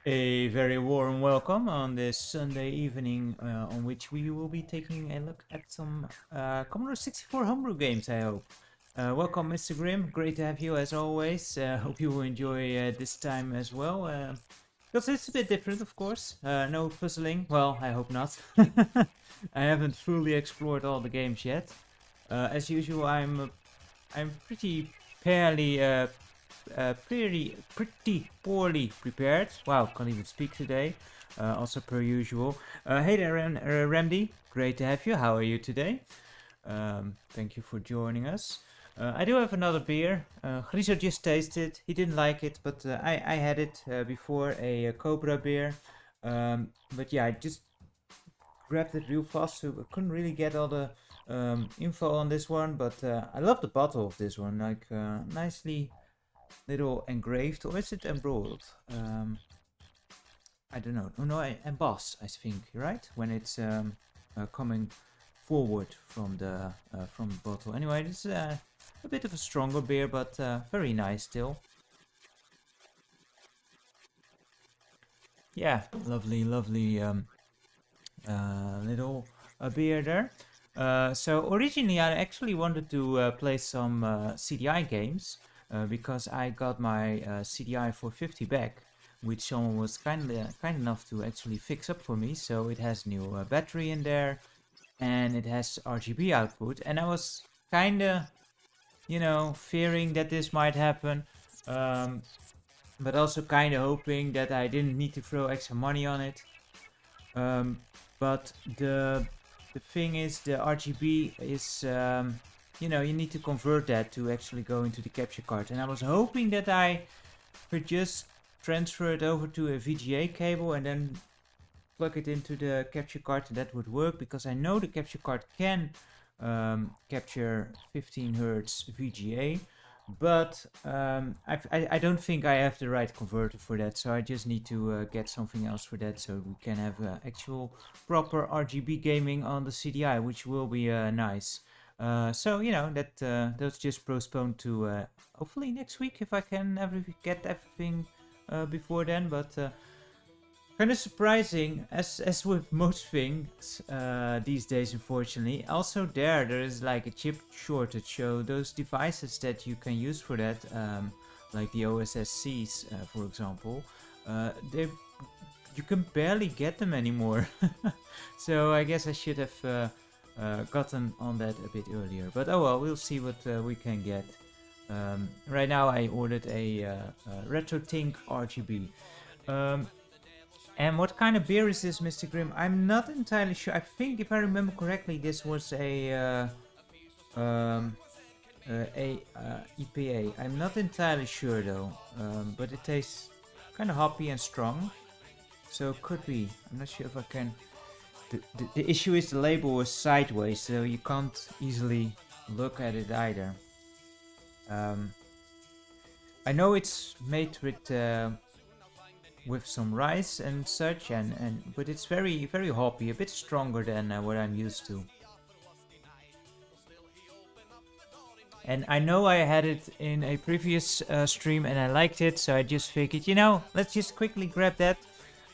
A very warm welcome on this Sunday evening, on which we will be taking a look at some Commodore 64 homebrew games, I hope. Welcome, Mr. Grimm. Great to have you as always. Hope you will enjoy this time as well. Because it's a bit different, of course. No puzzling. Well, I hope not. I haven't fully explored all the games yet. As usual, I'm pretty poorly prepared. Wow, can't even speak today. Also per usual. Hey there, Remdy. Great to have you. How are you today? Thank you for joining us. I do have another beer. Griso just tasted. He didn't like it, but I had it before, a Cobra beer. But yeah, I just grabbed it real fast, so I couldn't really get all the info on this one. But I love the bottle of this one. Like nicely little engraved, or is it embroiled? I don't know. Oh no, embossed, I think, right? When it's coming forward from the bottle. Anyway, it's a bit of a stronger beer, but very nice still. Yeah, lovely little beer there. So originally I actually wanted to play some CDI games because I got my CDI for 50 back, which someone was kind enough to actually fix up for me. So it has new battery in there, and it has RGB output. And I was kinda, fearing that this might happen, but also kinda hoping that I didn't need to throw extra money on it. But the thing is, the RGB is, you need to convert that to actually go into the capture card. And I was hoping that I could just transfer it over to a VGA cable and then plug it into the capture card, and that would work, because I know the capture card can capture 15 Hertz VGA. But I don't think I have the right converter for that, so I just need to get something else for that, so we can have actual proper RGB gaming on the CDI, which will be nice. So that's just postponed to hopefully next week, if I can get everything before then. But kind of surprising, as with most things these days, unfortunately. Also there is like a chip shortage, so those devices that you can use for that, like the OSSCs, for example, you can barely get them anymore. So I guess I should have gotten on that a bit earlier. But oh well, we'll see what we can get. Right now I ordered a RetroTink RGB. And what kind of beer is this, Mr. Grimm? I'm not entirely sure. I think, if I remember correctly, this was a EPA. I'm not entirely sure though, but it tastes kind of hoppy and strong, so it could be. I'm not sure if I can. The issue is the label is sideways, so you can't easily look at it either. I know it's made with some rice and such, but it's very hoppy, a bit stronger than what I'm used to. And I know I had it in a previous stream and I liked it, so I just figured, let's just quickly grab that.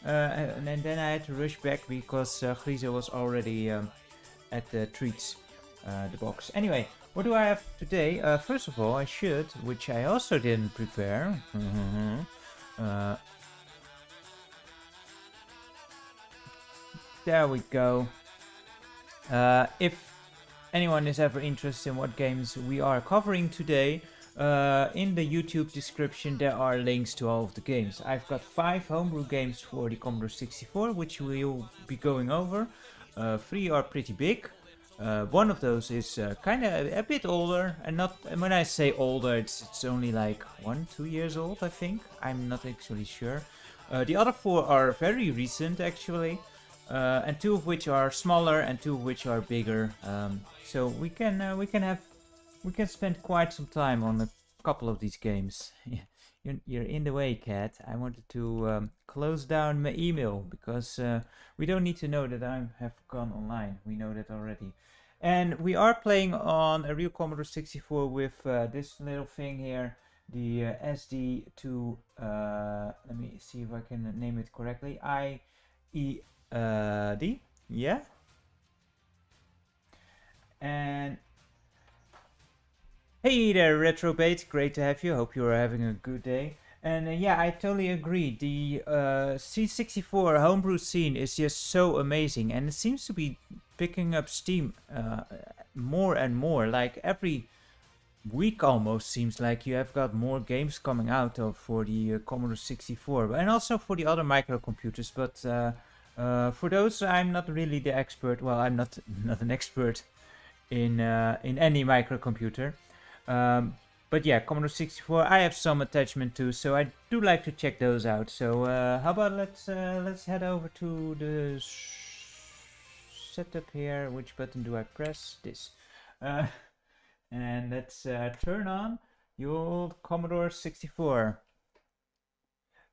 And then I had to rush back because Griso was already at the treats, the box. Anyway, what do I have today? First of all, I should, which I also didn't prepare. There we go. If anyone is ever interested in what games we are covering today, in the YouTube description there are links to all of the games. I've got 5 homebrew games for the Commodore 64, which we'll be going over. 3 are pretty big. One of those is kind of a bit older, and not. And when I say older, it's only like 1-2 years old, I think. I'm not actually sure. The other 4 are very recent, actually. And 2 of which are smaller and 2 of which are bigger. So we can spend quite some time on a couple of these games. You're in the way, Cat. I wanted to close down my email because we don't need to know that I have gone online. We know that already. And we are playing on a real Commodore 64 with this little thing here. the SD to, let me see if I can name it correctly, IED, yeah? And hey there, Retrobait, great to have you, hope you are having a good day. And yeah, I totally agree, the C64 homebrew scene is just so amazing, and it seems to be picking up steam more and more, like every week almost seems like you have got more games coming out of for the Commodore 64 and also for the other microcomputers, but for those I'm not really the expert. Well, I'm not an expert in any microcomputer, but yeah, Commodore 64 I have some attachment to, so I do like to check those out. So how about let's head over to the setup here. Which button do I press? This. And let's turn on the old Commodore 64.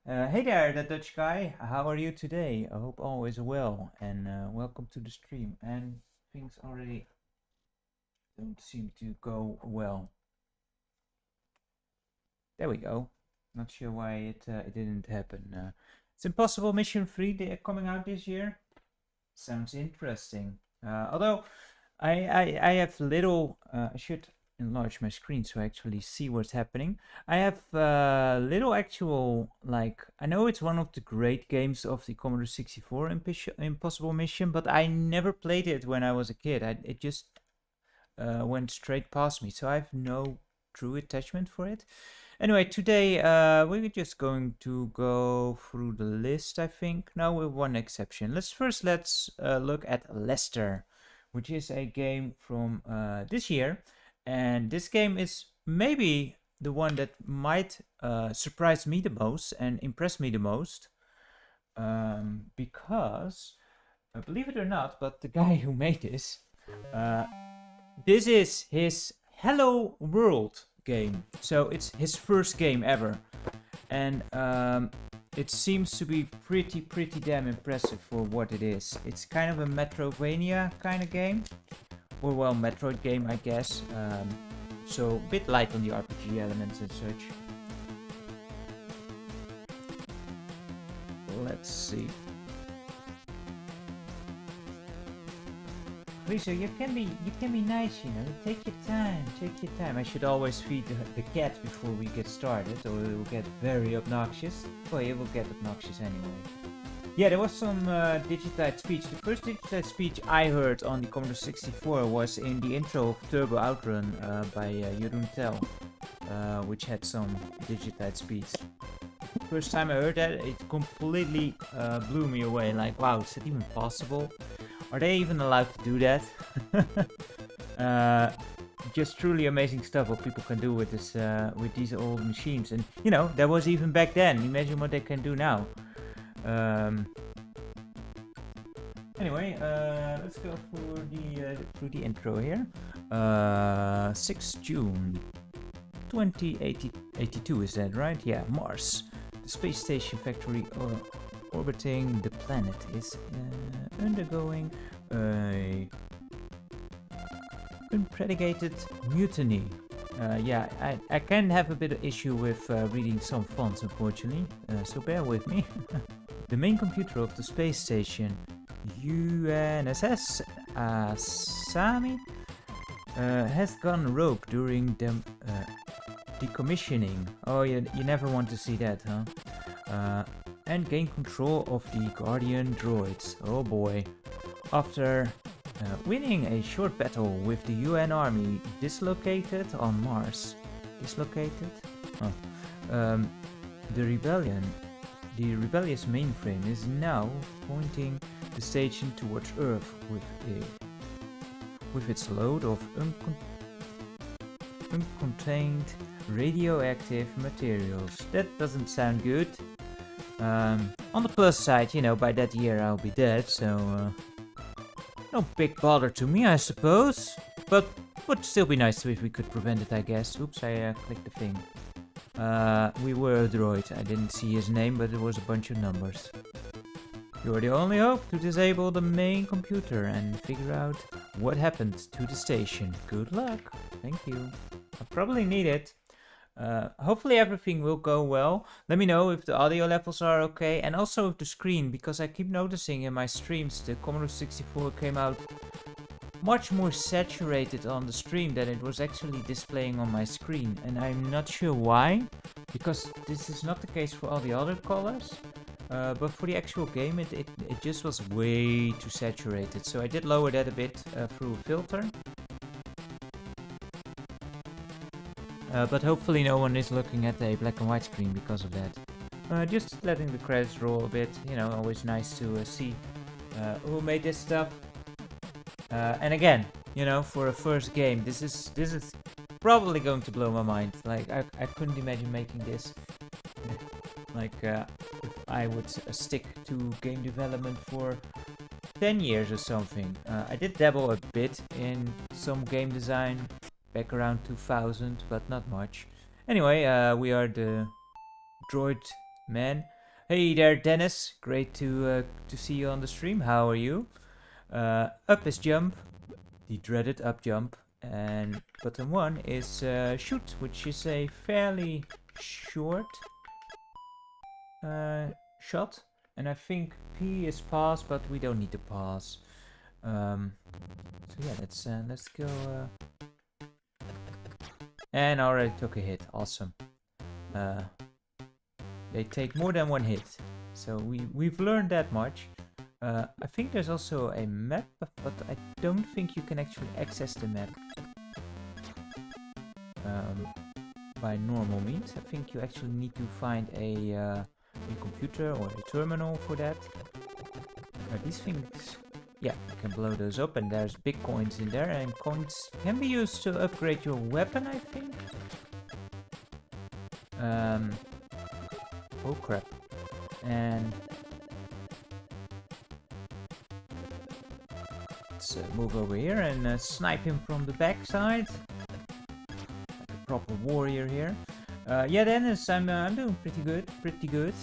Hey there, that Dutch guy. How are you today? I hope all is well, and welcome to the stream. And things already don't seem to go well. There we go. Not sure why it didn't happen. It's Impossible Mission 3 coming out this year. Sounds interesting. Although I have little, I should enlarge my screen so I actually see what's happening. I have little actual, like, I know it's one of the great games of the Commodore 64, Impossible Mission, but I never played it when I was a kid. It just went straight past me, so I have no true attachment for it. Anyway, today we're just going to go through the list, I think. No, with one exception. Let's look at Lester, which is a game from this year. And this game is maybe the one that might surprise me the most and impress me the most. Because, believe it or not, but the guy who made this is his Hello World game. So it's his first game ever. And it seems to be pretty damn impressive for what it is. It's kind of a Metroidvania kind of game. Or well, Metroid game, I guess. So a bit light on the RPG elements and such. Let's see. Lisa, you can be nice, you know. Take your time. I should always feed the cat before we get started, or it will get very obnoxious. Well, it will get obnoxious anyway. Yeah, there was some digitized speech. The first digitized speech I heard on the Commodore 64 was in the intro of Turbo Outrun by Jeroen Tel, which had some digitized speech. First time I heard that, it completely blew me away. Like, wow, is that even possible? Are they even allowed to do that? Just truly amazing stuff what people can do with this, with these old machines. And you know, that was even back then. Imagine what they can do now. Anyway, let's go through the intro here. 6 June 2082, is that right? Yeah, Mars. The space station factory orbiting the planet is undergoing a unpredicated mutiny. Yeah, I can have a bit of issue with reading some fonts, unfortunately, so bear with me. The main computer of the space station, UNSS Asami, has gone rogue during the decommissioning. Oh, you never want to see that, huh? And gain control of the Guardian droids. Oh boy. After winning a short battle with the UN army dislocated on Mars. Dislocated? Oh. The rebellious mainframe is now pointing the station towards Earth with its load of uncontained radioactive materials. That doesn't sound good. On the plus side, you know, by that year I'll be dead, so no big bother to me, I suppose. But would still be nice if we could prevent it, I guess. Oops, I clicked the thing. We were a droid. I didn't see his name, but it was a bunch of numbers. You're the only hope to disable the main computer and figure out what happened to the station. Good luck. Thank you. I probably need it. Hopefully everything will go well. Let me know if the audio levels are okay, and also if the screen, because I keep noticing in my streams the Commodore 64 came out much more saturated on the stream than it was actually displaying on my screen, and I'm not sure why, because this is not the case for all the other colors, but for the actual game it just was way too saturated, so I did lower that a bit through a filter. But hopefully no one is looking at a black and white screen because of that. Just letting the credits roll a bit, you know, always nice to see who made this stuff. And again, you know, for a first game, this is probably going to blow my mind. Like, I couldn't imagine making this. Like, if I would stick to game development for 10 years or something. I did dabble a bit in some game design back around 2000, but not much. Anyway, we are the droid man. Hey there, Dennis. Great to see you on the stream. How are you? Up is jump, the dreaded up jump, and button 1 is shoot, which is a fairly short shot. And I think P is pause, but we don't need to pause. So yeah, let's go. And I already took a hit. Awesome. They take more than one hit, so we've learned that much. I think there's also a map, but I don't think you can actually access the map by normal means. I think you actually need to find a computer or a terminal for that. These things, yeah, you can blow those up, and there's big coins in there, and coins can be used to upgrade your weapon, I think. Oh crap. And let's move over here and snipe him from the backside. Like a proper warrior here. Yeah, Dennis, I'm doing pretty good.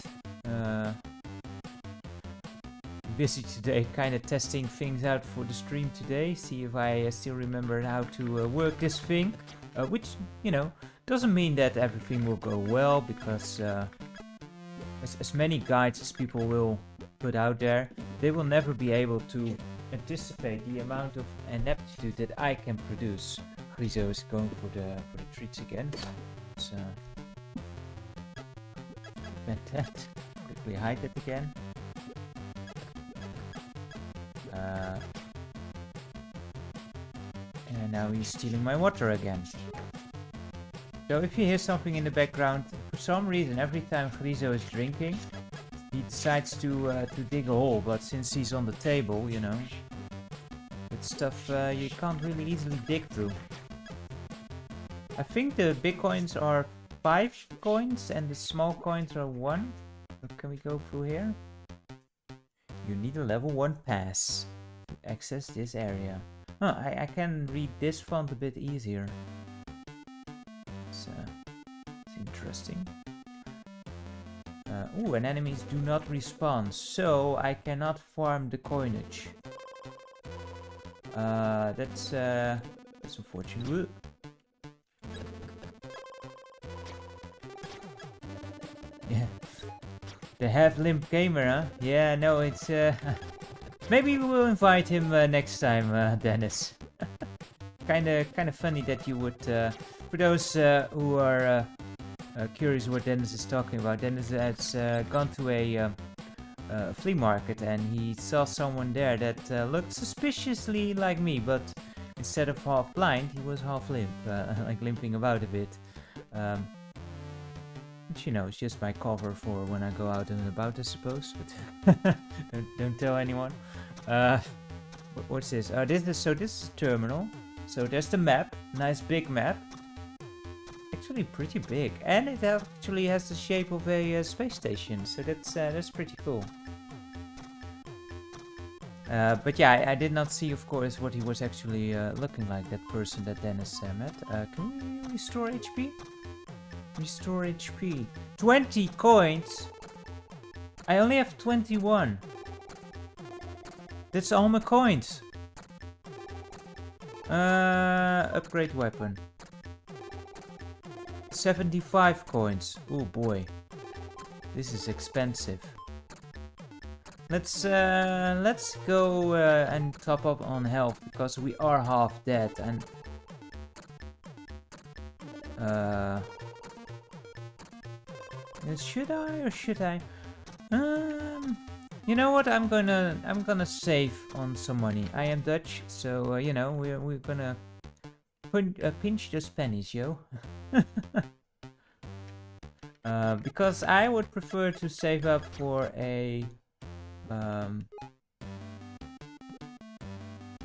Busy today, kind of testing things out for the stream today. See if I still remember how to work this thing. Which, you know, doesn't mean that everything will go well, because as many guides as people will put out there, they will never be able to anticipate the amount of ineptitude that I can produce. Grizo is going for the treats again. Let's vent that. Quickly hide it again. And now he's stealing my water again. So if you hear something in the background, for some reason, every time Grizo is drinking, he decides to dig a hole. But since he's on the table, you know, it's stuff you can't really easily dig through. I think the big coins are 5 coins and the small coins are 1. But can we go through here? You need a level 1 pass to access this area. Huh, I can read this font a bit easier. It's interesting. Ooh, and enemies do not respawn, so I cannot farm the coinage. That's unfortunate. Yeah. The half-limp gamer, huh? Yeah, no, it's maybe we will invite him next time, Dennis. Kinda funny that you would. For those who are curious what Dennis is talking about, Dennis has gone to a flea market and he saw someone there that looked suspiciously like me, but instead of half blind, he was half limp, like limping about a bit. Which, you know, it's just my cover for when I go out and about, I suppose. But don't tell anyone. What's this? This is a terminal. So there's the map, nice big map. Actually pretty big, and it actually has the shape of a space station. So that's pretty cool. But yeah, I did not see, of course, what he was actually looking like. That person that Dennis met. Can we restore HP? Restore HP. 20 coins. I only have 21. That's all my coins. Upgrade weapon. 75 coins. Oh boy. This is expensive. Let's go and top up on health, because we are half dead. And should I or should I? You know what? I'm gonna save on some money. I am Dutch, so you know, we're gonna pinch those pennies, yo. Because I would prefer to save up for a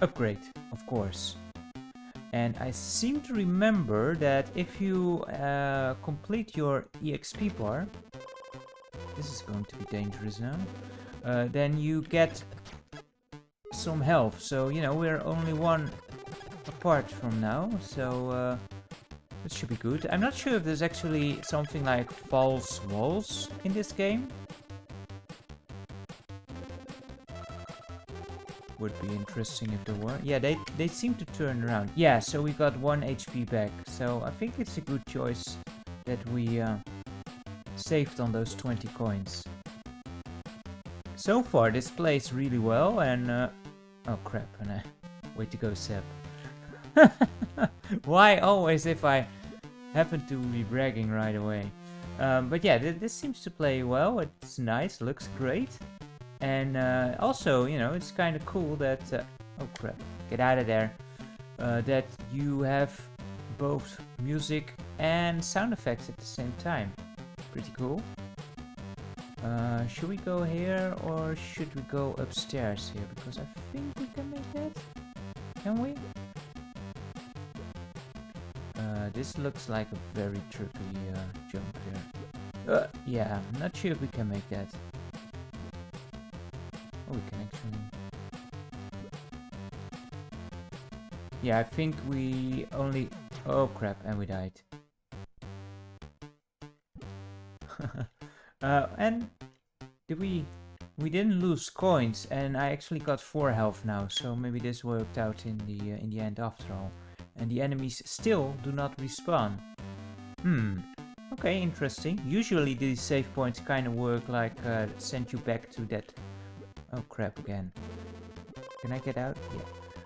upgrade, of course. And I seem to remember that if you complete your EXP bar, this is going to be dangerous now, then you get some health. So, you know, we're only one apart from now, so it should be good. I'm not sure if there's actually something like false walls in this game. Would be interesting if there were. Yeah, they seem to turn around. Yeah, so we got 1 HP back. So I think it's a good choice that we saved on those 20 coins. So far, this plays really well, and oh crap! And way to go, Seb. Why always if I happen to be bragging right away? But yeah, this seems to play well. It's nice, looks great. And also, you know, it's kind of cool that... oh crap, get out of there. That you have both music and sound effects at the same time. Pretty cool. Should we go here or should we go upstairs here? Because I think we can make that. Can we? This looks like a very tricky jump here. Yeah, I'm not sure if we can make that. Oh, we can actually... Yeah, I think we only... Oh crap, and we died. And did we didn't lose coins, and I actually got 4 health now, so maybe this worked out in the end after all. And the enemies still do not respawn. Okay, interesting. Usually these save points kind of work like send you back to that... Oh crap again. Can I get out?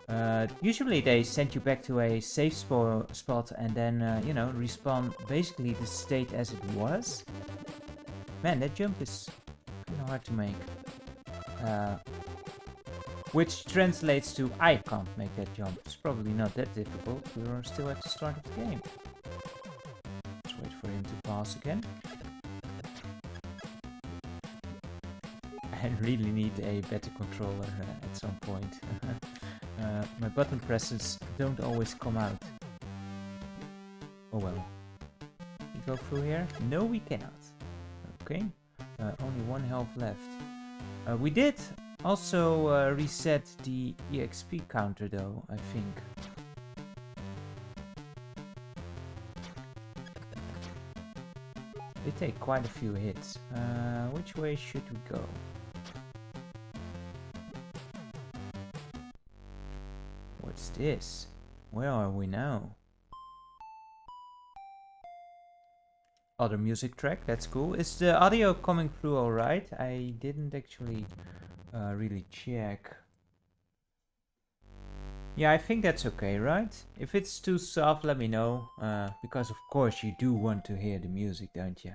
Yeah. Usually they send you back to a safe spot and then, you know, respawn basically the state as it was. Man, that jump is kind of hard to make. Which translates to I can't make that jump. It's probably not that difficult. We're still at the start of the game. Let's wait for him to pass again. I really need a better controller at some point. My button presses don't always come out. Oh well. We go through here? No, we cannot. Okay. Only 1 health left. We did also reset the EXP counter though, I think. They take quite a few hits. Which way should we go? What's this? Where are we now? Other music track, that's cool. Is the audio coming through alright? I didn't actually really check. Yeah, I think that's okay, right? If it's too soft, let me know. Because of course you do want to hear the music, don't you?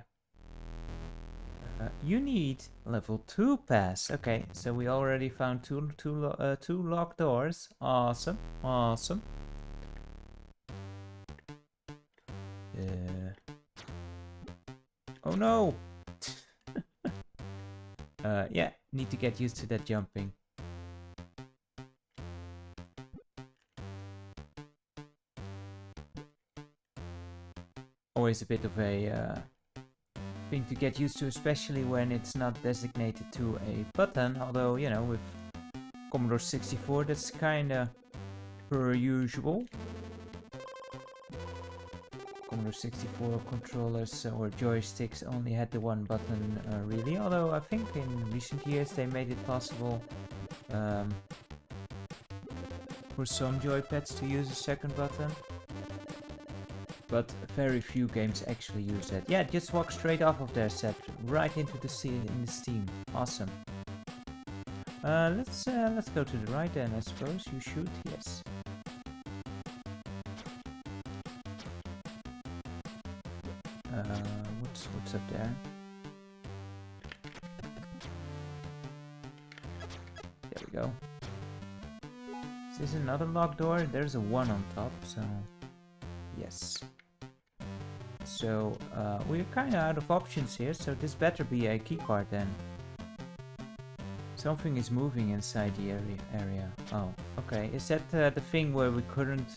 You need level 2 pass. Okay, so we already found two locked doors. Awesome, awesome. Oh no! Yeah, need to get used to that jumping. Always a bit of a thing to get used to, especially when it's not designated to a button. Although, you know, with Commodore 64, that's kinda per usual. Commodore 64 controllers or joysticks only had the 1 button really, although I think in recent years they made it possible for some joypads to use a 2nd button. but very few games actually use that. Yeah, just walk straight off of their set, right into the scene in the Steam. Awesome. Let's go to the right then. I suppose you shoot. Yes. What's up there? There we go. Is this another locked door? There's a 1 on top, so yes. So we're kind of out of options here, so this better be a keycard then. Something is moving inside the area. Oh, okay. Is that the thing where we couldn't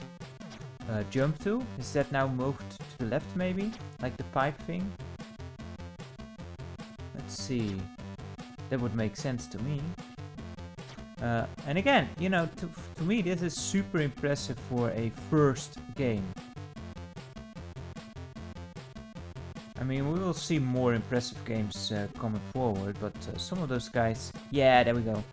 jump to? Is that now moved to the left maybe? Like the pipe thing? Let's see. That would make sense to me. And again, you know, to me this is super impressive for a first game. I mean, we will see more impressive games coming forward, but some of those guys... Yeah, there we go.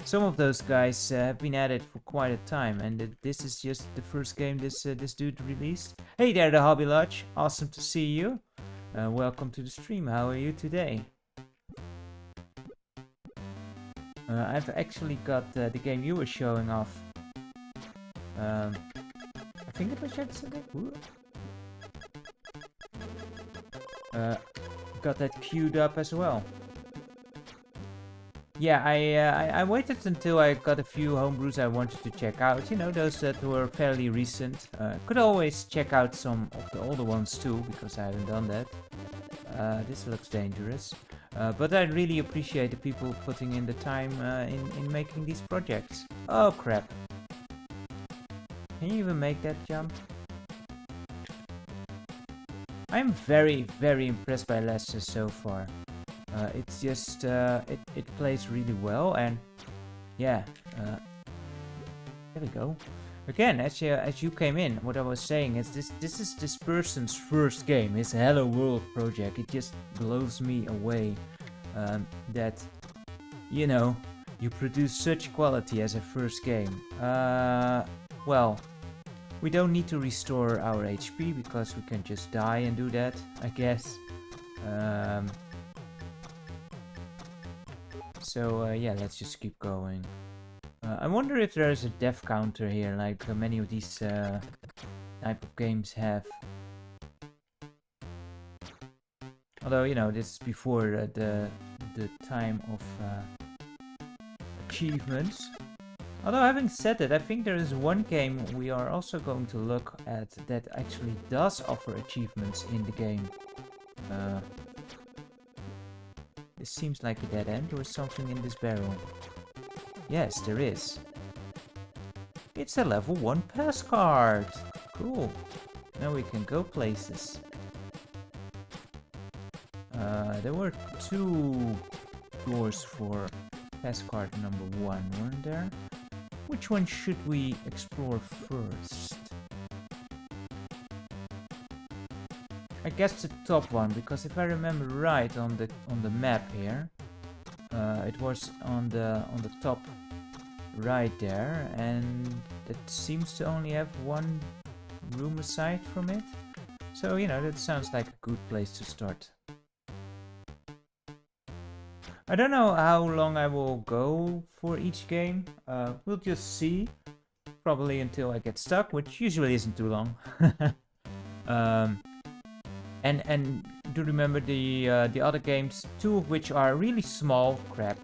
Some of those guys have been at it for quite a time, and this is just the first game this dude released. Hey there, the Hobby Lodge. Awesome to see you. Welcome to the stream. How are you today? I've actually got the game you were showing off. I think it was yesterday. Got that queued up as well. Yeah, I waited until I got a few homebrews I wanted to check out. You know, those that were fairly recent. Could always check out some of the older ones too, because I haven't done that. This looks dangerous. But I really appreciate the people putting in the time in making these projects. Oh crap. Can you even make that jump? I'm very, very impressed by Lester so far. It's just, it plays really well, and yeah, there we go. Again, as you came in, what I was saying is this is this person's first game, his Hello World project. It just blows me away that, you know, you produce such quality as a first game. Well, we don't need to restore our HP because we can just die and do that, I guess. So yeah, let's just keep going. I wonder if there is a death counter here, like many of these type of games have. Although, you know, this is before the time of achievements. Although, having said that, I think there is one game we are also going to look at that actually does offer achievements in the game. This seems like a dead end or something in this barrel. Yes, there is. It's a level 1 pass card. Cool. Now we can go places. There were 2 doors for pass card number 1, weren't there? Which one should we explore first? I guess the top one, because if I remember right on the map here, it was on the top right there, and it seems to only have 1 room aside from it. So, you know, that sounds like a good place to start. I don't know how long I will go for each game. We'll just see. Probably until I get stuck, which usually isn't too long. And do remember the other games, 2 of which are really small. Crap.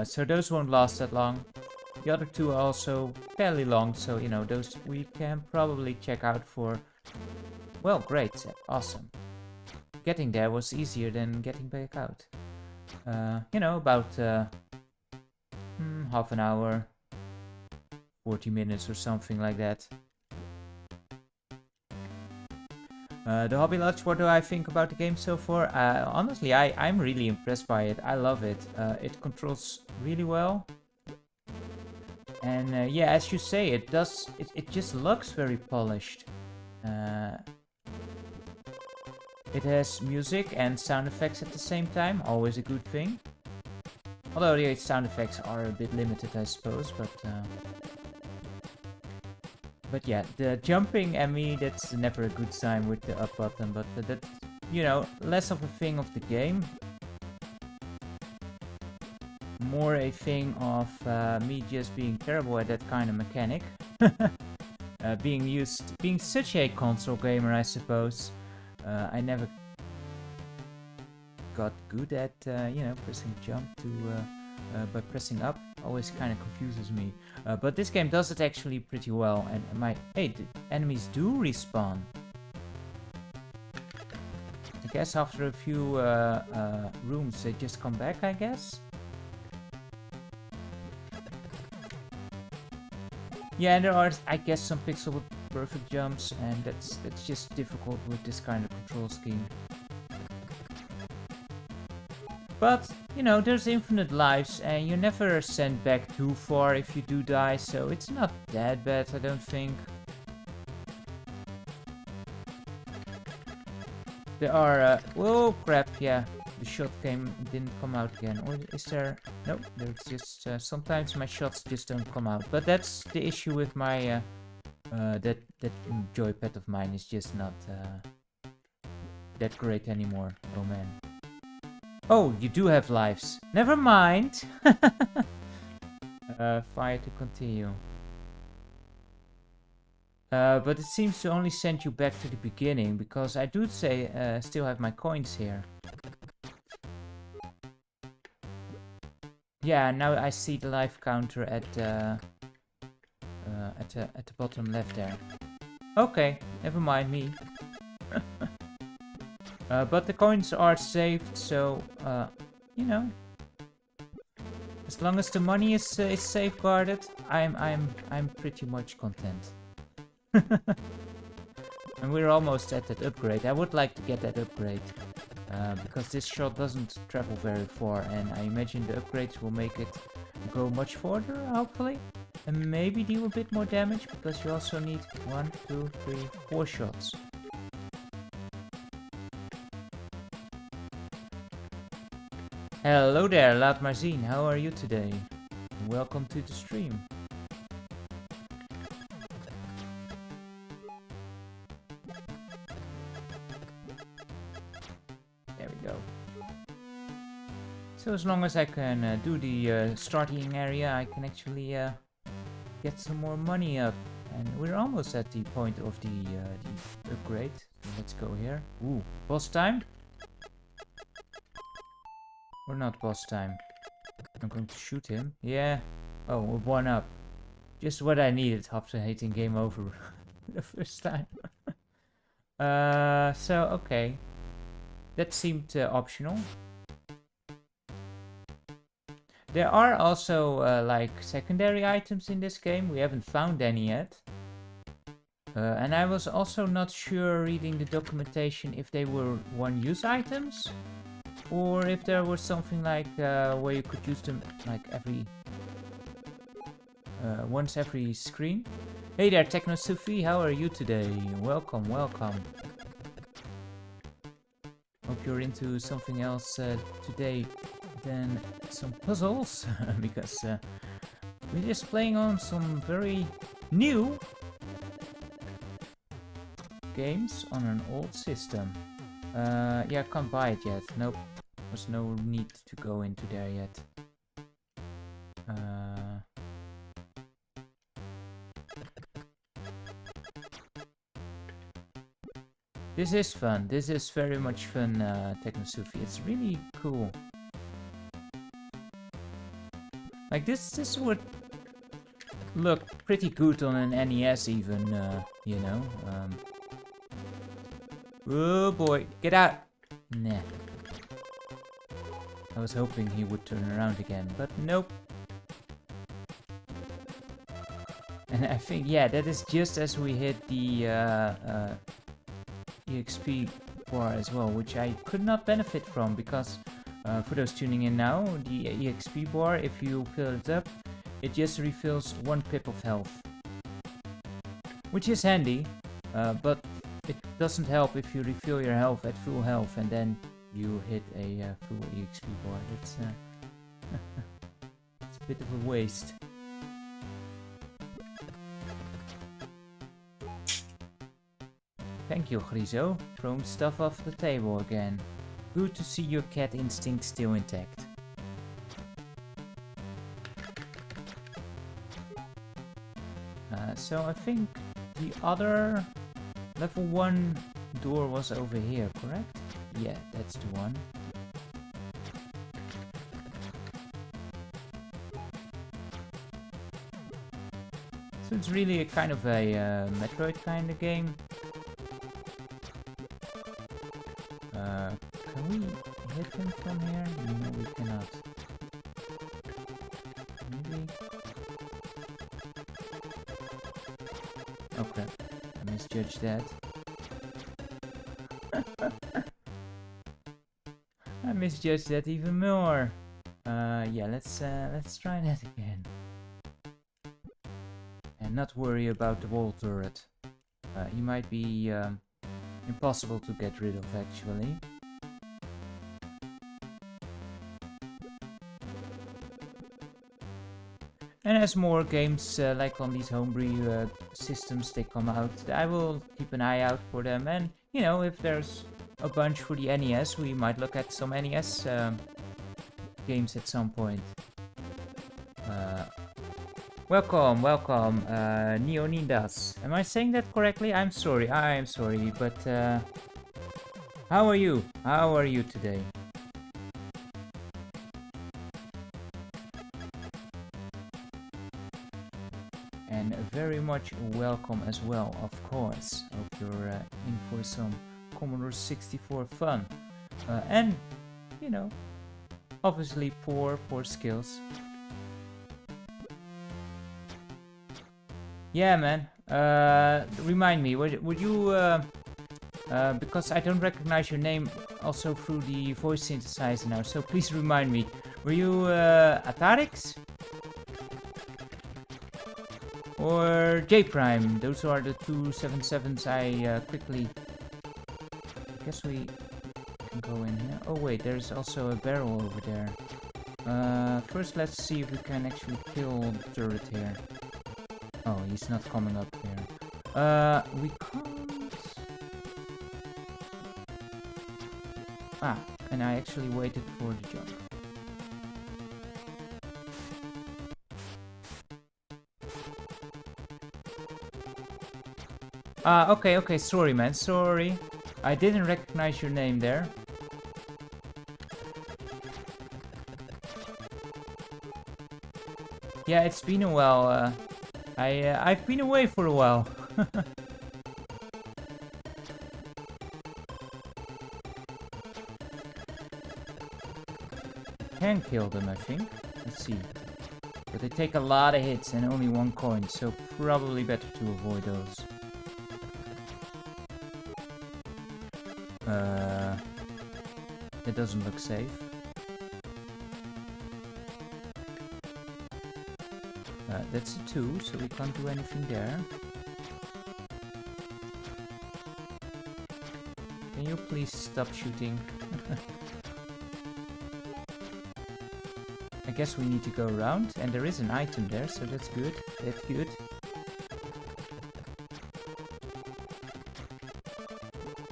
So those won't last that long. The other 2 are also fairly long, so you know, those we can probably check out for... Well, great, awesome. Getting there was easier than getting back out. You know, about half an hour, 40 minutes or something like that. The Hobby Lodge, what do I think about the game so far? Honestly, I'm really impressed by it. I love it. It controls really well. And yeah, as you say, it does. It just looks very polished. It has music and sound effects at the same time, always a good thing. Although the sound effects are a bit limited, I suppose, but... But yeah, the jumping at me, that's never a good sign with the up button, but that's, you know, less of a thing of the game. More a thing of me just being terrible at that kind of mechanic. Being such a console gamer, I suppose. I never got good at, you know, pressing jump to by pressing up. Always kind of confuses me. But this game does it actually pretty well. And hey, the enemies do respawn. I guess after a few rooms, they just come back, I guess. Yeah, and there are, I guess, some pixel perfect jumps, and that's just difficult with this kind of control scheme. But, you know, there's infinite lives, and you're never sent back too far if you do die, so it's not that bad, I don't think. There are, whoa, crap, yeah, the shot didn't come out again. Or is there, nope, there's just, sometimes my shots just don't come out. But that's the issue with my, that joypad of mine is just not, that great anymore. Oh man. Oh, you do have lives. Never mind. Fire to continue. But it seems to only send you back to the beginning, because I do still have my coins here. Yeah, now I see the life counter at the bottom left there. Okay, never mind me. But the coins are saved, so you know, as long as the money is safeguarded, I'm pretty much content. And we're almost at that upgrade. I would like to get that upgrade, because this shot doesn't travel very far, and I imagine the upgrades will make it go much further, hopefully, and maybe deal a bit more damage, because you also need 1, 2, 3, 4 shots. Hello there, Laat Marzien, how are you today? Welcome to the stream. There we go. So as long as I can do the starting area, I can actually get some more money up. And we're almost at the point of the upgrade. Let's go here. Ooh, boss time? Or not boss time? I'm going to shoot him. Yeah. Oh, we're 1 up. Just what I needed after hating game over the first time. So, okay. That seemed optional. There are also like secondary items in this game. We haven't found any yet. And I was also not sure reading the documentation if they were one-use items, or if there was something like where you could use them like once every screen. Hey there, Techno Sufi, how are you today? Welcome, welcome. Hope you're into something else today than some puzzles, because we're just playing on some very new games on an old system. Yeah, I can't buy it yet. Nope. There's no need to go into there yet. This is fun. This is very much fun, Technosufi. It's really cool. Like this would look pretty good on an NES even, you know. Oh boy, get out! Nah. I was hoping he would turn around again, but nope. And I think, yeah, that is just as we hit the EXP bar as well, which I could not benefit from, because for those tuning in now, the EXP bar, if you fill it up, it just refills 1 pip of health. Which is handy, but it doesn't help if you refill your health at full health and then you hit a full EXP bar. It's it's a bit of a waste. Thank you, Grizo. Throwing stuff off the table again. Good to see your cat instinct still intact. So I think the other level 1 door was over here, correct? Yeah, that's the one. So it's really a kind of a Metroid kind of game. Can we hit him from here? No, we cannot. Maybe. Okay, I misjudged that. I misjudged that even more. Yeah, let's try that again. And not worry about the wall turret. He might be impossible to get rid of, actually. And as more games like on these homebrew systems they come out, I will keep an eye out for them. And you know, if there's a bunch for the NES, we might look at some NES games at some point. Welcome, Neonidas. Am I saying that correctly? I'm sorry, but how are you? How are you today? And very much welcome as well, of course. Hope you're in for some Commodore 64 fun. And, you know, obviously poor skills. Yeah, man. Remind me, would you, because I don't recognize your name also through the voice synthesizer now, so please remind me. Were you Atarix? Or J Prime? Those are the two 77s I quickly... I guess we can go in here. Oh wait, there's also a barrel over there. First let's see if we can actually kill the turret here. Oh, he's not coming up here. We can't... Ah, and I actually waited for the jump. Okay, sorry man, sorry. I didn't recognize your name there. Yeah, it's been a while. I've been away for a while. Can kill them, I think. Let's see. But they take a lot of hits and only 1 coin, so probably better to avoid those. That doesn't look safe. That's a 2, so we can't do anything there. Can you please stop shooting? I guess we need to go around, and there is an item there, so that's good. That's good.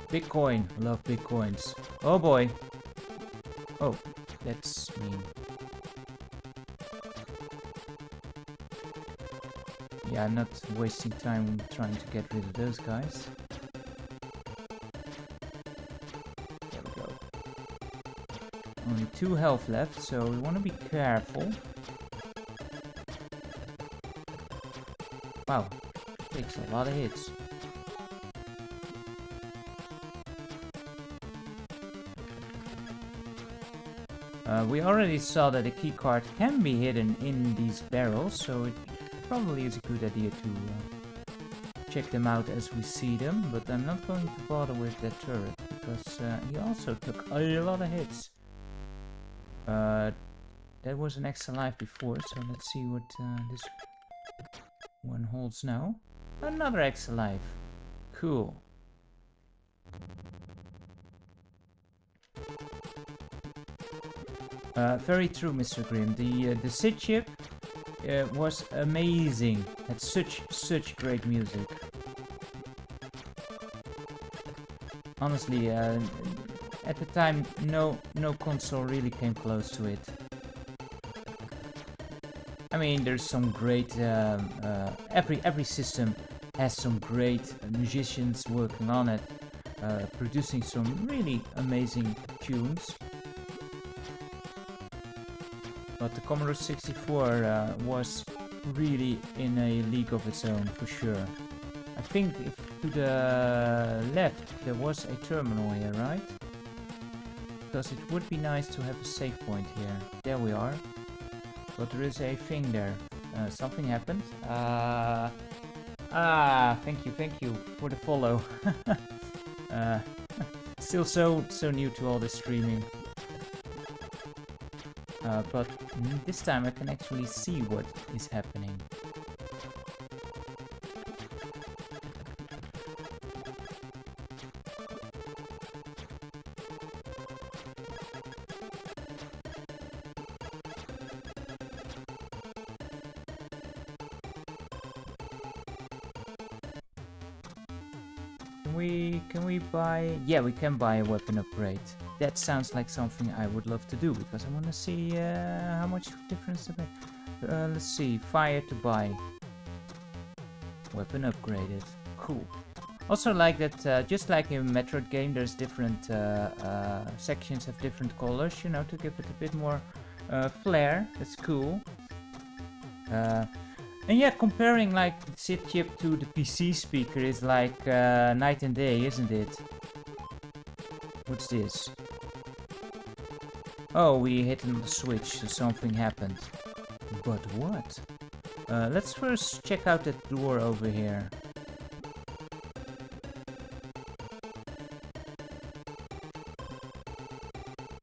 Bitcoin. Love bitcoins. Oh boy. Oh, that's mean. Yeah, I'm not wasting time trying to get rid of those guys. There we go. Only 2 health left, so we want to be careful. Wow, takes a lot of hits. We already saw that a keycard can be hidden in these barrels, so it probably is a good idea to check them out as we see them, but I'm not going to bother with that turret, because he also took a lot of hits. That was an extra life before, so let's see what this one holds now. Another extra life. Cool. Very true, Mr. Grimm. The SID chip was amazing. Had such great music. Honestly, at the time, no console really came close to it. I mean, there's some great. Every system has some great musicians working on it, producing some really amazing tunes. But the Commodore 64 was really in a league of its own, for sure. I think if to the left there was a terminal here, right? Because it would be nice to have a save point here. There we are. But there is a thing there. Something happened. Thank you for the follow. Still so new to all this streaming. But this time I can actually see what is happening. Can we buy? Yeah, we can buy a weapon upgrade. That sounds like something I would love to do because I want to see how much difference it makes. Let's see, fire to buy. Weapon upgraded. Cool. Also like that, just like in a Metroid game, there's different sections have different colors, you know, to give it a bit more flair. That's cool. And yeah, comparing like the SID chip to the PC speaker is like night and day, isn't it? What's this? Oh, we hit on the switch, so something happened. But what? Let's first check out that door over here.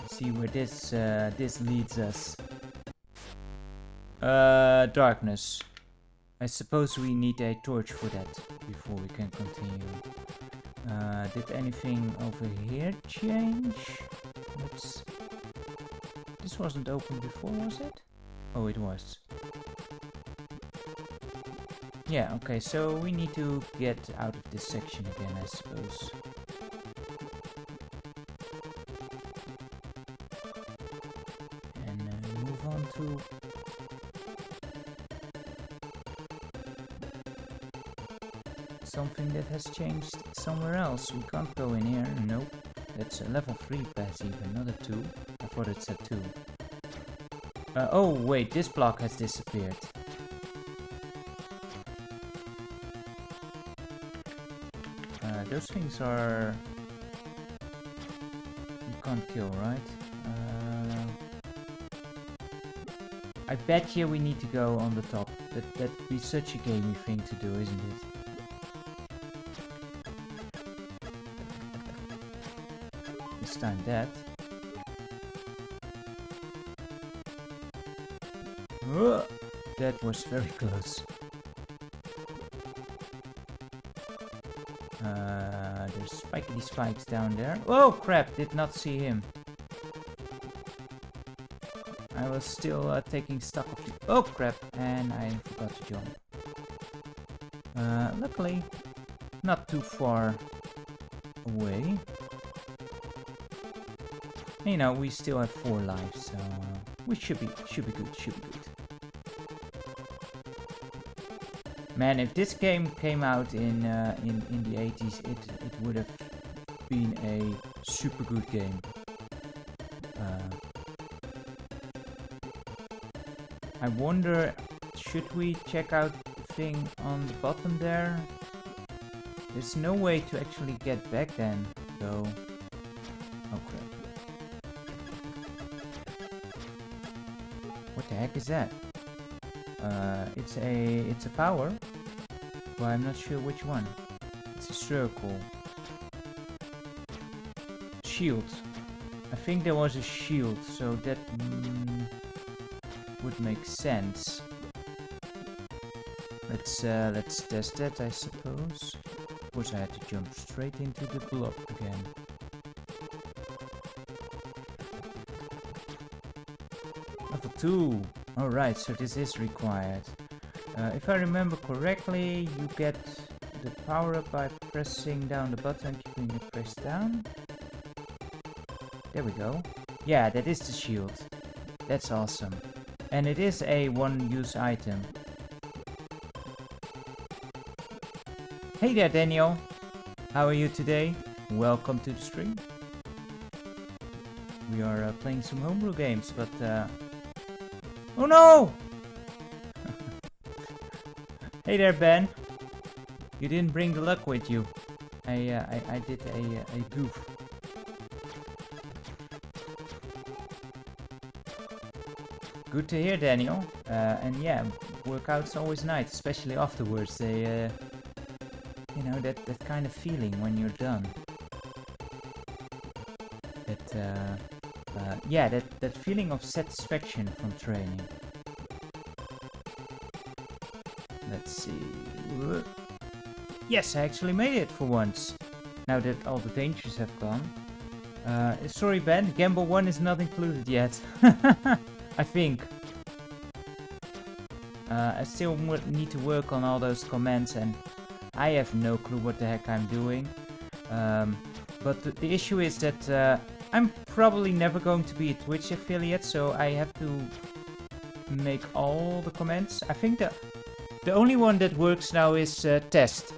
See where this leads us. Darkness. I suppose we need a torch for that before we can continue. Did anything over here change? Oops. This wasn't open before, was it? Oh, it was. Yeah, okay, so we need to get out of this section again, I suppose. And move on to... something that has changed somewhere else. We can't go in here. Nope. That's a level 3 passive, not a 2. I thought it said 2. Oh, wait, this block has disappeared. Those things are... you can't kill, right? I bet you we need to go on the top. That'd be such a gamey thing to do, isn't it? This time that. That was very close. There's spikety spikes down there. Oh crap, did not see him. I was still taking stock of the... oh crap, and I forgot to jump. Luckily, not too far away. You know, we still have 4 lives, so we should be good. Man, if this game came out in the 80s, it would have been a super good game. I wonder, should we check out the thing on the bottom there? There's no way to actually get back then, though. Oh crap. What the heck is that? It's a power, but I'm not sure which one. It's a circle. Shield. I think there was a shield, so that would make sense. Let's test that, I suppose. Of course, I had to jump straight into the block again. Level 2. Alright, so this is required. If I remember correctly, you get the power up by pressing down the button, keeping it pressed down. There we go. Yeah, that is the shield. That's awesome. And it is a one-use item. Hey there, Daniel. How are you today? Welcome to the stream. We are playing some homebrew games, but oh no! Hey there, Ben. You didn't bring the luck with you. I did a goof. Good to hear, Daniel. And yeah, workout's always nice, especially afterwards. They, you know, that kind of feeling when you're done. Yeah, that feeling of satisfaction from training. Let's see. Yes, I actually made it for once. Now that all the dangers have gone. Sorry, Ben. Gamble 1 is not included yet. I think. I still need to work on all those comments, and I have no clue what the heck I'm doing. But the issue is that I'm probably never going to be a Twitch affiliate, so I have to make all the comments. I think the only one that works now is test.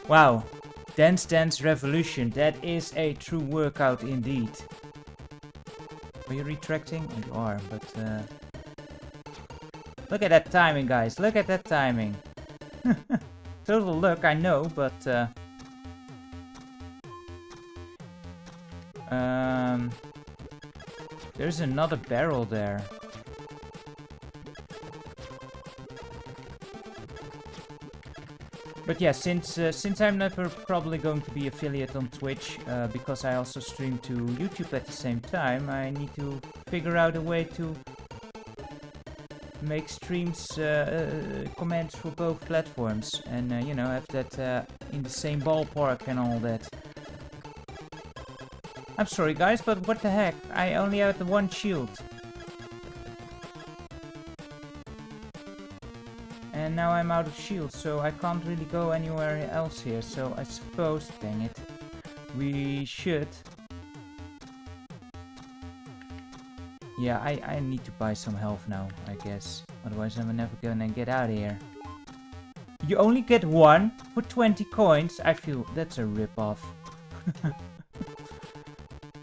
Wow, Dance Dance Revolution, that is a true workout indeed. Are you retracting? Oh, you are, but look at that timing, guys, look at that timing. Total luck, I know, but there's another barrel there. But yeah, since I'm never probably going to be affiliate on Twitch, because I also stream to YouTube at the same time, I need to figure out a way to make streams, comments for both platforms, and you know, have that in the same ballpark and all that. I'm sorry, guys, but what the heck? I only have the one shield. And now I'm out of shields, so I can't really go anywhere else here. So I suppose, dang it, we should. Yeah, I need to buy some health now, I guess. Otherwise I'm never gonna get out of here. You only get one for 20 coins? I feel that's a rip-off.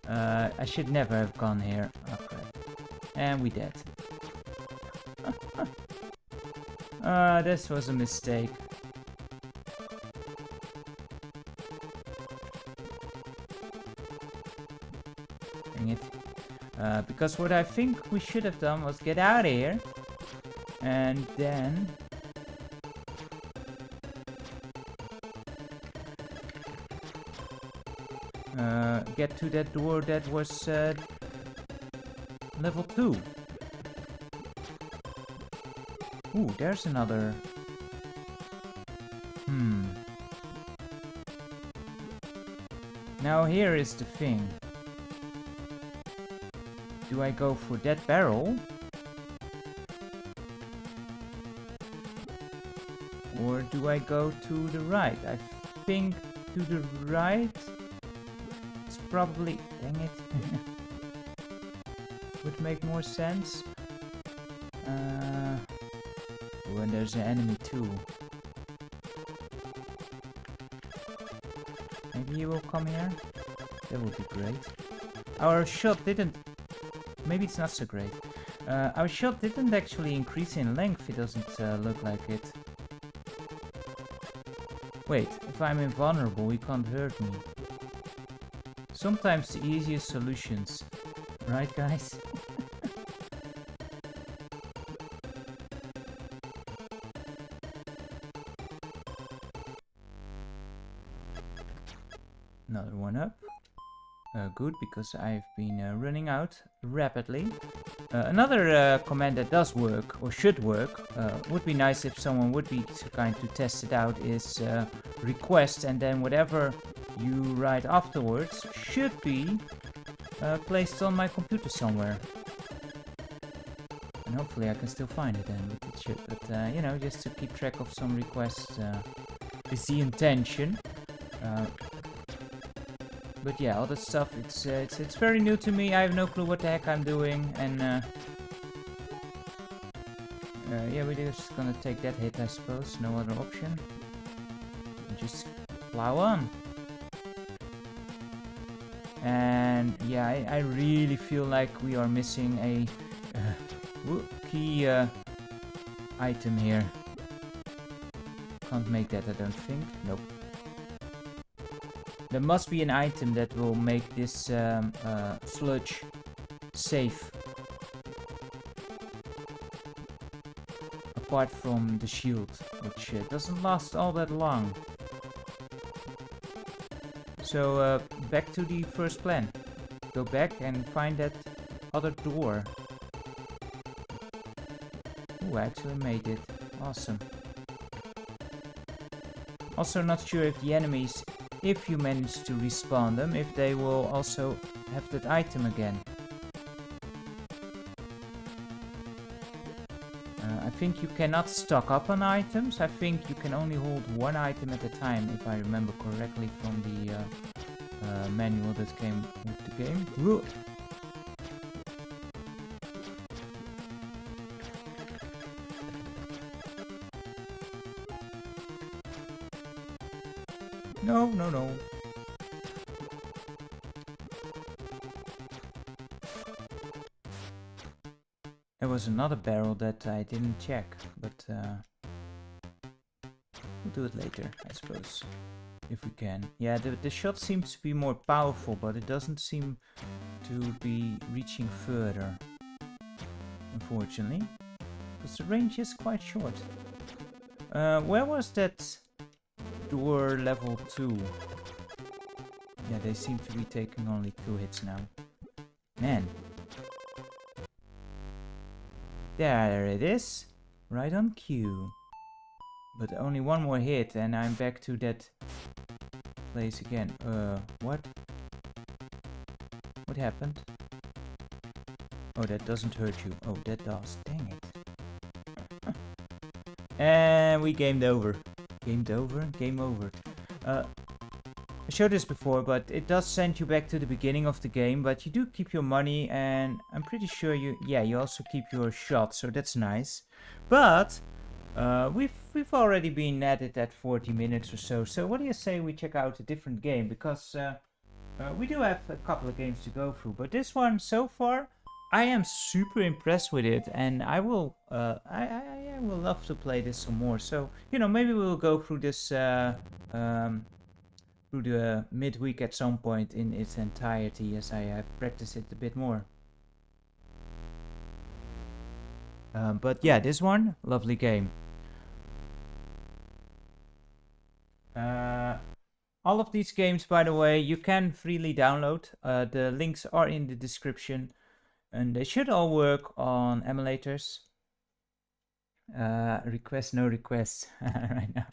I should never have gone here. Okay. And we dead. This was a mistake. Dang it. Because what I think we should have done was get out of here. And then... get to that door that was level 2. Ooh, there's another... Now here is the thing. Do I go for that barrel? Or do I go to the right? I think to the right. It's probably... Dang it. Would make more sense. Oh, and there's an enemy too. Maybe he will come here? That would be great. Our shot didn't... Maybe it's not so great. Our shot didn't actually increase in length. It doesn't look like it. Wait, if I'm invulnerable, he can't hurt me. Sometimes the easiest solutions. Right, guys? Another one up. Good, because I've been running out rapidly. Another command that does work, or should work, would be nice if someone would be so kind to test it out, is request, and then whatever you write afterwards should be placed on my computer somewhere. And hopefully I can still find it then with the chip. But, you know, just to keep track of some requests is the intention. But yeah, all that stuff, it's very new to me. I have no clue what the heck I'm doing. And yeah, we're just gonna take that hit, I suppose. No other option. And just plow on. And yeah, I really feel like we are missing a key item here. Can't make that, I don't think. Nope. There must be an item that will make this sludge safe. Apart from the shield, which doesn't last all that long. So back to the first plan. Go back and find that other door. Ooh, I actually made it. Awesome. Also not sure if the enemies, if you manage to respawn them, if they will also have that item again. I think you cannot stock up on items. I think you can only hold one item at a time, if I remember correctly from the manual that came with the game. Whoa. No, no, no. There was another barrel that I didn't check, but we'll do it later, I suppose, if we can. Yeah, the shot seems to be more powerful, but it doesn't seem to be reaching further, unfortunately, because the range is quite short. Where was that door level 2? Yeah, they seem to be taking only 2 hits now. Man. There it is. Right on cue. But only one more hit and I'm back to that place again. What? What happened? Oh, that doesn't hurt you. Oh, that does. Dang it. And we gamed over. Gamed over? Game over. I showed this before, but it does send you back to the beginning of the game, but you do keep your money, and I'm pretty sure you also keep your shot, so that's nice. But we've already been at it at 40 minutes or so. So what do you say we check out a different game? Because we do have a couple of games to go through, but this one so far, I am super impressed with it, and I will love to play this some more. So you know, maybe we'll go through this through the midweek at some point in its entirety, as I have practiced it a bit more. But yeah, this one, lovely game. All of these games, by the way, you can freely download. The links are in the description, and they should all work on emulators. Request, no requests right now.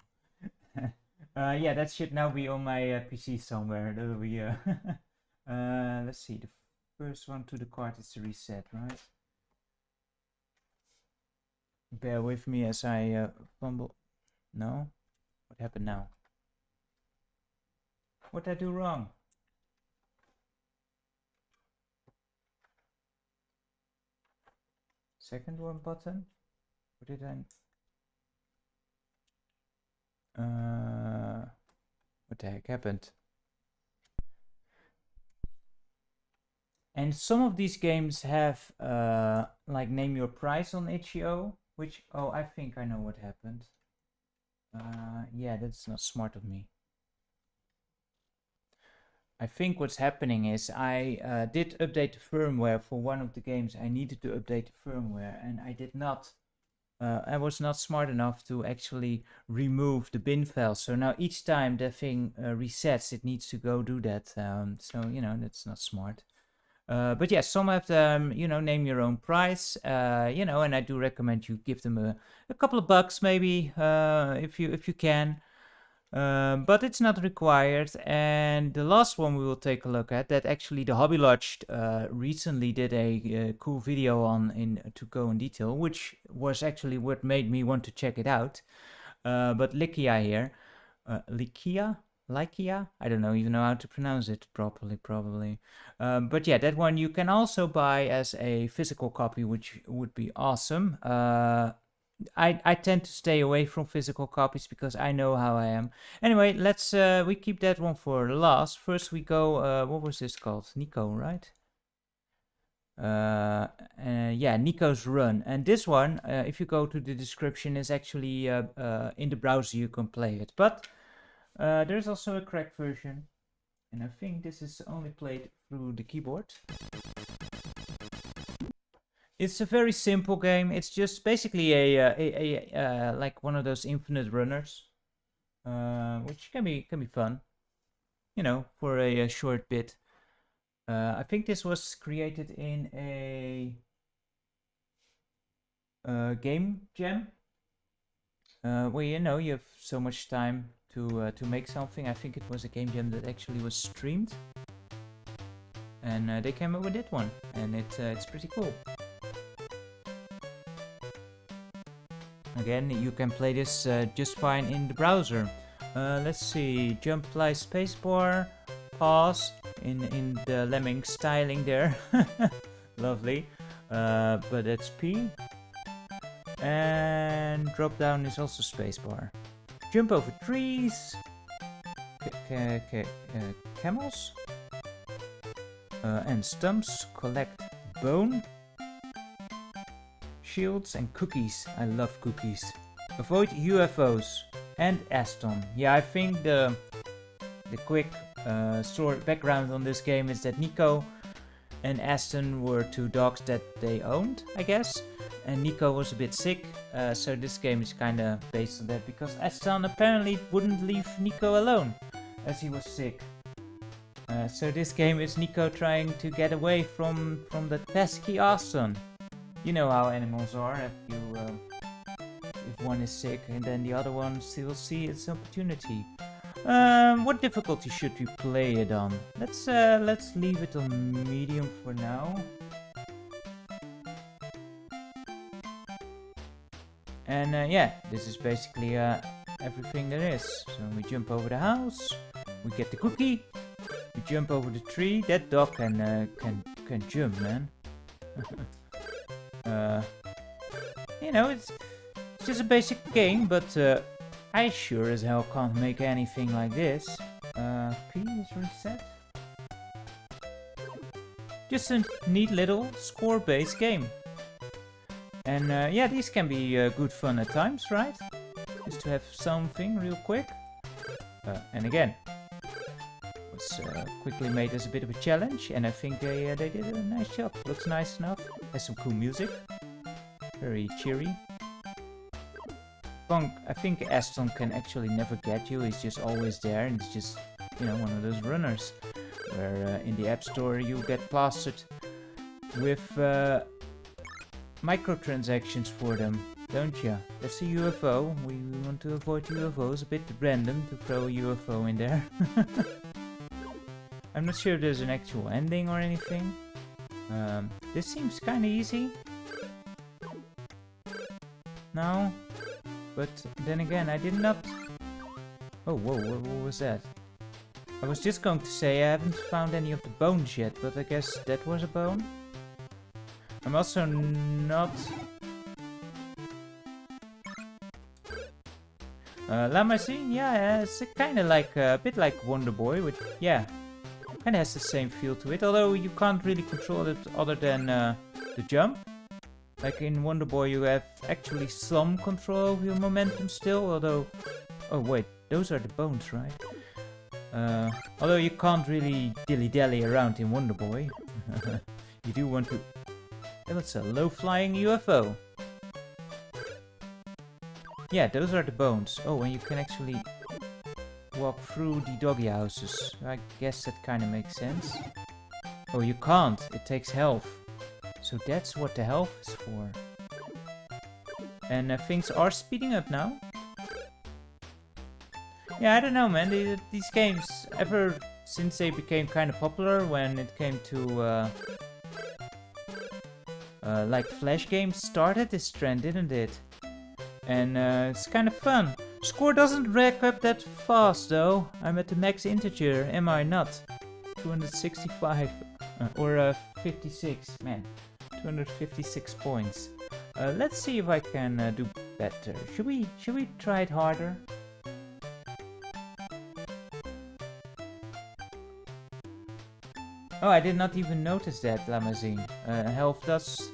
Yeah, that should now be on my PC somewhere. That'll be let's see, the first one to the card is the reset, right? Bear with me as I fumble. No? What happened now? What did I do wrong? Second one button? What did I... what the heck happened? And some of these games have like name your price on itch.io, which, oh, I think I know what happened. Yeah, that's not smart of me. I think what's happening is I did update the firmware for one of the games. I needed to update the firmware, and I did not. I was not smart enough to actually remove the bin file. So now each time the thing resets, it needs to go do that. So, you know, that's not smart. But yeah, some have them, you know, name your own price, you know, and I do recommend you give them a couple of bucks maybe, if you can. But it's not required. And the last one we will take a look at, that actually the Hobby Lodge recently did a cool video on to go in detail, which was actually what made me want to check it out. But Likia here, Likia, I don't even know how to pronounce it properly, probably. But yeah, that one you can also buy as a physical copy, which would be awesome. I tend to stay away from physical copies because I know how I am. Anyway, let's we keep that one for last. First we go, what was this called? Nico, right? Yeah, Nico's Run. And this one, if you go to the description, is actually in the browser you can play it. But there's also a cracked version. And I think this is only played through the keyboard. It's a very simple game. It's just basically a like one of those infinite runners, which can be fun, you know, for a short bit. I think this was created in a game jam, where you know you have so much time to make something. I think it was a game jam that actually was streamed, and they came up with that one, and it's pretty cool. Again, you can play this just fine in the browser. Let's see, jump, fly, spacebar, pause in the lemming styling there. Lovely. But that's P. And drop down is also spacebar. Jump over trees. Camels. And stumps. Collect bone. Shields and cookies. I love cookies. Avoid UFOs and Aston. Yeah, I think the quick story background on this game is that Nico and Aston were two dogs that they owned, I guess. And Nico was a bit sick, so this game is kind of based on that because Aston apparently wouldn't leave Nico alone as he was sick. So this game is Nico trying to get away from the pesky Aston. You know how animals are. If one is sick and then the other one still see its opportunity. What difficulty should we play it on? Let's leave it on medium for now. And yeah, this is basically everything there is. So we jump over the house, we get the cookie, we jump over the tree. That dog can jump, man. You know, it's just a basic game, but I sure as hell can't make anything like this. P is reset. Just a neat little score-based game. And yeah, these can be good fun at times, right? Just to have something real quick. And again, was quickly made as a bit of a challenge, and I think they did a nice job. Looks nice enough. Has some cool music. Very cheery. I think Aston can actually never get you. He's just always there, and it's just, you know, one of those runners where in the App Store you get plastered with microtransactions for them, don't you? That's a UFO. We want to avoid UFOs. A bit random to throw a UFO in there. I'm not sure if there's an actual ending or anything. This seems kind of easy. No? But then again, I did not... Oh, whoa, what was that? I was just going to say I haven't found any of the bones yet, but I guess that was a bone. I'm also not... Lamazine, yeah, it's kind of like a bit like Wonder Boy, which, yeah, kind of has the same feel to it, although you can't really control it other than the jump. Like in Wonder Boy, you have actually some control over your momentum still, although... Oh wait, those are the bones, right? Although you can't really dilly-dally around in Wonder Boy. You do want to... That's a low-flying UFO. Yeah, those are the bones. Oh, and you can actually walk through the doggy houses. I guess that kind of makes sense. Oh, you can't. It takes health. So that's what the health is for. And things are speeding up now. Yeah, I don't know, man. These games, ever since they became kind of popular, when it came to like Flash games, started this trend, didn't it? And it's kind of fun. Score doesn't rack up that fast, though. I'm at the max integer, am I not? 265 or 56, man. 256 points. Let's see if I can do better. Should we try it harder? Oh, I did not even notice that, Lamazine. Health does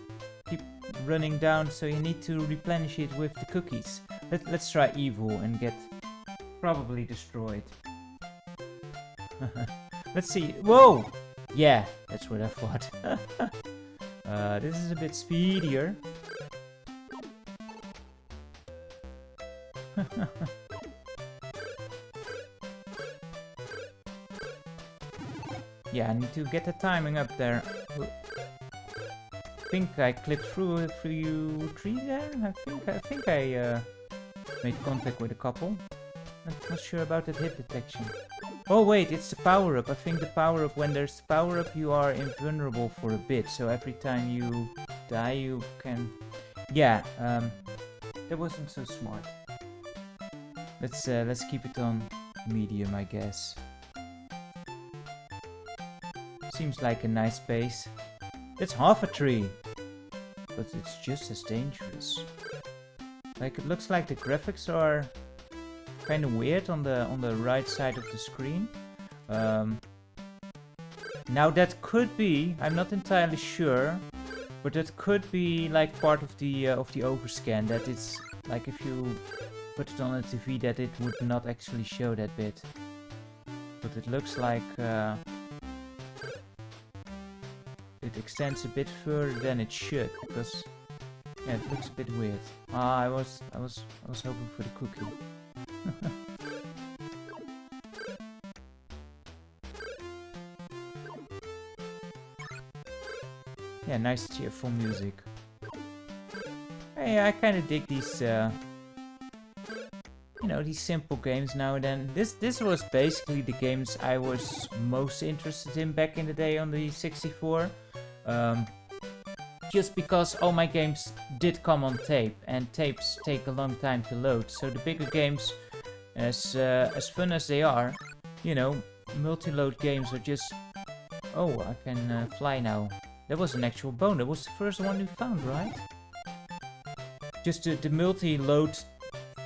keep running down, so you need to replenish it with the cookies. Let's try evil and get probably destroyed. Let's see. Whoa! Yeah, that's what I thought. This is a bit speedier. Yeah, I need to get the timing up there. I think I clipped through a few trees there. I think I made contact with a couple. I'm not sure about that hit detection. Oh wait, it's the power-up. I think the power-up, when there's the power-up, you are invulnerable for a bit. So every time you die, you can... Yeah, that wasn't so smart. Let's keep it on medium, I guess. Seems like a nice pace. That's half a tree, but it's just as dangerous. Like, it looks like the graphics are kind of weird on the right side of the screen. Now that could be, I'm not entirely sure, but that could be like part of the overscan. That it's like if you put it on a TV, that it would not actually show that bit. But it looks like it extends a bit further than it should, because yeah, it looks a bit weird. Ah, I was hoping for the cookie. Yeah, nice cheerful music. Hey, I kind of dig these, you know, these simple games now and then. This was basically the games I was most interested in back in the day on the 64. Just because all my games did come on tape, and tapes take a long time to load. So the bigger games, as fun as they are, you know, multi-load games are just... Oh, I can fly now. That was an actual bone. That was the first one we found, right? Just the multi-load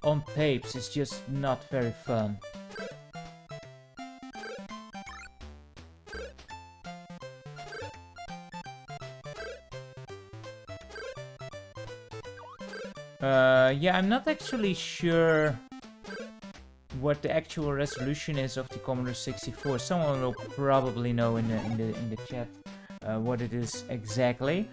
on tapes is just not very fun. Yeah, I'm not actually sure what the actual resolution is of the Commodore 64. Someone will probably know in the chat what it is exactly.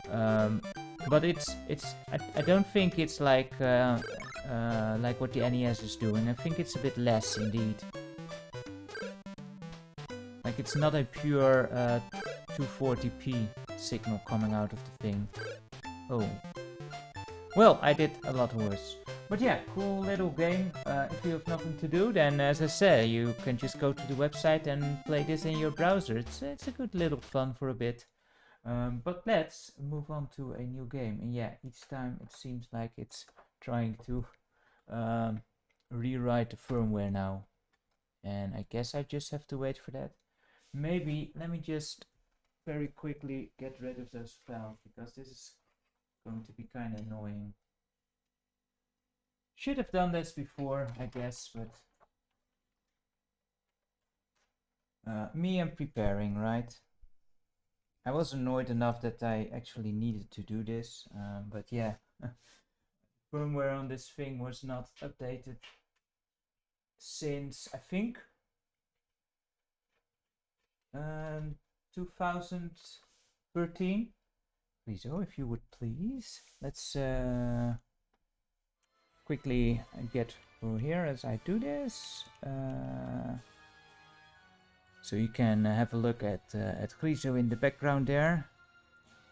But I don't think it's like what the NES is doing. I think it's a bit less indeed. Like, it's not a pure 240p signal coming out of the thing. Oh. Well, I did a lot worse. But yeah, cool little game. If you have nothing to do, then as I said, you can just go to the website and play this in your browser. It's a good little fun for a bit. But let's move on to a new game. And yeah, each time it seems like it's trying to rewrite the firmware now. And I guess I just have to wait for that. Maybe, let me just very quickly get rid of those files, because this is going to be kind of annoying. Should have done this before, I guess, but me and preparing, right? I was annoyed enough that I actually needed to do this, but yeah, firmware on this thing was not updated since, I think, 2013. Please, oh, if you would please. Let's quickly get through here as I do this. So you can have a look at Griso in the background there.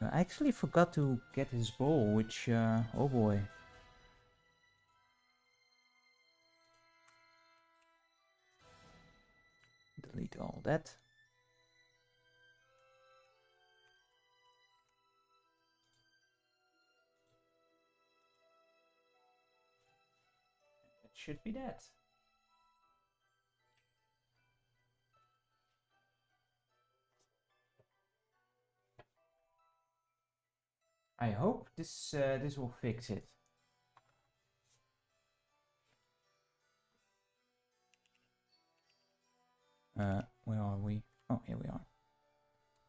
I actually forgot to get his bowl, which, oh boy. delete all that. It should be that. I hope this will fix it. Where are we? Oh, here we are.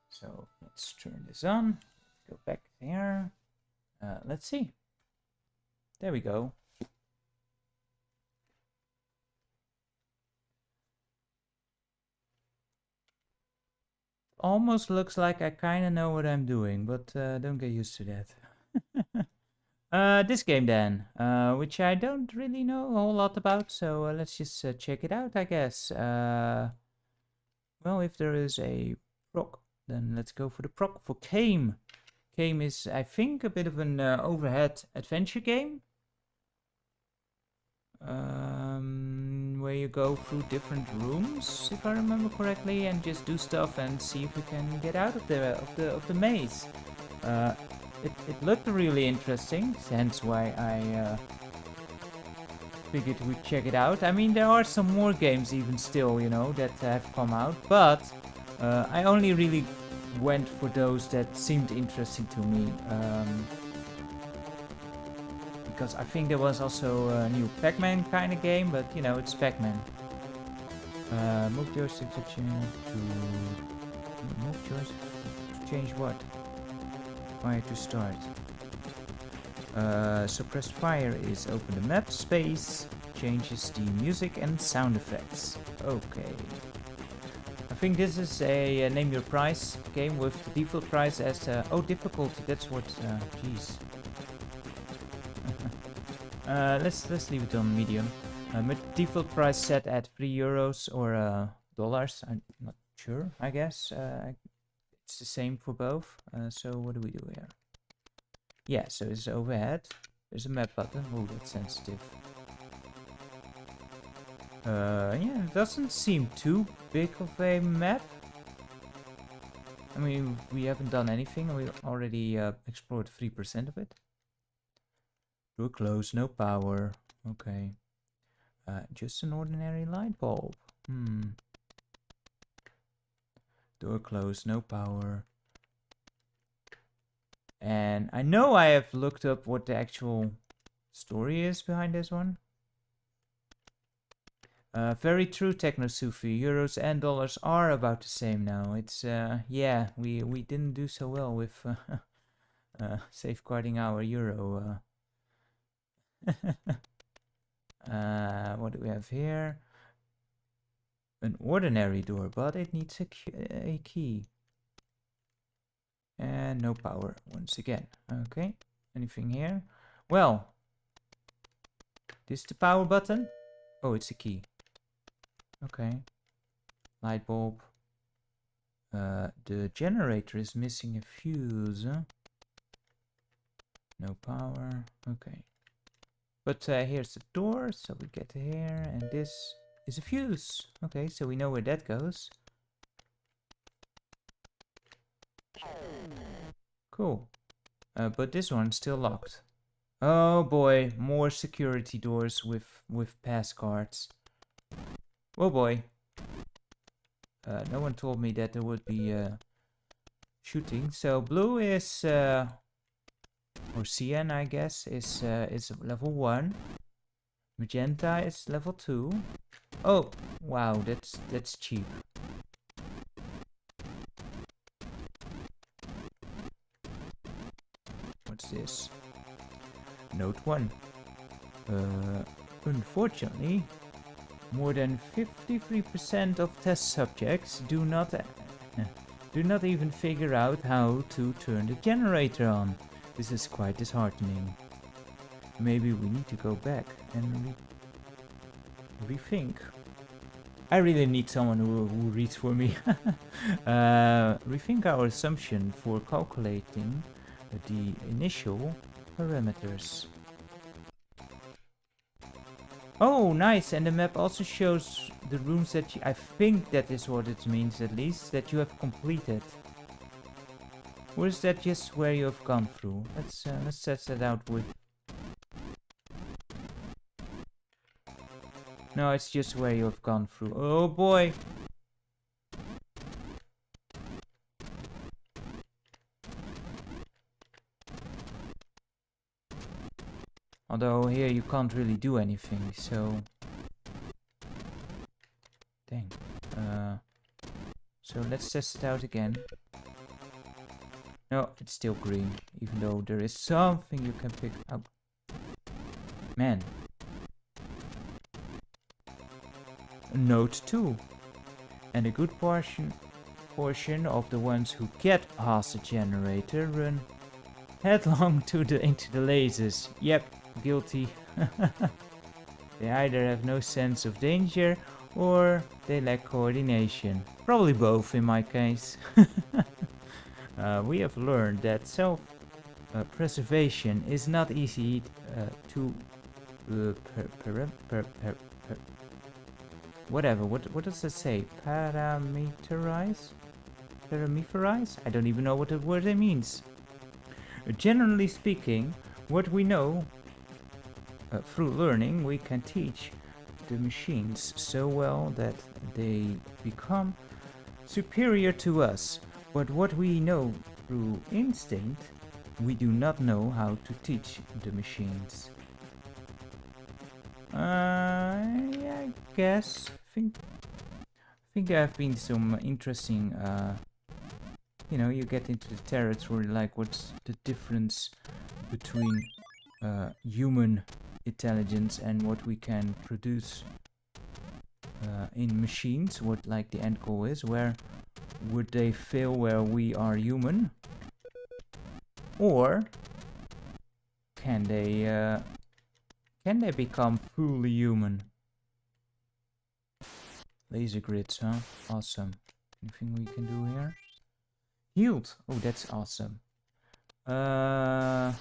So let's turn this on. Let's go back there. Let's see. There we go. Almost looks like I kind of know what I'm doing, but don't get used to that. This game then, which I don't really know a whole lot about, so let's just check it out, I guess. Well, if there is a proc, then let's go for the proc for Came. Came is, I think, a bit of an overhead adventure game. Where you go through different rooms, if I remember correctly, and just do stuff and see if you can get out of the maze. It looked really interesting, hence why I figured we'd check it out. I mean, there are some more games even still, you know, that have come out, but I only really went for those that seemed interesting to me. Because I think there was also a new Pac-Man kind of game, but you know, it's Pac-Man. Move joystick to change to... Move joystick to change what? Fire to start. Suppress fire is open the map, space changes the music and sound effects. Okay. I think this is a name your price game with the default price as... oh, difficulty, that's what... jeez. Let's leave it on medium. Default price set at €3 or dollars. I'm not sure. I guess it's the same for both. So what do we do here? Yeah, so it's overhead. There's a map button. Oh, that's sensitive. Yeah, it doesn't seem too big of a map. I mean, we haven't done anything. We already explored 3% of it. Door closed, no power. Okay. Just an ordinary light bulb. Door closed, no power. And I know I have looked up what the actual story is behind this one. Very true, Techno Sufi. Euros and dollars are about the same now. It's yeah, we didn't do so well with safeguarding our euro. What do we have here? An ordinary door, but it needs a key. And no power once again. Okay, anything here? Well, this is the power button. Oh, it's a key. Okay. Light bulb. The generator is missing a fuse. No power. Okay. But here's the door, so we get here, and this is a fuse. Okay, so we know where that goes. Cool. But this one's still locked. Oh boy, more security doors with pass cards. Oh boy. No one told me that there would be shooting. So blue is or cyan, I guess, is level 1. Magenta is level 2. Oh, wow, that's cheap. What's this? Note 1. Unfortunately, more than 53% of test subjects do not even figure out how to turn the generator on. This is quite disheartening. Maybe we need to go back and rethink. I really need someone who reads for me. Rethink our assumption for calculating the initial parameters. Oh, nice. And the map also shows the rooms that I think that is what it means, at least, that you have completed. Or is that just where you have gone through? Let's test that out with... No, it's just where you have gone through. Oh boy! Although here you can't really do anything, so... Dang. So let's test it out again. No, it's still green, even though there is something you can pick up. Man. Note 2. And a good portion of the ones who get past the generator run headlong into the lasers. Yep, guilty. They either have no sense of danger or they lack coordination. Probably both in my case. We have learned that self-preservation is not easy to whatever. What does it say? Parameterize? I don't even know what the word means. Generally speaking, what we know through learning, we can teach the machines so well that they become superior to us. But what we know through instinct, we do not know how to teach the machines. Yeah, I guess. I think there have been some interesting, you know, you get into the territory like what's the difference between human intelligence and what we can produce in machines, what like the end goal is, where would they fail where we are human, or can they become fully human? Laser grids, huh? Awesome. Anything we can do here? Healed. Oh, that's awesome. Yeah,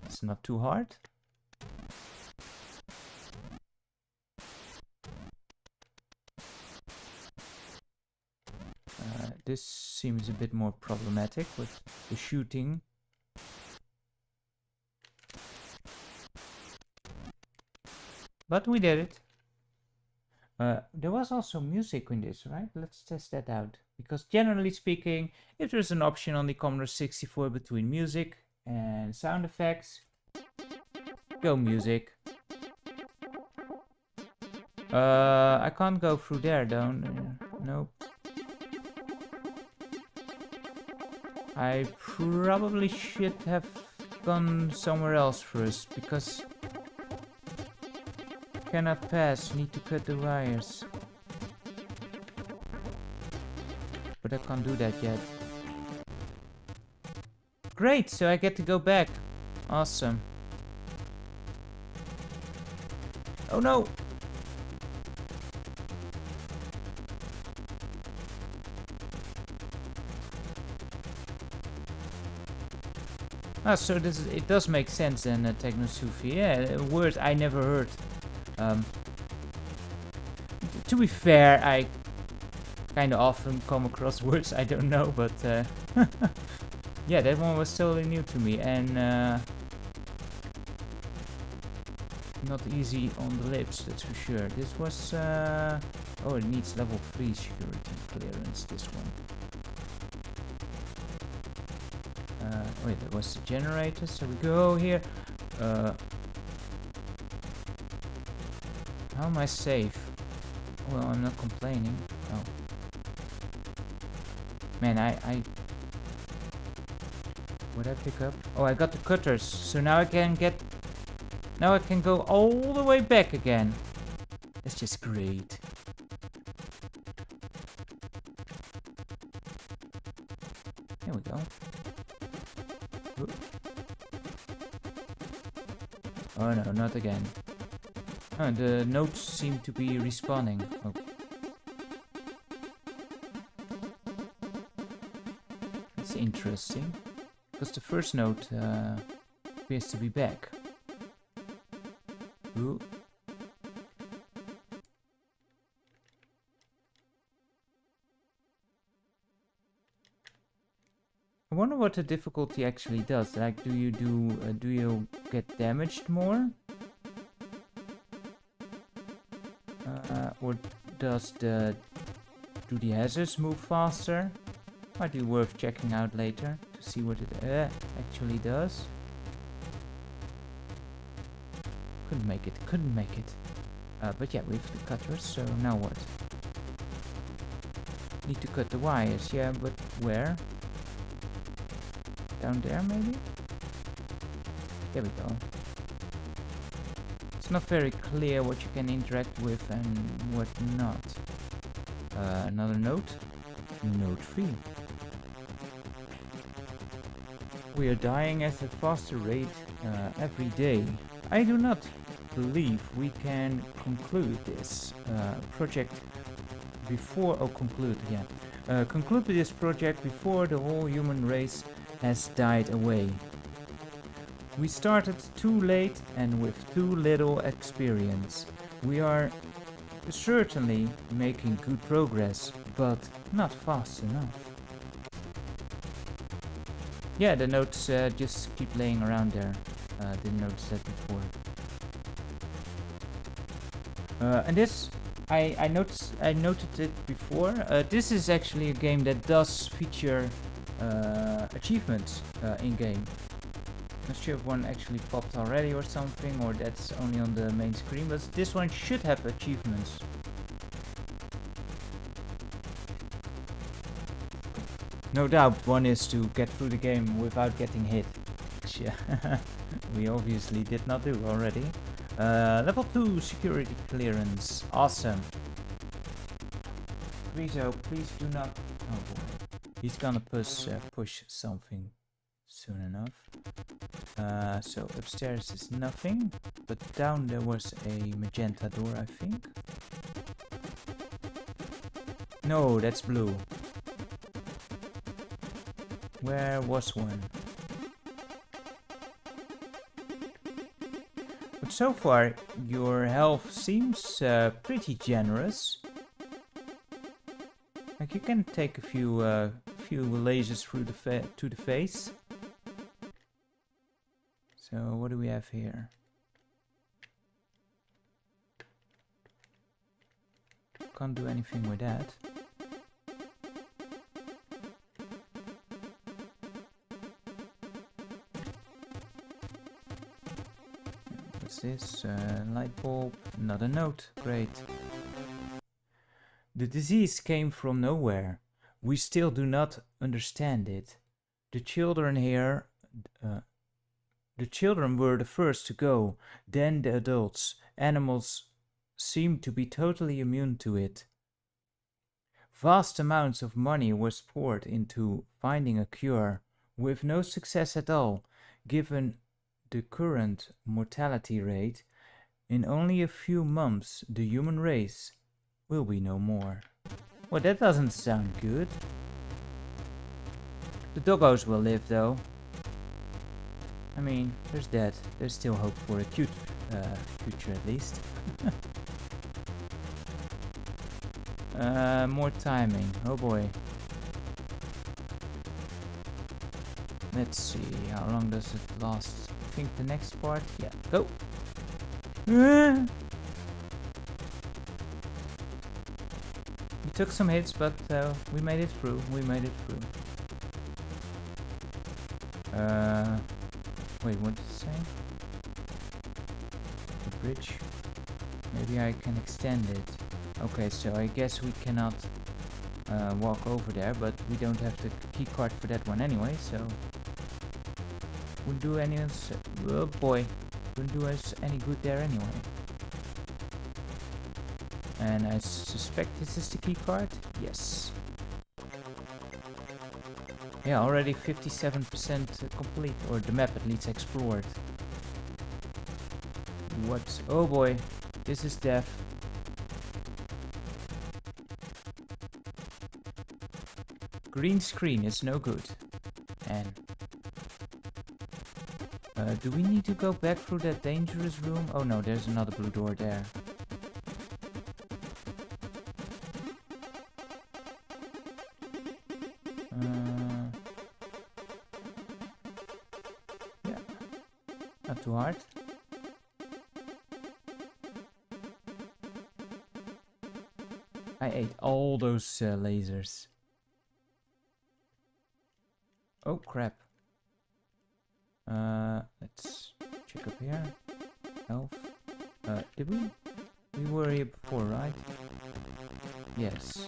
it's not too hard. This seems a bit more problematic with the shooting. But we did it. There was also music in this, right? Let's test that out. Because generally speaking, if there's an option on the Commodore 64 between music and sound effects, go music. I can't go through there, don't. Nope. I probably should have gone somewhere else first, because cannot pass, need to cut the wires. But I can't do that yet. Great, so I get to go back. Awesome. Oh no! Ah, so it does make sense then, Technosufi. Yeah, a word I never heard. To be fair, I kind of often come across words I don't know, but yeah, that one was totally new to me and not easy on the lips, that's for sure. This was oh, it needs level 3 security clearance, this one. Wait, that was the generator, so we go here. How am I safe? Well, I'm not complaining. Oh. Man, I... What'd I pick up? Oh, I got the cutters. So now I can get... Now I can go all the way back again. That's just great. Here we go. Oop. Oh no, not again. Oh, the notes seem to be respawning. Oh. That's interesting. Because the first note appears to be back. Ooh. I wonder what the difficulty actually does. Like, do you get damaged more? Or do the hazards move faster? Might be worth checking out later to see what it actually does. Couldn't make it. But yeah, we have the cutters, so now what? Need to cut the wires, yeah, but where? Down there, maybe? There we go. It's not very clear what you can interact with and what not. Another note. Note 3. We are dying at a faster rate every day. I do not believe we can conclude this project before... Oh, conclude, yeah. Conclude this project before the whole human race has died away. We started too late and with too little experience. We are certainly making good progress, but not fast enough. Yeah, the notes just keep laying around there. Didn't notice that before. And this, I noted it before. This is actually a game that does feature achievements in game. Not sure if one actually popped already or something, or that's only on the main screen, but this one should have achievements. No doubt one is to get through the game without getting hit. Which, we obviously did not do already. Level 2 security clearance. Awesome. Rizzo, please do not... Oh boy. He's gonna push something soon enough. So upstairs is nothing, but down there was a magenta door, I think. No, that's blue. Where was one? But so far, your health seems pretty generous. Like you can take a few lasers through to the face. So what do we have here? Can't do anything with that. What's this? Light bulb. Another note. Great. The disease came from nowhere. We still do not understand it. The children here... The children were the first to go, then the adults. Animals seemed to be totally immune to it. Vast amounts of money was poured into finding a cure, with no success at all. Given the current mortality rate, in only a few months the human race will be no more. Well, that doesn't sound good. The doggos will live though. I mean, there's that. There's still hope for a cute future at least. More timing. Oh boy. Let's see. How long does it last? I think the next part. Yeah. Go. We took some hits, but we made it through. Wait, what did it say? The bridge. Maybe I can extend it. Okay, so I guess we cannot walk over there, but we don't have the key card for that one anyway, so... Wouldn't do any... Oh boy. Wouldn't do us any good there anyway. And I suspect this is the key card? Yes. Yeah, already 57% complete, or the map at least explored. What? Oh boy, this is death. Green screen is no good. And Do we need to go back through that dangerous room? Oh no, there's another blue door there. Yeah, not too hard. I ate all those lasers. Oh crap. Let's check up here. Health. Did we? We were here before, right? Yes.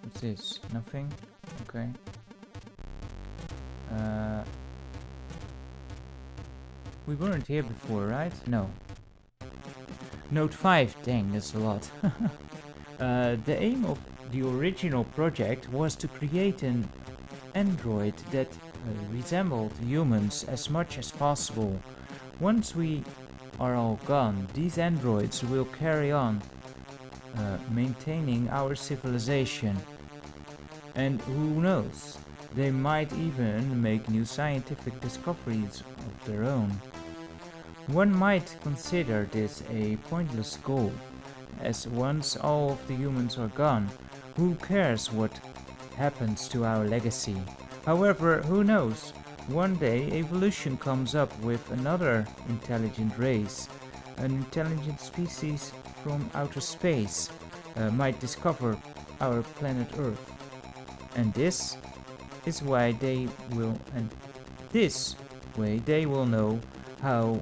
What's this? Nothing? Okay. We weren't here before, right? No. Note 5. Dang, that's a lot. The aim of the original project was to create an android that resembled humans as much as possible. Once we are all gone, these androids will carry on maintaining our civilization. And who knows, they might even make new scientific discoveries of their own. One might consider this a pointless goal, as once all of the humans are gone, who cares what happens to our legacy? However, who knows? One day evolution comes up with another intelligent race, an intelligent species from outer space might discover our planet Earth. And this is why they will, and this way they will know how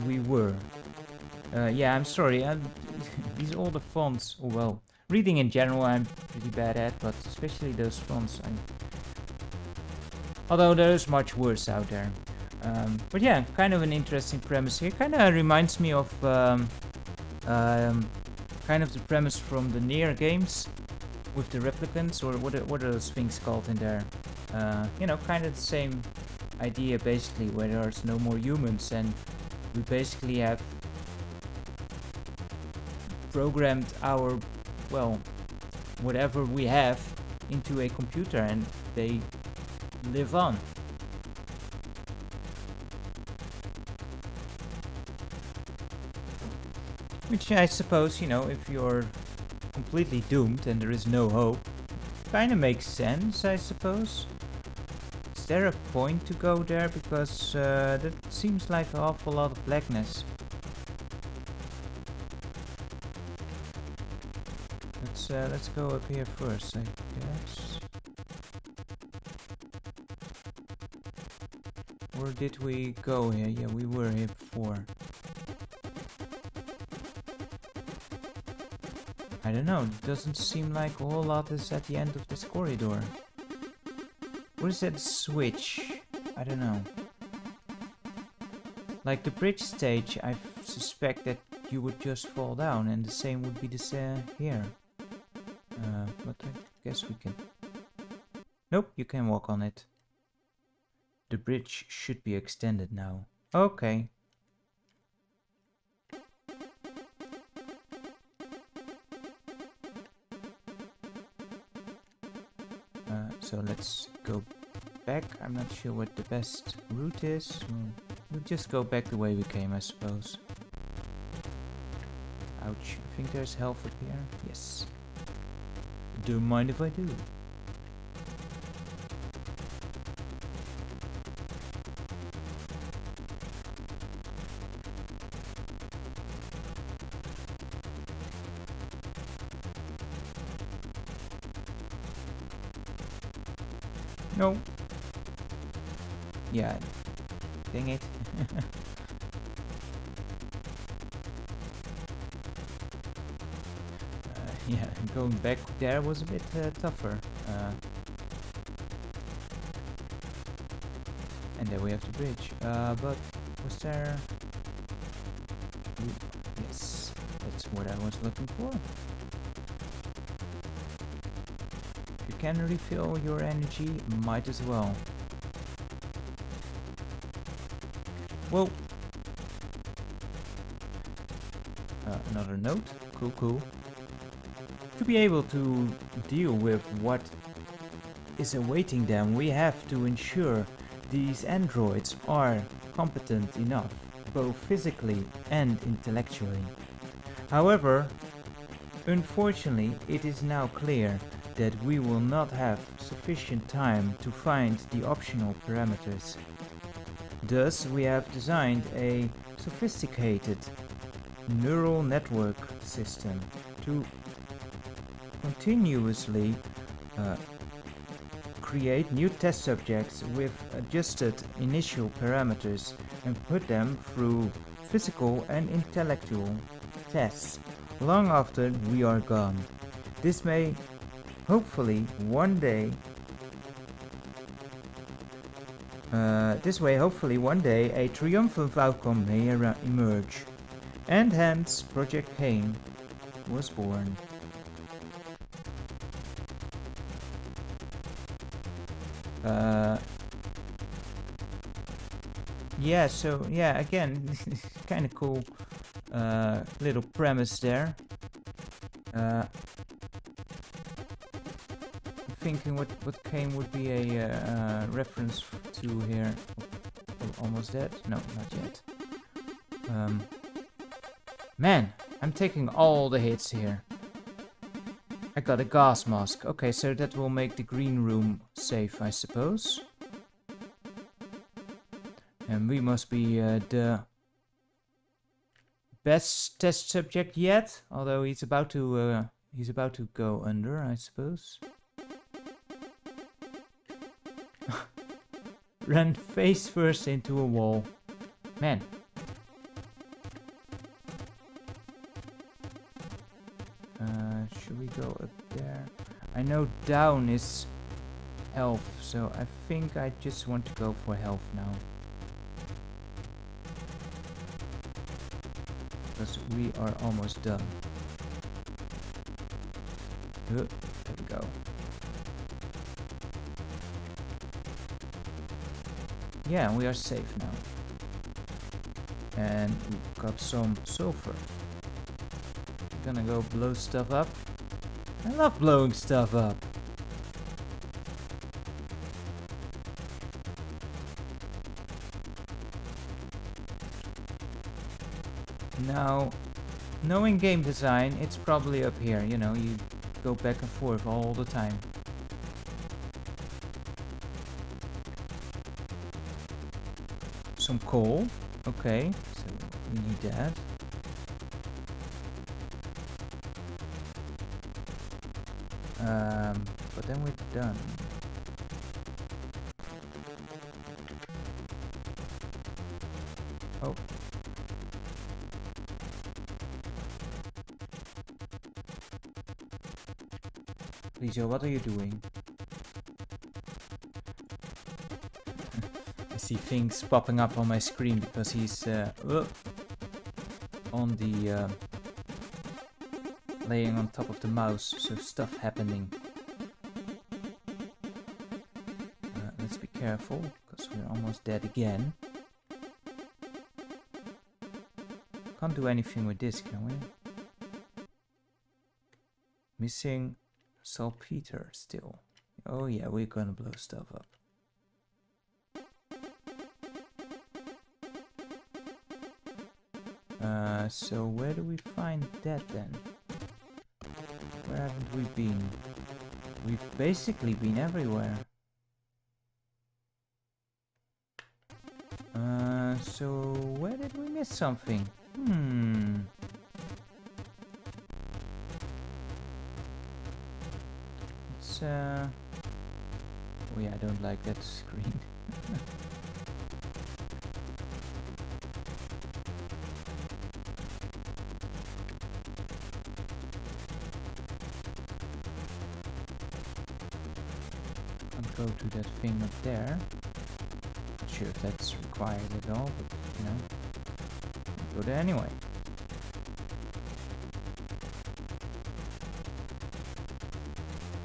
we were. Yeah, I'm sorry. These older fonts, oh, well, reading in general I'm pretty bad at, but especially those fonts. Although there's much worse out there. But yeah, kind of an interesting premise here. Kind of reminds me of kind of the premise from the Nier games with the replicants, or what are those things called in there? You know, kind of the same idea basically, where there's no more humans and we basically have programmed our, well, whatever we have into a computer and they live on. Which I suppose, you know, if you're completely doomed and there is no hope, kind of makes sense, I suppose. Is there a point to go there? Because that seems like an awful lot of blackness. Let's go up here first, I guess. Or did we go here? Yeah, we were here before. I don't know, it doesn't seem like a whole lot is at the end of this corridor. What is that switch? I don't know. Like the bridge stage, I suspect that you would just fall down, and the same would be the here. But I guess we can... Nope, you can walk on it. The bridge should be extended now. Okay. So let's go back. I'm not sure what the best route is. We'll just go back the way we came, I suppose. Ouch. I think there's health up here. Yes. Don't mind if I do. No. Yeah. Dang it. Yeah, going back there was a bit tougher. And there we have the bridge. But was there... Yes, that's what I was looking for. If you can refill your energy, might as well. Whoa! Another note. Cool, cool. To be able to deal with what is awaiting them, we have to ensure these androids are competent enough, both physically and intellectually. However, unfortunately, it is now clear that we will not have sufficient time to find the optional parameters. Thus, we have designed a sophisticated neural network system to continuously create new test subjects with adjusted initial parameters and put them through physical and intellectual tests long after we are gone. This may hopefully one day a triumphant outcome may emerge. And hence Project Cain was born. Yeah, so yeah, again, kind of cool little premise there. Thinking what Cain would be a reference to here. Almost dead? No, not yet. Man, I'm taking all the hits here. I got a gas mask. Okay, so that will make the green room safe, I suppose. And we must be the best test subject yet, although he's about to go under, I suppose. Run face first into a wall. Man. Should we go up there? I know down is health, so I think I just want to go for health now. Because we are almost done. There we go. Yeah, we are safe now. And we've got some sulfur. Gonna go blow stuff up. I love blowing stuff up. Now, knowing game design, it's probably up here. You know, you go back and forth all the time. Some coal. Okay, so we need that. But then we're done. Oh. Lisa, what are you doing? I see things popping up on my screen because he's on the laying on top of the mouse, so stuff happening. Let's be careful, because we're almost dead again. Can't do anything with this, can we? Missing saltpeter still. Oh yeah, we're gonna blow stuff up. So where do we find that then? Where haven't we been? We've basically been everywhere. So where did we miss something? It's oh yeah, I don't like that screen. Go to that thing up there. Not sure if that's required at all, but you know, go there anyway.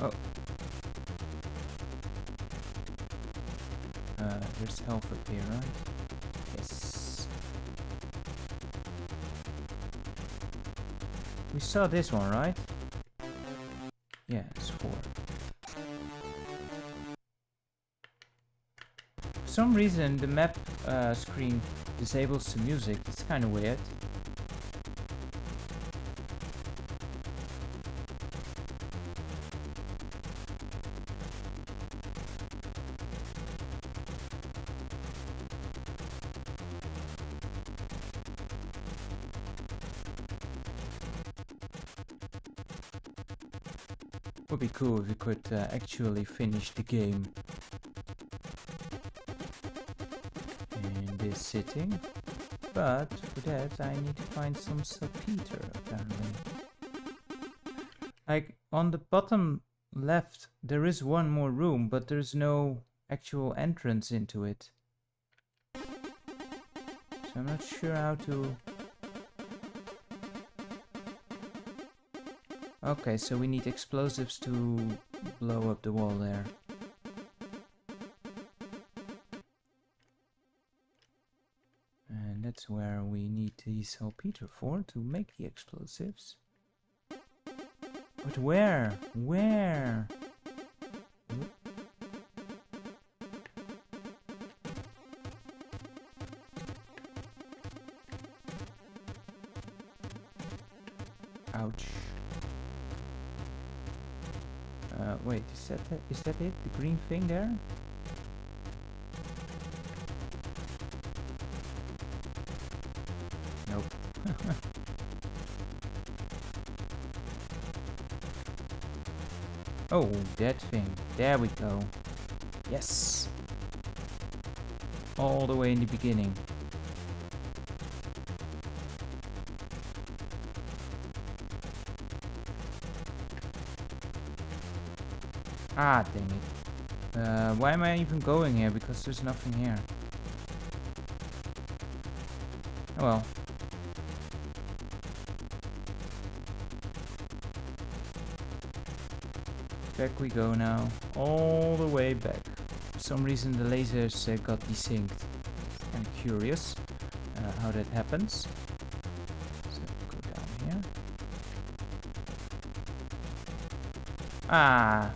Oh. There's health up here, right? Yes. We saw this one, right? Yeah, it's 4. For some reason, the map screen disables the music. It's kind of weird. Would be cool if we could actually finish the game in this sitting, but for that I need to find some saltpeter apparently. Like on the bottom left there is one more room, but there's no actual entrance into it. So I'm not sure how to... Okay, so we need explosives to blow up the wall there. And that's where we need the saltpeter for, to make the explosives. But where? Where? Ouch. Wait, is that it? The green thing there? Nope. Oh, that thing. There we go. Yes! All the way in the beginning. Ah, dang it. Why am I even going here? Because there's nothing here. Oh well. Back we go now. All the way back. For some reason the lasers got desynced. I'm curious how that happens. So go down here. Ah!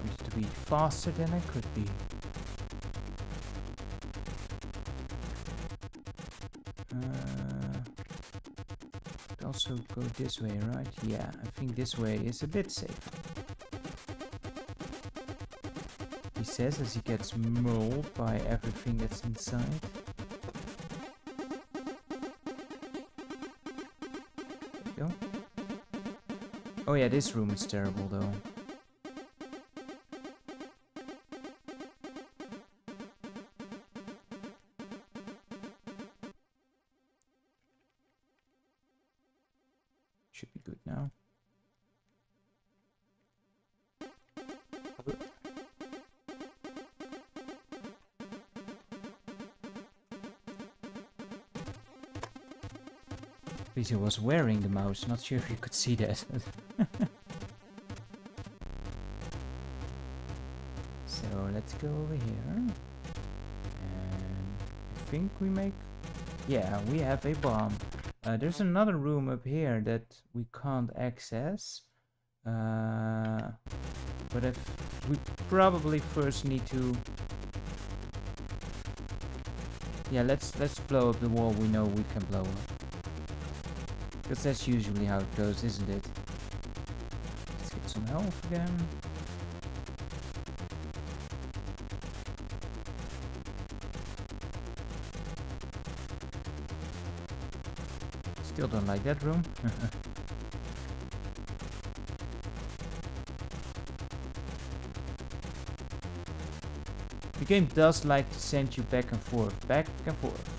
Used to be faster than I could be. Could also go this way, right? Yeah, I think this way is a bit safer. He says as he gets mauled by everything that's inside. There we go. Oh yeah, this room is terrible though. Should be good now. At least I was wearing the mouse, not sure if you could see that. So let's go over here. And I think we make... Yeah, we have a bomb. There's another room up here that we can't access. But if we probably first need to... Yeah, let's blow up the wall we know we can blow up. Because that's usually how it goes, isn't it? Let's get some health again. Still don't like that room. The game does like to send you back and forth, back and forth.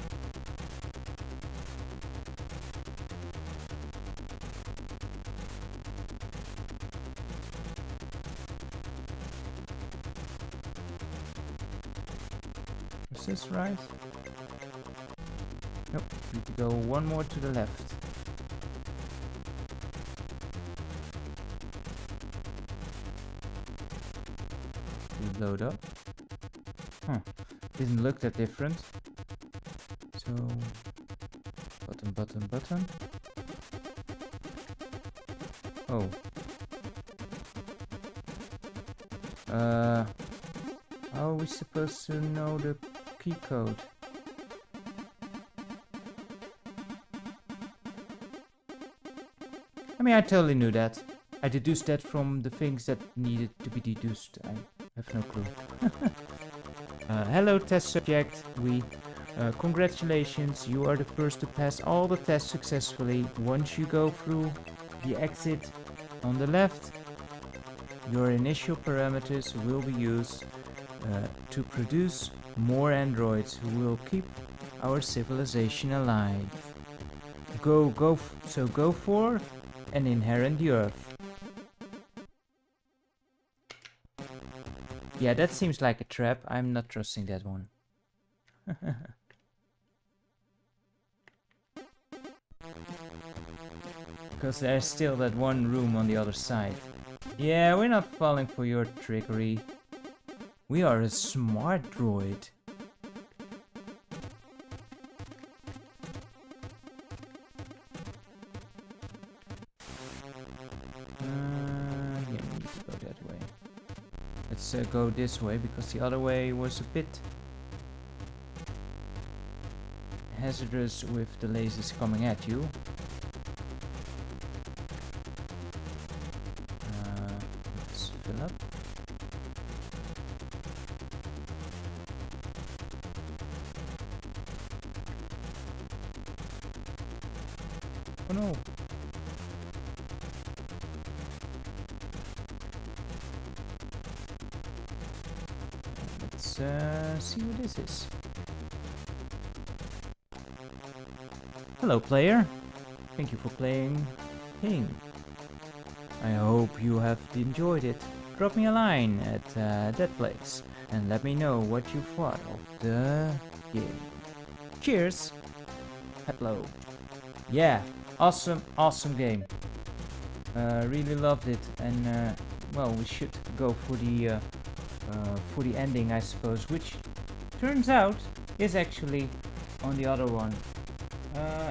Is this right? Nope, need to go one more to the left. Load up. Huh. Didn't look that different. So button, button, button. Oh. How are we supposed to know the key code? I mean, I totally knew that. I deduced that from the things that needed to be deduced. I have no clue. Hello, test subject. Congratulations, you are the first to pass all the tests successfully. Once you go through the exit on the left, your initial parameters will be used to produce more androids who will keep our civilization alive. Go for and inherit the Earth. Yeah, that seems like a trap. I'm not trusting that one. Because there's still that one room on the other side. Yeah, we're not falling for your trickery. We are a smart droid. Yeah, we need to go that way. Let's go this way, because the other way was a bit hazardous with the lasers coming at you. Let's fill up. Oh no! Let's see what this is. Hello, player. Thank you for playing Ping. I hope you have enjoyed it. Drop me a line at that place and let me know what you thought of the game. Cheers! Hello. Yeah, awesome game. Really loved it, and well, we should go for the ending, I suppose, which turns out is actually on the other one.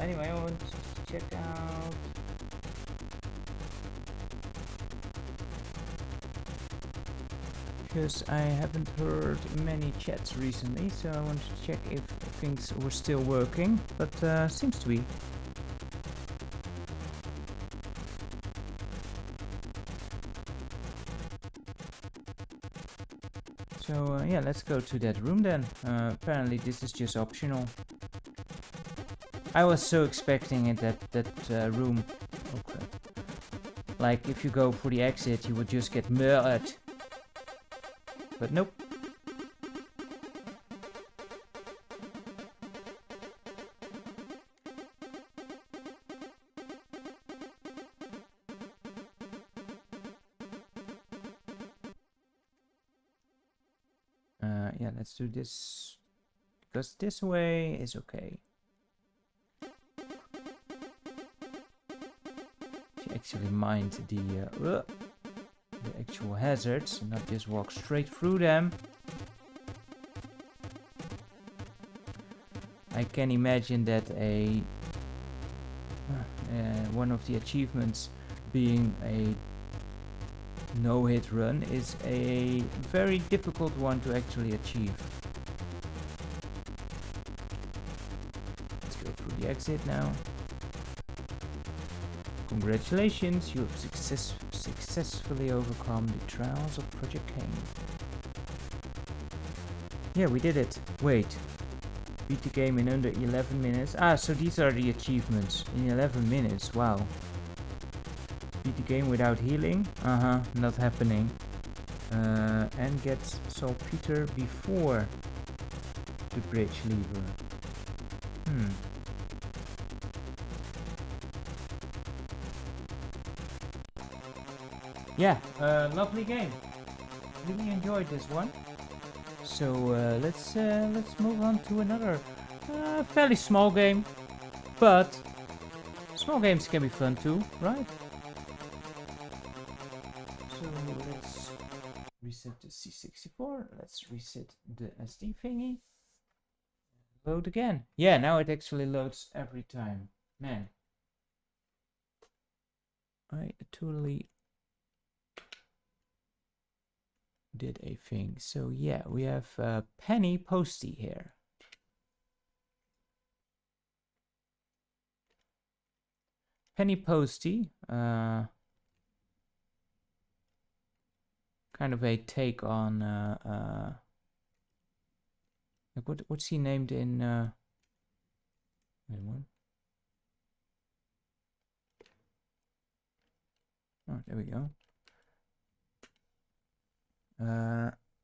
Anyway, I want to check out. Because I haven't heard many chats recently, so I wanted to check if things were still working, but seems to be. So yeah, let's go to that room then. Apparently this is just optional. I was so expecting it that room. Okay. Like if you go for the exit, you would just get murdered. But nope. Yeah, let's do this, because this way is okay. She actually mined the actual hazards and not just walk straight through them. I can imagine that one of the achievements being a no-hit run is a very difficult one to actually achieve. Let's go through the exit now. Congratulations, you have successfully overcome the trials of Project Cain. Yeah, we did it. Wait. Beat the game in under 11 minutes. Ah, so these are the achievements. In 11 minutes, wow. Beat the game without healing. Not happening. And get saltpeter before the bridge lever. Yeah, lovely game. Really enjoyed this one. So let's move on to another fairly small game, but small games can be fun too, right? So let's reset the C64. Let's reset the SD thingy. Load again. Yeah, now it actually loads every time. Man, I totally did a thing. So yeah, we have Penny Posty here. Penny Posty, kind of a take on like what's he named in wait one. Oh, there we go.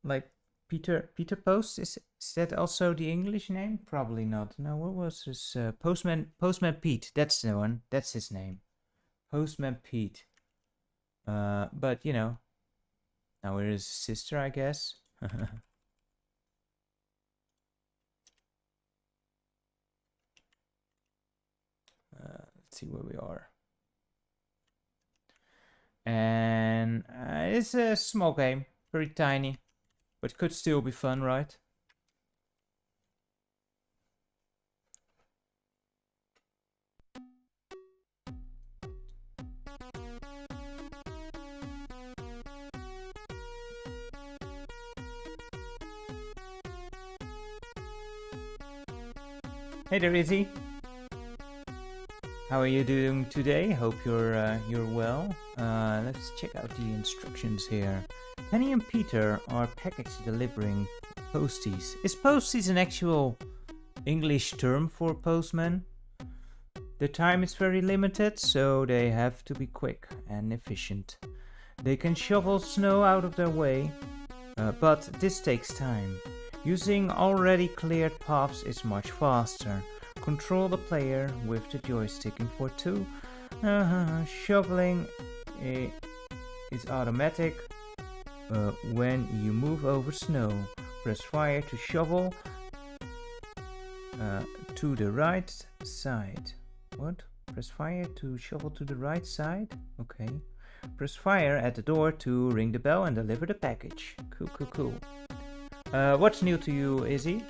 Like Peter Post, is that also the English name? Probably not. No, what was his Postman Pete? That's the one. That's his name. Postman Pete. But you know, now we're his sister, I guess. Let's see where we are. And it's a small game, very tiny, but could still be fun, right? Hey there, Izzy. How are you doing today? Hope you're well. Let's check out the instructions here. Penny and Peter are package delivering posties. Is posties an actual English term for postman? The time is very limited, so they have to be quick and efficient. They can shovel snow out of their way, but this takes time. Using already cleared paths is much faster. Control the player with the joystick in port 2. Shoveling is automatic when you move over snow. Press fire to shovel to the right side. What? Press fire to shovel to the right side? Okay. Press fire at the door to ring the bell and deliver the package. Cool. What's new to you, Izzy?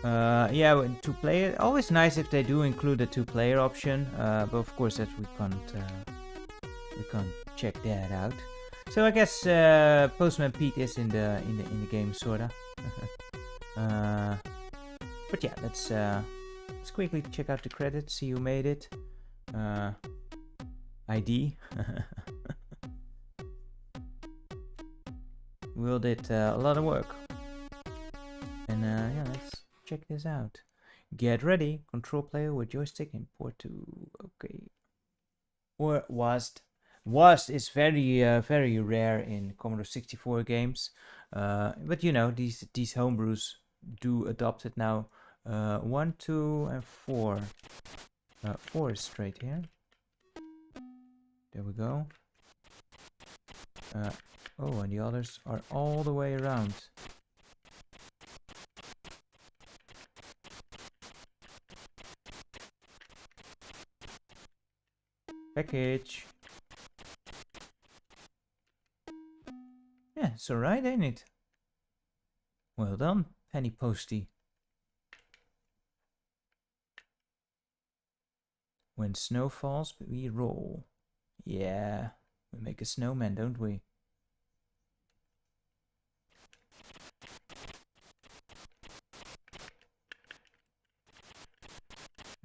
Yeah, to play it. Always nice if they do include a two-player option, but of course that we can't check that out. So I guess Postman Pete is in the game, sorta. But yeah, let's quickly check out the credits. See who made it. ID. Will did a lot of work. And yeah, let's check this out. Get ready. Control player with joystick in port 2. Okay. Or WASD. WASD is very rare in Commodore 64 games. But you know, these homebrews do adopt it now. 1, 2, and 4. 4 is straight here. There we go. Oh, and the others are all the way around. Package. Yeah, it's alright, ain't it? Well done, Penny Posty. When snow falls, we roll. Yeah, we make a snowman, don't we?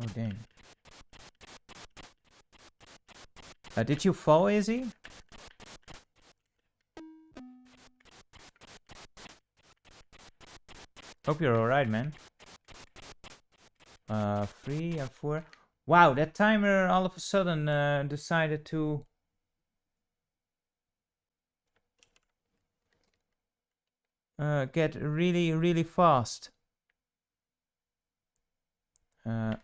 Oh, dang. Did you fall, Izzy? Hope you're alright, man. 3 and 4. Wow, that timer all of a sudden decided to... get really fast. And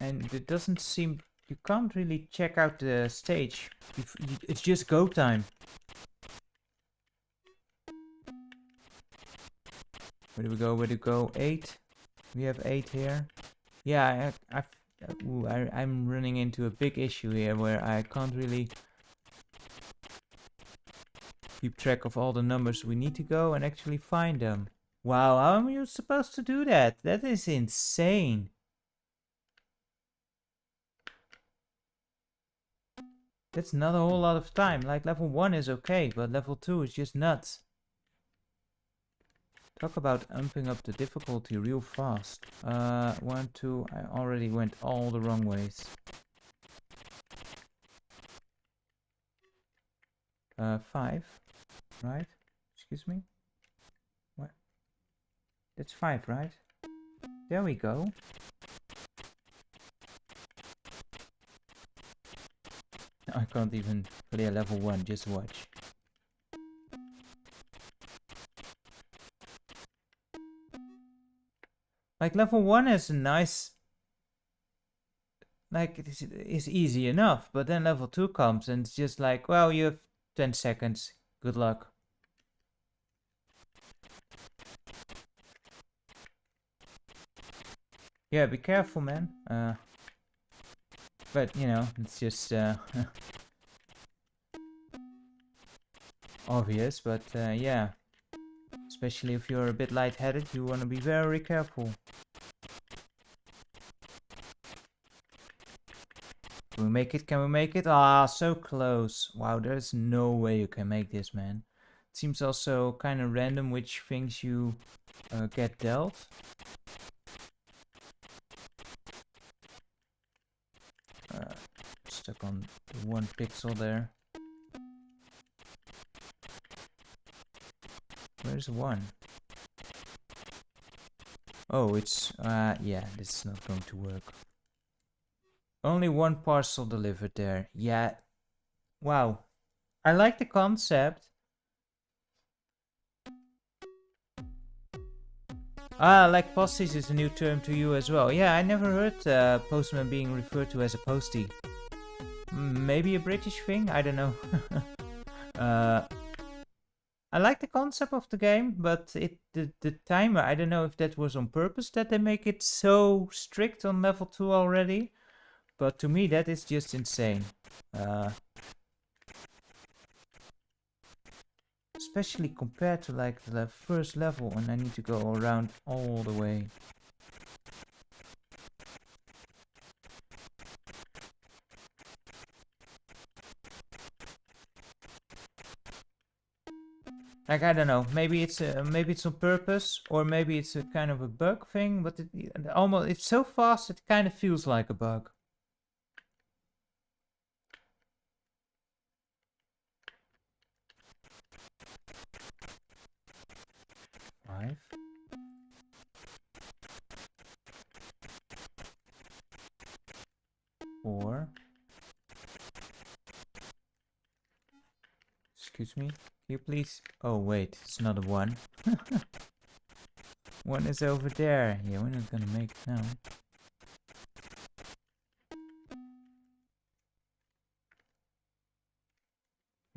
it doesn't seem... You can't really check out the stage. It's just go time. Where do we go? Where do we go? 8. We have 8 here. Yeah, I'm running into a big issue here where I can't really keep track of all the numbers we need to go and actually find them. Wow, how am you supposed to do that? That is insane. That's not a whole lot of time. Like level 1 is okay, but level 2 is just nuts. Talk about amping up the difficulty real fast. 1, 2, I already went all the wrong ways. 5, right? Excuse me? What? That's 5, right? There we go. I can't even clear level 1, just watch. Like level 1 is a nice... Like it is easy enough, but then level 2 comes and it's just like, well, you have 10 seconds. Good luck. Yeah, be careful, man. But, you know, it's just obvious, but yeah. Especially if you're a bit lightheaded, you want to be very careful. Can we make it? Can we make it? Ah, so close. Wow, there's no way you can make this, man. It seems also kind of random which things you get dealt. Stuck on the 1 pixel there. Where's 1? Oh, it's... yeah, this is not going to work. Only 1 parcel delivered there. Yeah. Wow. I like the concept. Ah, like posties is a new term to you as well. Yeah, I never heard postman being referred to as a postie. Maybe a British thing? I don't know. I like the concept of the game, but the timer, I don't know if that was on purpose that they make it so strict on level 2 already. But to me that is just insane. Especially compared to like the first level and I need to go around all the way. Like, I don't know, maybe it's on purpose, or maybe it's a kind of a bug thing, but it's so fast it kind of feels like a bug. Five. Four. Excuse me, can you please? Oh wait, it's not a 1. 1 is over there. Yeah, we're not gonna make it now.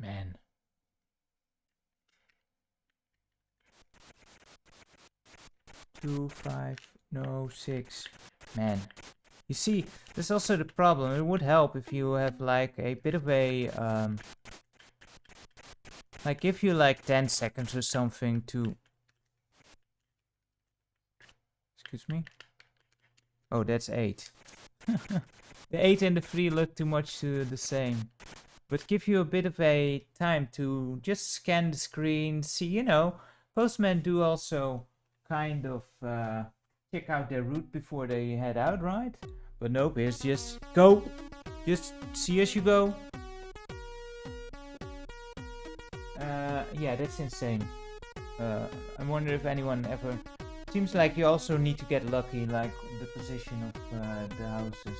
Man. Two, 5, no, 6. Man. You see, that's also the problem. It would help if you have like a bit of a like give you like 10 seconds or something to... Excuse me? Oh, that's 8. The 8 and the 3 look too much the same. But give you a bit of a time to just scan the screen, see, you know, postmen do also kind of check out their route before they head out, right? But nope, it's just go. Just see as you go. Yeah, that's insane. I wonder if anyone ever... Seems like you also need to get lucky, like the position of the houses.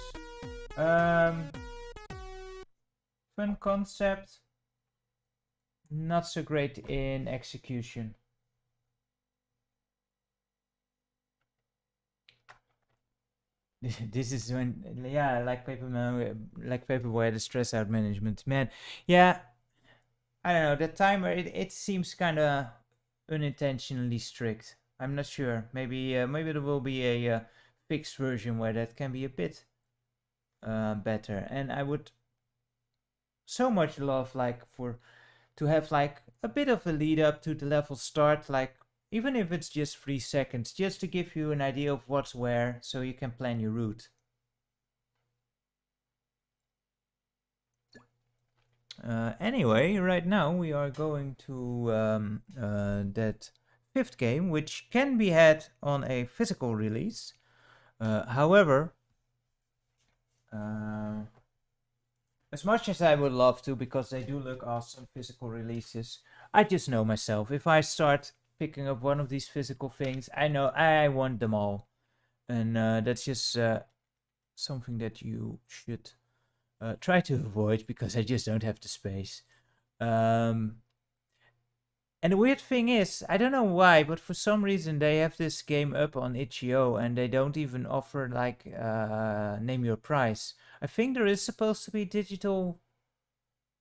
Fun concept. Not so great in execution. This is when, yeah, like Paperboy, the stress out management, man. Yeah, I don't know, the timer, it seems kind of unintentionally strict. I'm not sure. Maybe there will be a fixed version where that can be a bit better. And I would so much love like to have like a bit of a lead up to the level start, like even if it's just 3 seconds, just to give you an idea of what's where, so you can plan your route. Anyway, right now we are going to that fifth game, which can be had on a physical release. However, as much as I would love to, because they do look awesome physical releases, I just know myself. If I start picking up one of these physical things, I know I want them all. And that's just something that you should try to avoid, because I just don't have the space. And the weird thing is, I don't know why, but for some reason they have this game up on itch.io and they don't even offer like name your price. I think there is supposed to be digital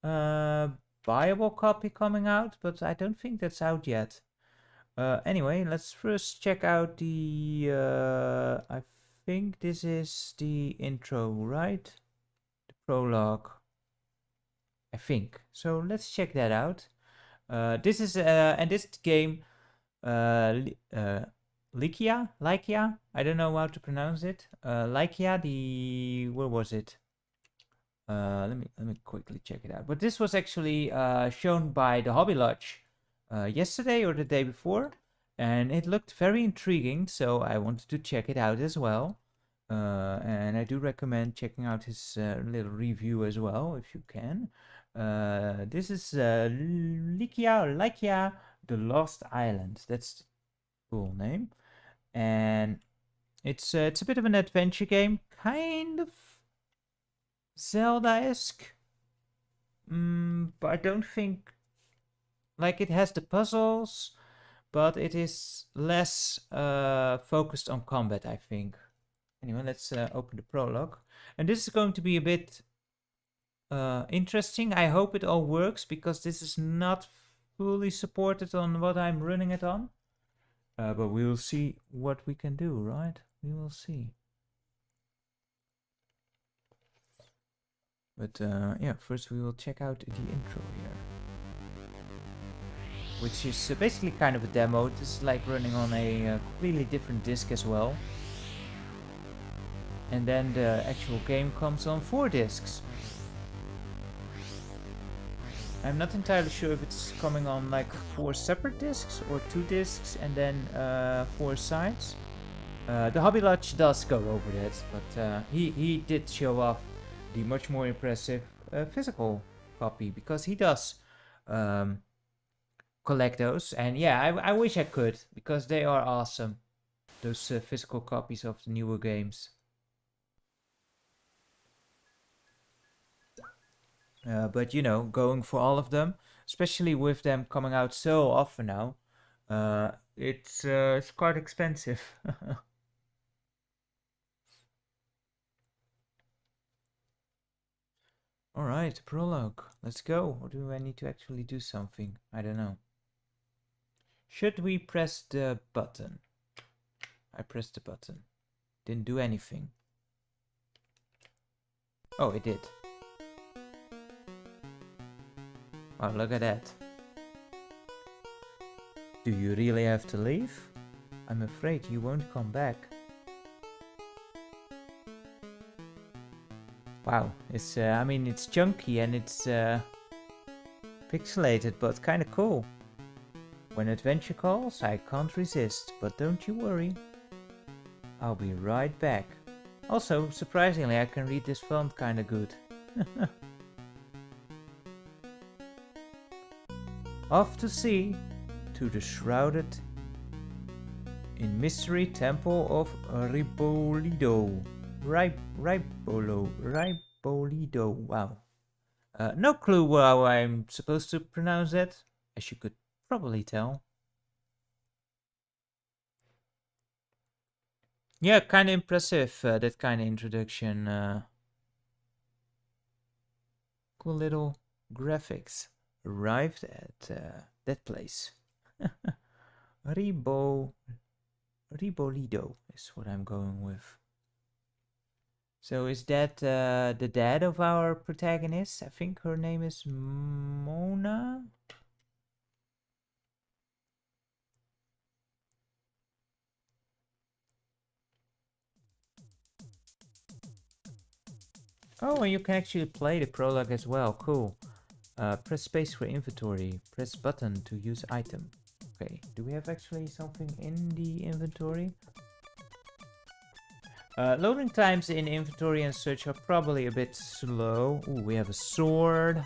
buyable copy coming out, but I don't think that's out yet. Anyway, let's first check out the I think this is the intro, right? The prologue, I think. So let's check that out. This is and this game Lykia, I don't know how to pronounce it. Lykia, the where was it? Let me quickly check it out. But this was actually shown by the Hobby Lodge yesterday or the day before, and it looked very intriguing. So I wanted to check it out as well. And I do recommend checking out his little review as well if you can. This is Lykia, the Lost Island. That's the full name, and it's a bit of an adventure game, kind of Zelda-esque. But I don't think, like, it has the puzzles, but it is less focused on combat, I think. Anyway, let's open the prologue, and this is going to be a bit interesting. I hope it all works, because this is not fully supported on what I'm running it on. But we will see what we can do, right? We will see. But yeah, first we will check out the intro here, which is basically kind of a demo. This is like running on a completely different disc as well. And then the actual game comes on 4 discs. I'm not entirely sure if it's coming on like 4 separate discs or 2 discs and then 4 sides. The Hobby Lodge does go over that, but he did show off the much more impressive physical copy, because he does collect those. And yeah, I wish I could, because they are awesome, those physical copies of the newer games. But you know, going for all of them, especially with them coming out so often now, it's quite expensive. Alright, prologue. Let's go. Or do I need to actually do something? I don't know. Should we press the button? I pressed the button. Didn't do anything. Oh, it did. Wow, look at that. Do you really have to leave? I'm afraid you won't come back. Wow, it's I mean, it's chunky and it's pixelated, but kind of cool. When adventure calls, I can't resist, but don't you worry. I'll be right back. Also, surprisingly, I can read this font kind of good. Off to sea, to the shrouded in mystery temple of Ripolido. Ripolido. Wow. No clue how I'm supposed to pronounce that, as you could probably tell. Yeah, kind of impressive, that kind of introduction. Cool little graphics. Arrived at that place. Ripolido is what I'm going with. So is that the dad of our protagonist? I think her name is Mona. Oh, and you can actually play the prologue as well. Cool. Press space for inventory. Press button to use item. Okay, do we have actually something in the inventory? Loading times in inventory and such are probably a bit slow. Ooh, we have a sword,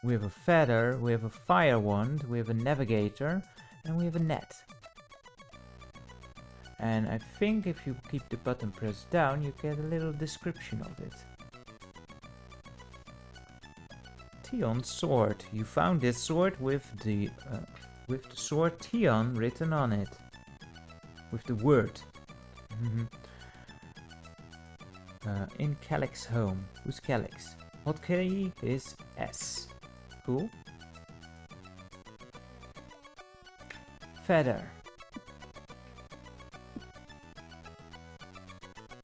we have a feather, we have a fire wand, we have a navigator, and we have a net. And I think if you keep the button pressed down, you get a little description of it. Tion sword. You found this sword with the sword Tion written on it. With the word. In Calyx home. Who's Calyx? Hotkey is S. Cool. Feather.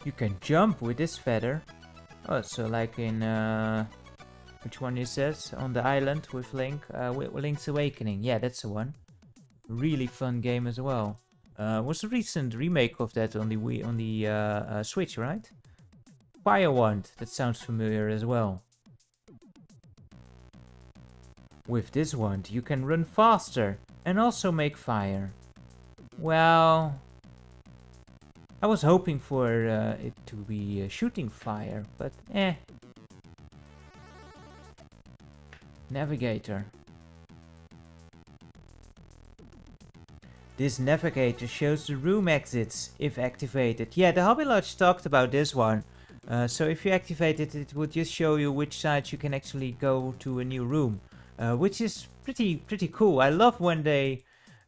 You can jump with this feather. Oh, so like in which one is this? On the island with Link, with Link's Awakening. Yeah, that's the one. Really fun game as well. Was a recent remake of that on the Wii, on the Switch, right? Fire wand. That sounds familiar as well. With this wand, you can run faster and also make fire. Well, I was hoping for it to be shooting fire, but eh. Navigator. This navigator shows the room exits if activated. Yeah, the Hobby Lodge talked about this one. So if you activate it, it would just show you which sides you can actually go to a new room. Which is pretty cool. I love when they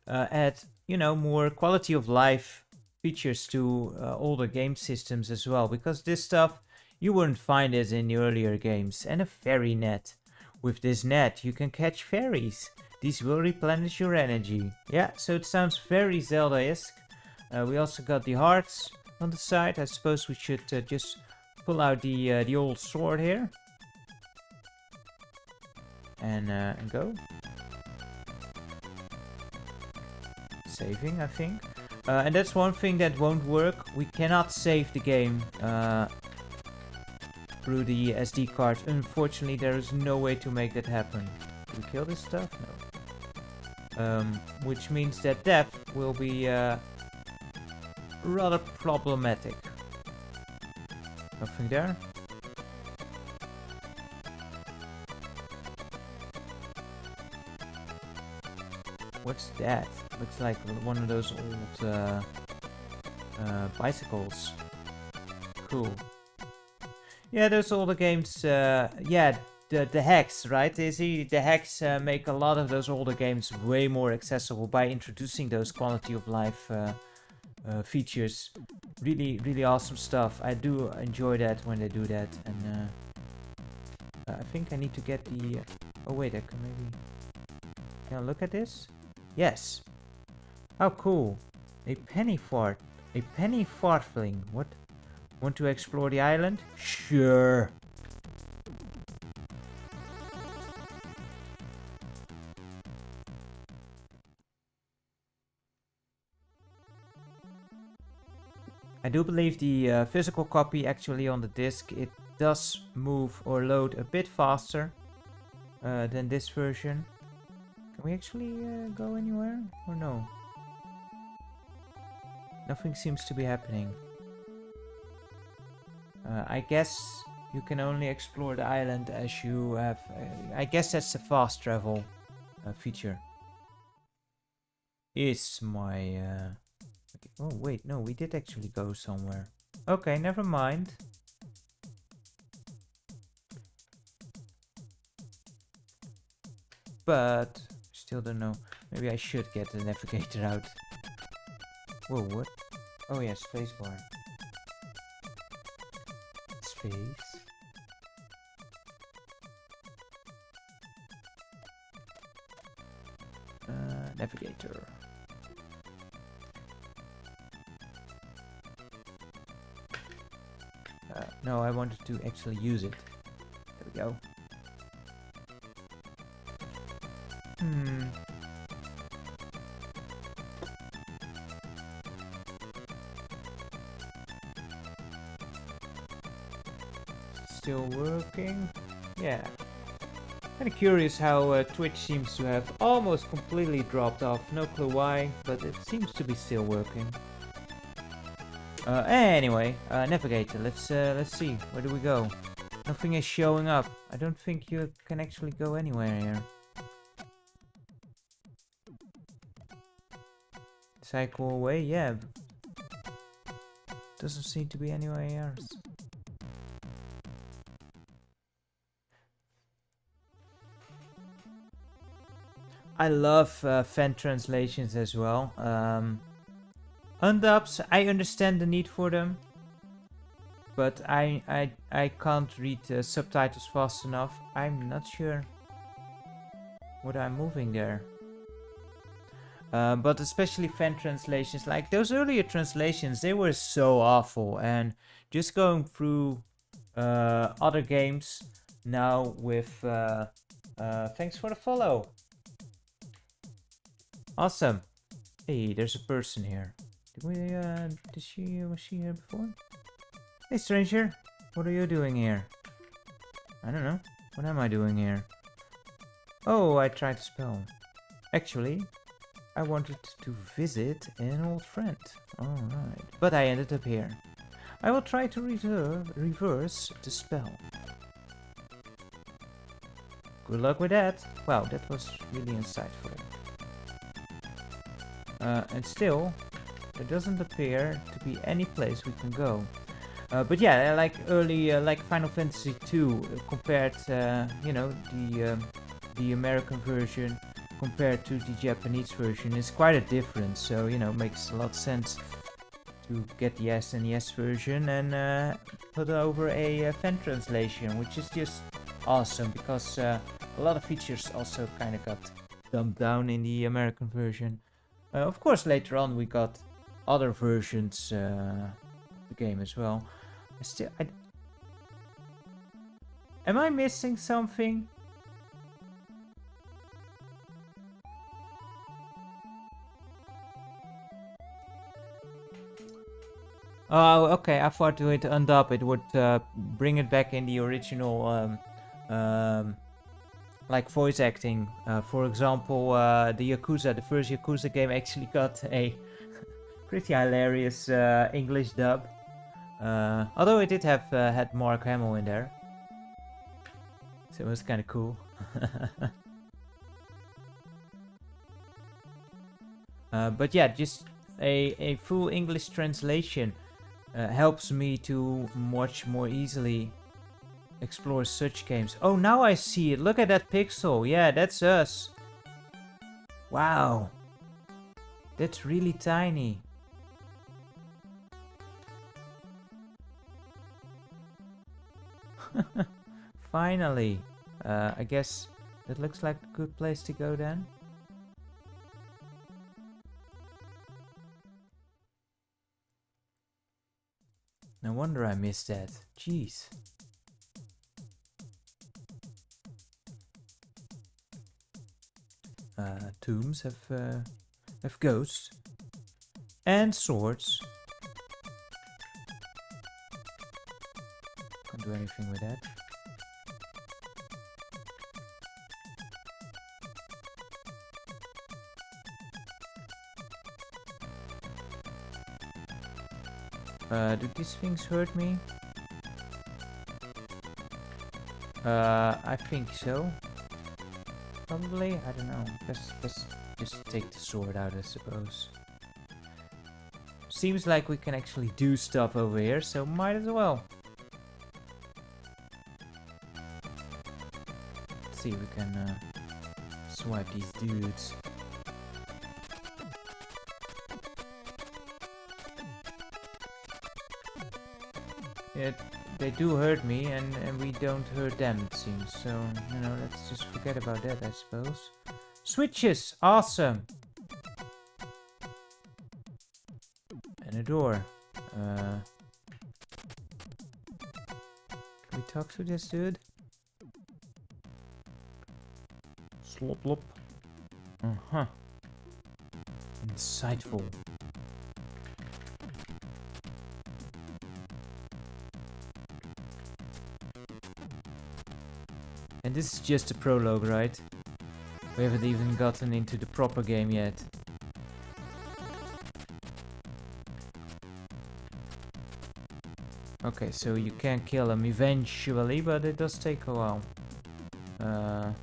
add, you know, more quality of life features to older game systems as well. Because this stuff, you wouldn't find it in the earlier games. And a fairy net. With this net, you can catch fairies. These will replenish your energy. Yeah, so it sounds very Zelda-esque. We also got the hearts on the side. I suppose we should just pull out the old sword here. And go. Saving, I think. And that's one thing that won't work. We cannot save the game through the SD card. Unfortunately, there is no way to make that happen. Do we kill this stuff? No. Which means that death will be rather problematic. Nothing there. What's that? Looks like one of those old bicycles. Cool. Yeah, those older games, yeah, the hacks, right? The hacks make a lot of those older games way more accessible by introducing those quality of life features. Really awesome stuff. I do enjoy that when they do that. And I think I need to get the... oh wait, I can maybe... Can I look at this? Yes. How cool. A penny fart. A penny farthing. What? Want to explore the island? Sure. I do believe the physical copy actually on the disc, it does move or load a bit faster than this version. Can we actually go anywhere or no? Nothing seems to be happening. I guess you can only explore the island as you have... I guess that's the fast travel feature. Is my... oh wait, no, we did actually go somewhere. Okay, never mind. But still don't know. Maybe I should get the navigator out. Whoa, what? Oh yeah, spacebar. Space. Navigator. No, I wanted to actually use it. There we go. Still working? Yeah. Kind of curious how Twitch seems to have almost completely dropped off. No clue why, but it seems to be still working. Anyway, navigator. Let's see. Where do we go? Nothing is showing up. I don't think you can actually go anywhere here. Cycle away, yeah. Doesn't seem to be anywhere else. I love fan translations as well. Undubs, I understand the need for them, but I can't read subtitles fast enough. I'm not sure what I'm moving there. But especially fan translations, like those earlier translations, they were so awful. And just going through other games now with... thanks for the follow. Awesome. Hey, there's a person here. Was she here before? Hey, stranger. What are you doing here? I don't know. What am I doing here? Oh, I tried to spell. Actually, I wanted to visit an old friend. Alright. But I ended up here. I will try to reverse the spell. Good luck with that. Wow, that was really insightful. And still, there doesn't appear to be any place we can go. But yeah, like early, like Final Fantasy II, compared, you know, the American version compared to the Japanese version is quite a difference. So, you know, makes a lot of sense to get the SNES version and put over a fan translation, which is just awesome because a lot of features also kind of got dumbed down in the American version. Of course, later on we got other versions of the game as well. Am I missing something? Oh, okay. I thought with undub it would bring it back in the original, like voice acting. For example, the Yakuza, the first Yakuza game, actually got a pretty hilarious English dub. Although it did have had Mark Hamill in there, so it was kind of cool. But yeah, just a full English translation helps me to much more easily explore such games. Oh, now I see it. Look at that pixel. Yeah, that's us. Wow. That's really tiny. Finally. I guess that looks like a good place to go then. No wonder I missed that. Jeez. Tombs have ghosts and swords. Can't do anything with that. Do these things hurt me? I think so. Probably, I don't know. Let's just take the sword out, I suppose. Seems like we can actually do stuff over here, so might as well. Let's see if we can swipe these dudes. Yeah, they do hurt me, and we don't hurt them, it seems. So, you know, let's just forget about that, I suppose. Switches! Awesome! And a door. Can we talk to this dude? Slop lop. Uh-huh. Insightful. And this is just a prologue, right? We haven't even gotten into the proper game yet. Okay, so you can kill him eventually, but it does take a while. I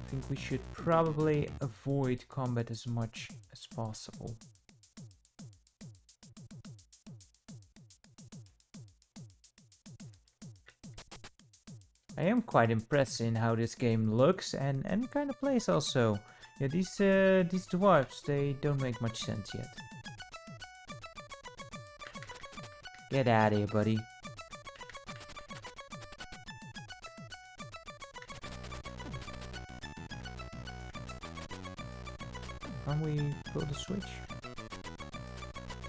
think we should probably avoid combat as much as possible. I am quite impressed in how this game looks and kind of plays also. Yeah, these dwarves, they don't make much sense yet. Get out of here, buddy. Can we pull the switch?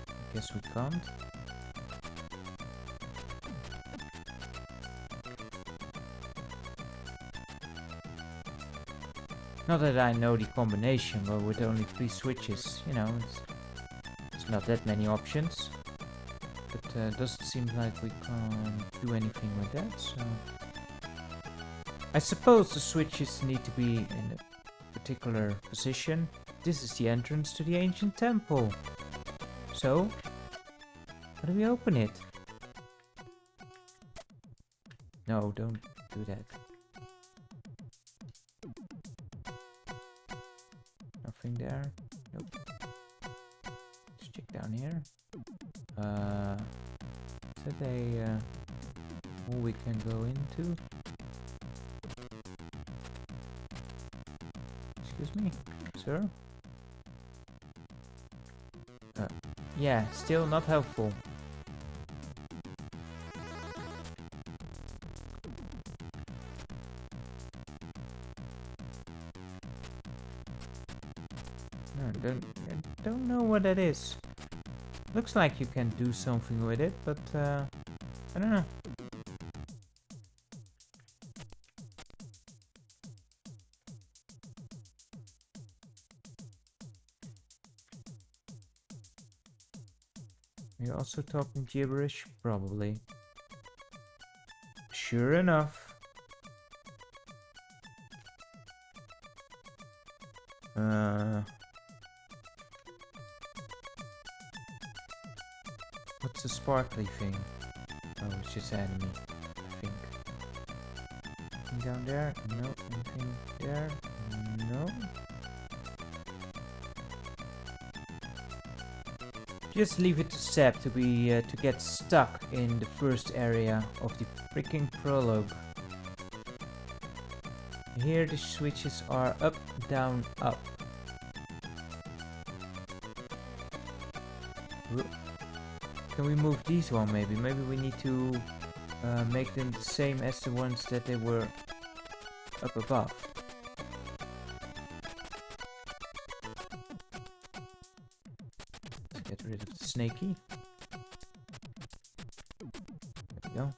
I guess we can't. Not that I know the combination, but with only 3 switches, you know, it's not that many options. But it doesn't seem like we can't do anything with that, so... I suppose the switches need to be in a particular position. This is the entrance to the ancient temple. So, how do we open it? No, don't do that. Nothing there. Nope. Let's check down here. Is that a hole we can go into? Excuse me, sir? Yeah, still not helpful. No, I don't know what that is. Looks like you can do something with it, but I don't know. You're also talking gibberish? Probably. Sure enough. What's the sparkly thing? Oh, it's just enemy, I think. Anything down there? No. Anything there? No. Just leave it to Seb to be to get stuck in the first area of the freaking prologue. Here the switches are up, down, up. Can we move these one maybe? Maybe we need to make them the same as the ones that they were up above. Let's get rid of the snaky. There we go.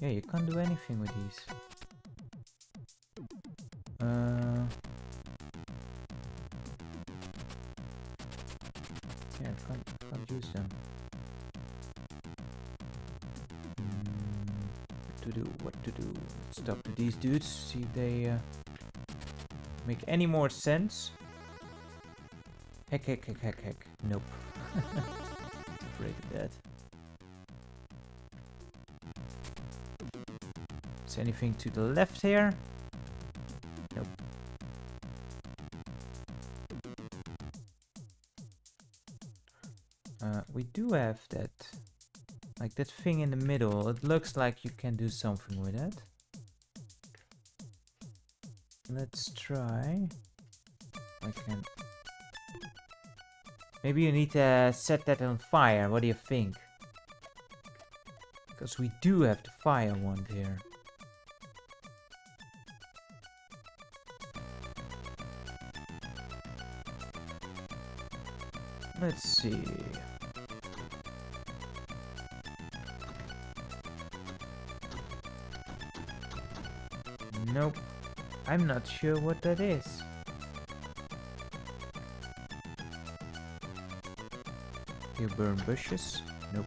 Yeah, you can't do anything with these. Yeah, I can't use them. What to do? Let's talk to these dudes, see if they make any more sense. Heck. Nope. Afraid of that. Is anything to the left here? Nope. We do have that, like that thing in the middle. It looks like you can do something with it. Let's try. I can. Maybe you need to set that on fire. What do you think? Because we do have the fire wand here. Let's see. Nope. I'm not sure what that is. You burn bushes? Nope.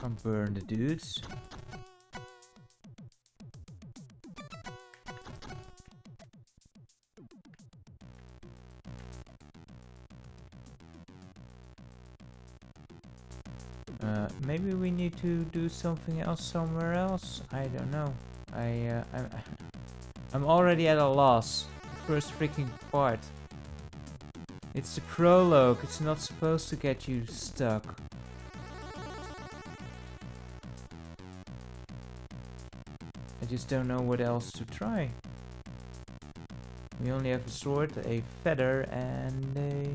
Can't burn the dudes. Maybe we need to do something else somewhere else. I don't know. I'm already at a loss. The first freaking part. It's the prologue. It's not supposed to get you stuck. I just don't know what else to try. We only have a sword, a feather, and a...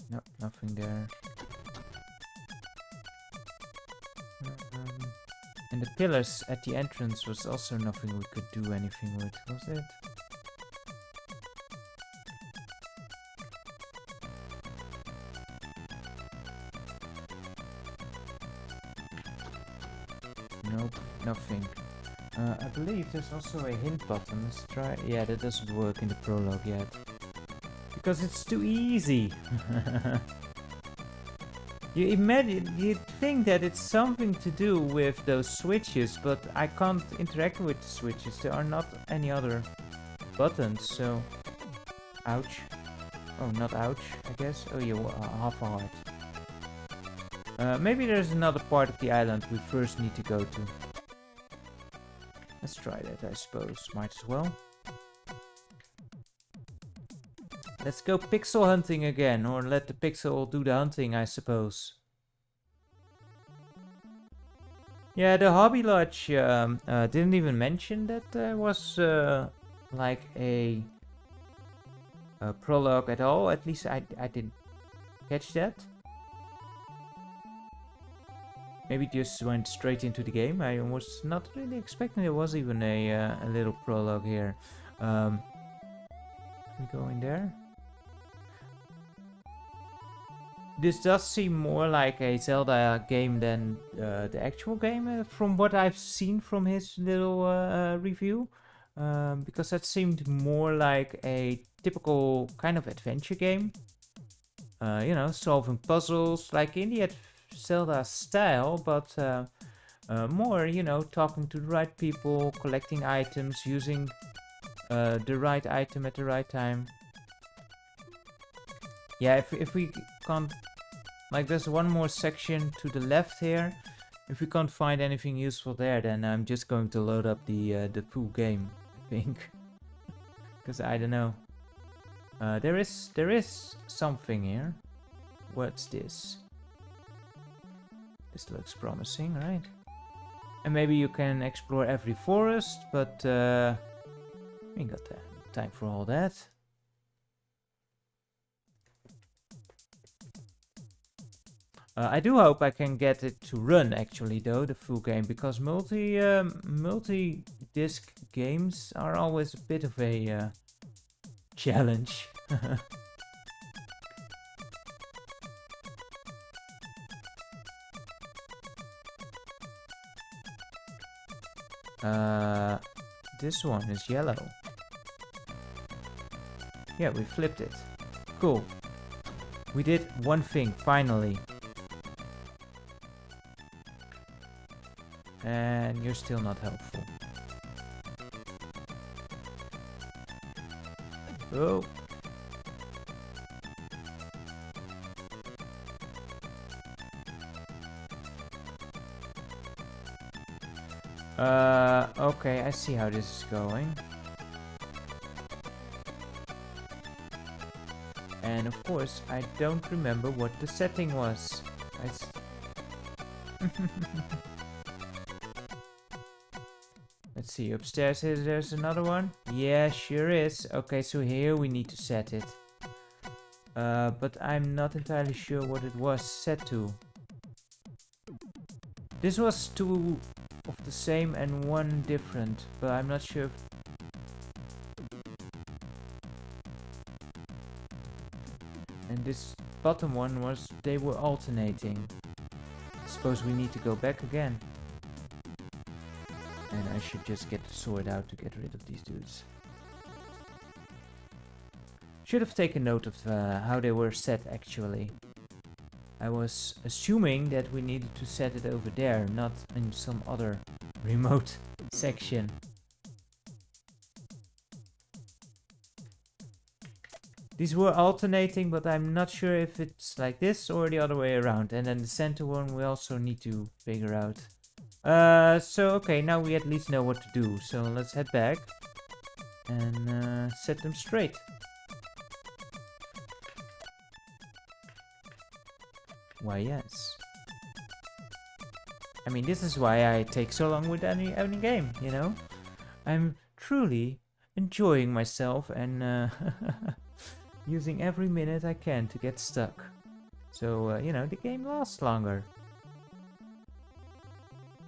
No, nothing there. And the pillars at the entrance was also nothing we could do anything with, was it? Nope, nothing. I believe there's also a hint button. Let's try. Yeah, that doesn't work in the prologue yet. Because it's too easy. You'd think that it's something to do with those switches, but I can't interact with the switches. There are not any other buttons, so... Ouch. Oh, not ouch, I guess. Oh, yeah, half a heart. Maybe there's another part of the island we first need to go to. Let's try that, I suppose. Might as well. Let's go pixel hunting again, or let the pixel do the hunting, I suppose. Yeah, the Hobby Lodge didn't even mention that there was like a prologue at all. At least I didn't catch that. Maybe just went straight into the game. I was not really expecting there was even a little prologue here. Can we go in there? This does seem more like a Zelda game than the actual game, from what I've seen from his little review. Because that seemed more like a typical kind of adventure game. You know, solving puzzles, like in the Zelda style, but more, you know, talking to the right people, collecting items, using the right item at the right time. Yeah, if we can't... Like, there's one more section to the left here. If we can't find anything useful there, then I'm just going to load up the full game, I think. Because I don't know. There is something here. What's this? This looks promising, right? And maybe you can explore every forest, but we ain't got time for all that. I do hope I can get it to run, actually, though, the full game, because multi-disc games are always a bit of a challenge. This one is yellow. Yeah, we flipped it. Cool. We did one thing, finally. And you're still not helpful. Oh. Okay, I see how this is going. And of course, I don't remember what the setting was. Let's see, upstairs there's another one. Yeah, sure is. Okay, so here we need to set it. But I'm not entirely sure what it was set to. This was two of the same and one different, but I'm not sure if... And this bottom one was, they were alternating. Suppose we need to go back again. And I should just get the sword out to get rid of these dudes. Should have taken note of how they were set actually. I was assuming that we needed to set it over there, not in some other remote section. These were alternating, but I'm not sure if it's like this or the other way around. And then the center one we also need to figure out. So okay, now we at least know what to do. So let's head back and set them straight. Why yes. I mean, this is why I take so long with any game, you know? I'm truly enjoying myself and using every minute I can to get stuck. So, you know, the game lasts longer.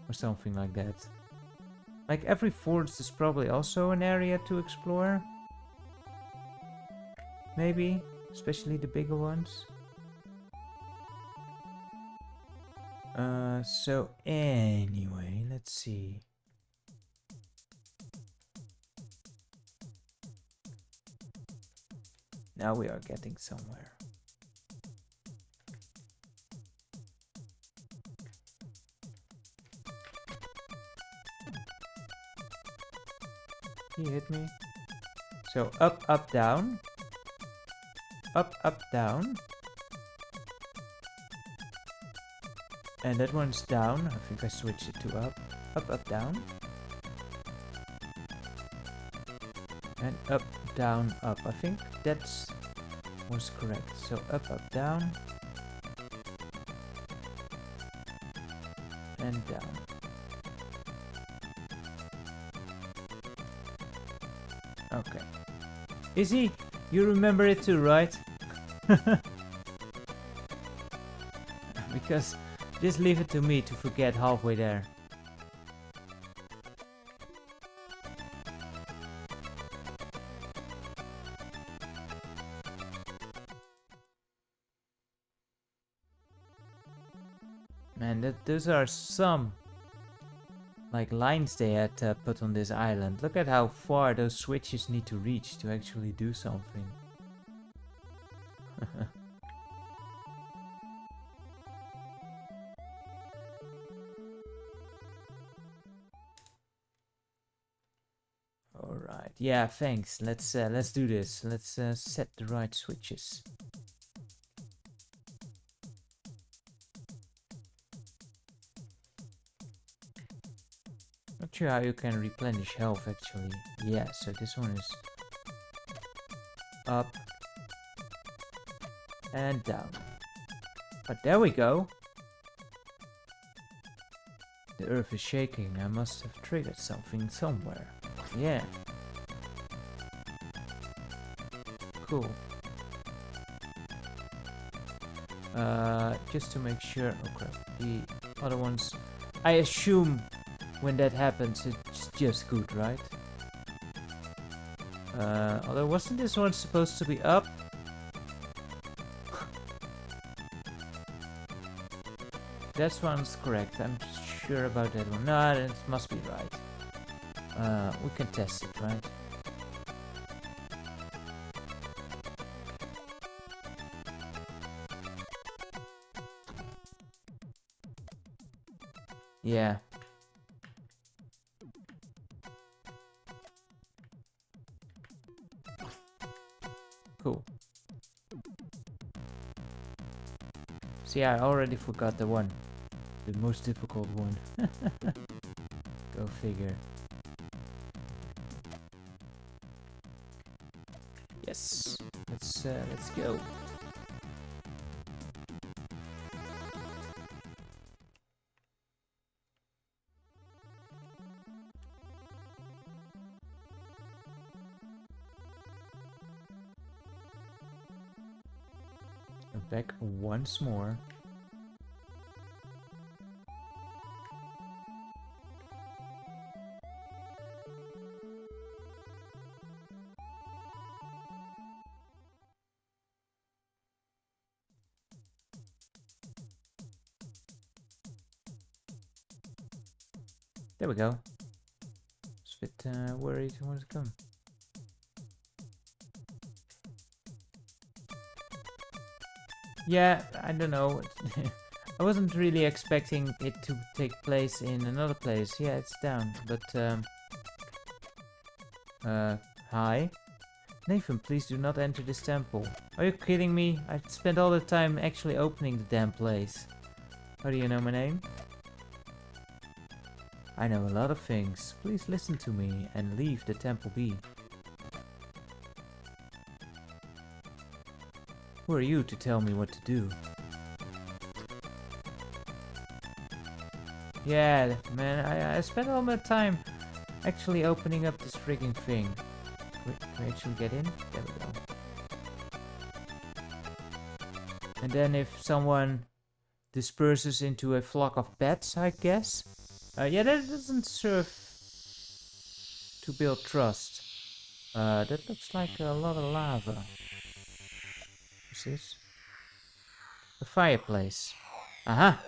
Or something like that. Like every forest is probably also an area to explore. Maybe, especially the bigger ones. So anyway, let's see. Now we are getting somewhere. He hit me. So up, up, down. Up, up, down. And that one's down. I think I switched it to up. Up, up, down. And up, down, up. I think that's was correct. So up, up, down. And down. Okay. Izzy, you remember it too, right? Because just leave it to me to forget halfway there. Man, those are some like lines they had put on this island. Look at how far those switches need to reach to actually do something. Alright, yeah, thanks. Let's do this. Let's set the right switches. Not sure how you can replenish health actually. Yeah, so this one is up and down. But there we go. The earth is shaking. I must have triggered something somewhere. Yeah. Cool. Just to make sure. Oh crap. The other ones. I assume when that happens, it's just good, right? Although wasn't this one supposed to be up? That one's correct. I'm sure about that one. No, it must be right. We can test it, right? Yeah. Cool. See, I already forgot the one. The most difficult one. Go figure. Yes. Let's go. Back once more. There we go. a bit worried he wants to come. Yeah, I don't know. I wasn't really expecting it to take place in another place. Yeah, it's down, but hi? Nathan, please do not enter this temple. Are you kidding me? I spent all the time actually opening the damn place. How do you know my name? I know a lot of things. Please listen to me and leave the temple be. Who are you to tell me what to do? Yeah, man, I spent all my time actually opening up this frigging thing. Can we actually get in? There we go. And then if someone disperses into a flock of bats, I guess. Yeah, that doesn't serve to build trust. That looks like a lot of lava. What's this? A fireplace. Aha!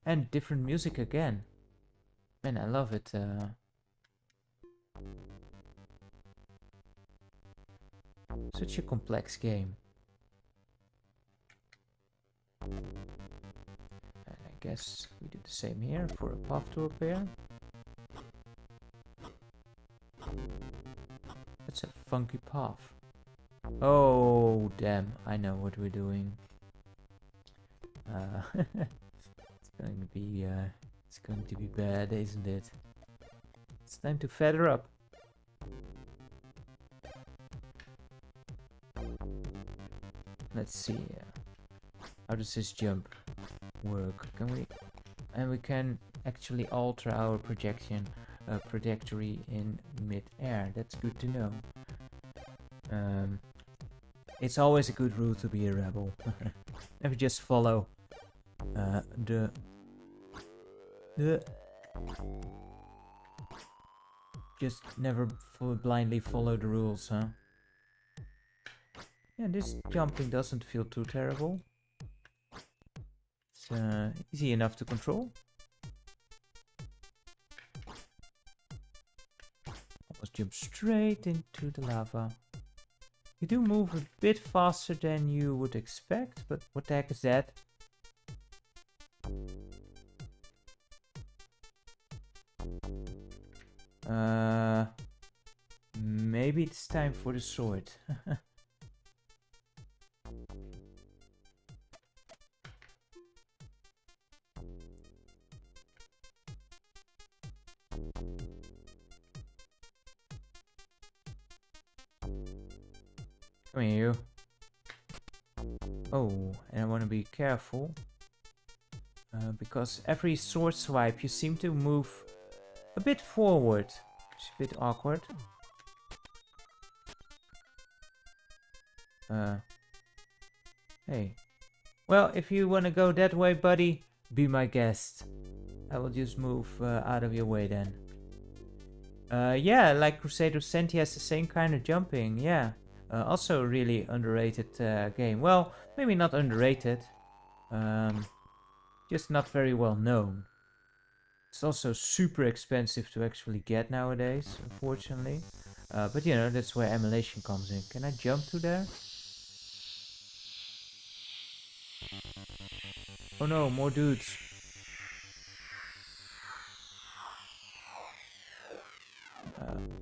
And different music again. Man, I love it. Such a complex game. And I guess we do the same here for a path to repair. That's a funky path. Oh, damn. I know what we're doing. It's going to be bad, isn't it? It's time to feather up. Let's see. How does this jump work? Can we? And we can actually alter our trajectory in mid-air. That's good to know. It's always a good rule to be a rebel. Never just follow just never blindly follow the rules, huh? Yeah, this jumping doesn't feel too terrible. It's easy enough to control. Almost jump straight into the lava. You do move a bit faster than you would expect, but what the heck is that? Maybe it's time for the sword. Come here, you. Oh, and I want to be careful. Because every sword swipe you seem to move a bit forward. It's a bit awkward. Hey. Well, if you want to go that way, buddy, be my guest. I will just move out of your way then. Yeah, like Crusader Senti has the same kind of jumping, yeah. Also a really underrated game. Well, maybe not underrated. Just not very well known. It's also super expensive to actually get nowadays, unfortunately. But you know, that's where emulation comes in. Can I jump to there? Oh no, more dudes.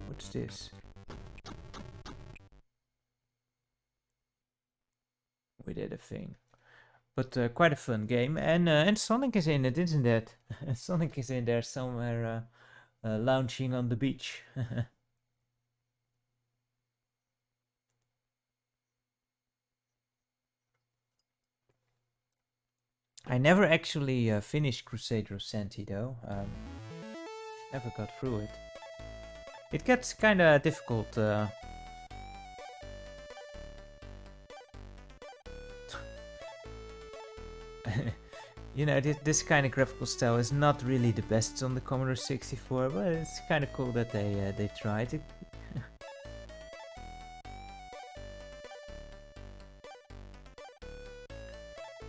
What's this? We did a thing. But quite a fun game. And Sonic is in it, isn't it? Sonic is in there somewhere lounging on the beach. I never actually finished Crusader Senti though. Never got through it. It gets kinda difficult. You know, this kind of graphical style is not really the best on the Commodore 64, but it's kind of cool that they tried it.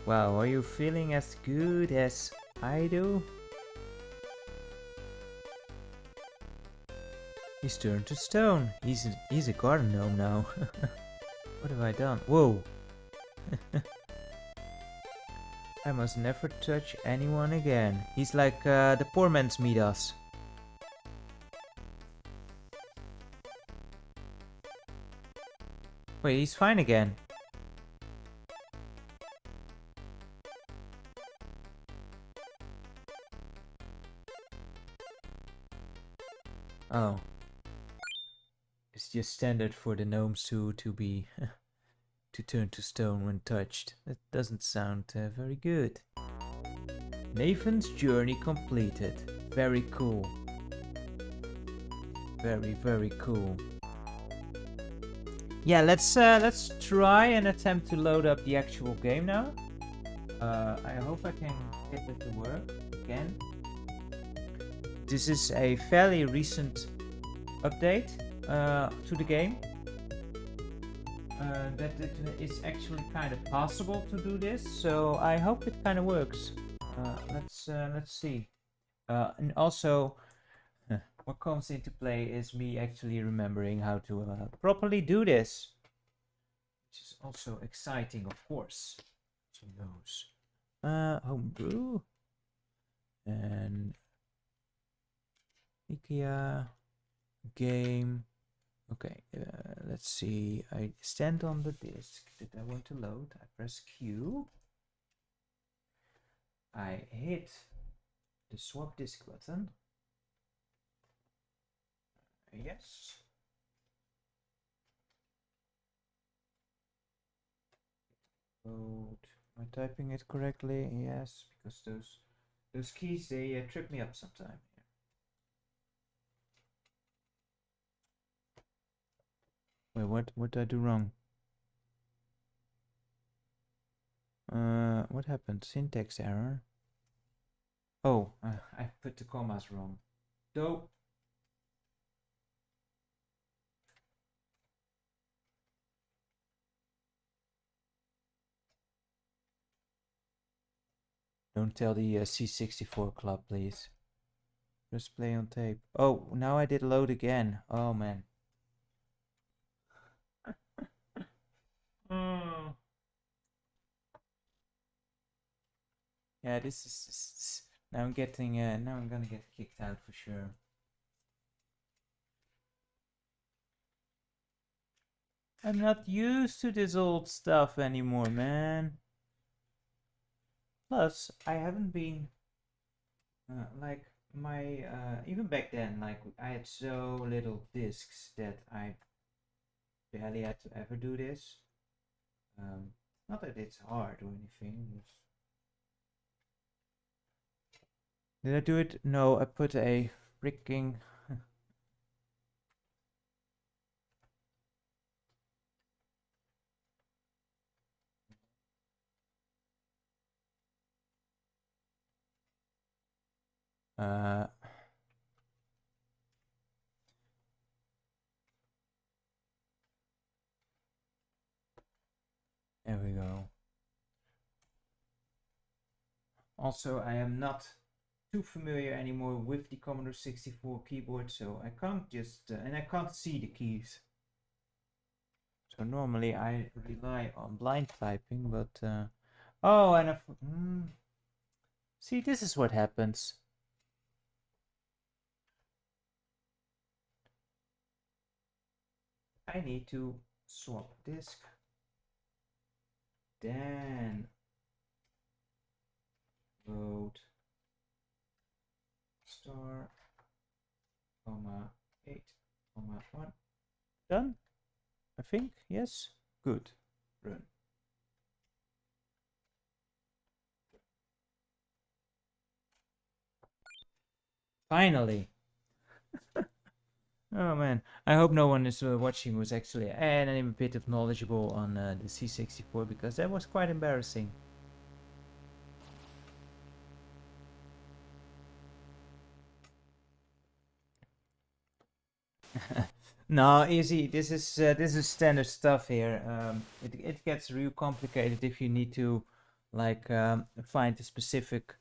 Wow, are you feeling as good as I do? He's turned to stone. He's a garden gnome now. What have I done? Whoa! I must never touch anyone again. He's like the poor man's Midas. Wait, he's fine again. Oh. It's just standard for the gnomes to be to turn to stone when touched. That doesn't sound very good. Nathan's journey completed. Very cool. Very cool. Yeah, let's try and attempt to load up the actual game now. I hope I can get it to work again. This is a fairly recent update to the game. That it is actually kind of possible to do this, so I hope it kind of works. Let's see. And also, what comes into play is me actually remembering how to properly do this, which is also exciting, of course. So those homebrew and IKEA game. Okay, let's see. I stand on the disk that I want to load. I press Q. I hit the swap disk button. Yes. Load. Am I typing it correctly? Yes, because those keys, they trip me up sometimes. Wait, what did I do wrong? What happened? Syntax error. Oh, I put the commas wrong. Don't tell the C64 club, please. Press play on tape. Oh, now I did load again. Oh man. Yeah, this is now I'm getting now I'm gonna get kicked out for sure. I'm not used to this old stuff anymore, man. Plus, I haven't been like my even back then, like I had so little discs that I barely had to ever do this. Not that it's hard or anything. Did I do it? No, I put a freaking there we go. Also, I am not too familiar anymore with the Commodore 64 keyboard, so I can't just and I can't see the keys. So normally I rely on blind typing, but oh, and see, this is what happens. I need to swap disk, then load star, comma 8, comma 1. Done? I think, yes. Good. Run. Finally. Oh man, I hope no one is watching who's actually any bit of knowledgeable on the C64, because that was quite embarrassing. No, easy. This is standard stuff here. It gets real complicated if you need to like find a specific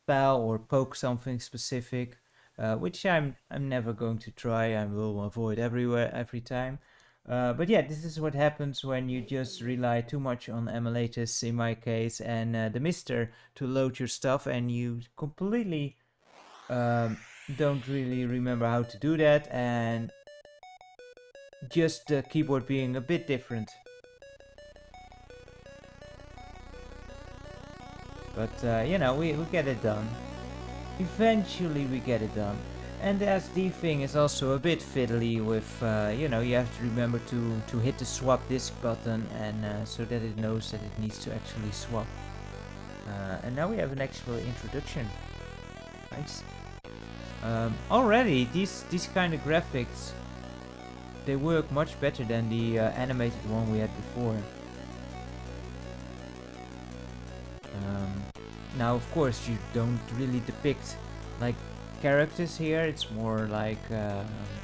file or poke something specific. which I'm never going to try. I will avoid every time. But yeah, this is what happens when you just rely too much on emulators, in my case, and the Mister to load your stuff, and you completely don't really remember how to do that, and just the keyboard being a bit different. But you know, we get it done. Eventually we get it done. And the SD thing is also a bit fiddly with, you know, you have to remember to hit the swap disk button, and so that it knows that it needs to actually swap. And now we have an actual introduction. Nice. Already, these kind of graphics, they work much better than the animated one we had before. Now, of course, you don't really depict like characters here. It's more like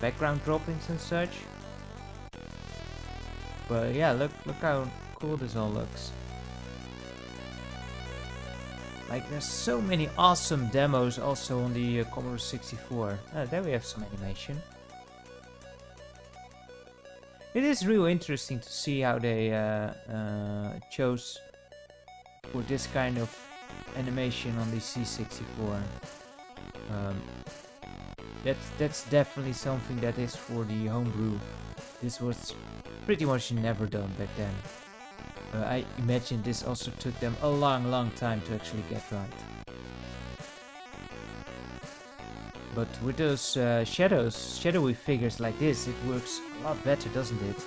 background droppings and such. But yeah, look how cool this all looks. Like, there's so many awesome demos also on the Commodore 64. There we have some animation. It is real interesting to see how they chose for this kind of animation on the C64. That's definitely something that is for the homebrew. This was pretty much never done back then. I imagine this also took them a long time to actually get right. But with those shadowy figures like this, it works a lot better, doesn't it?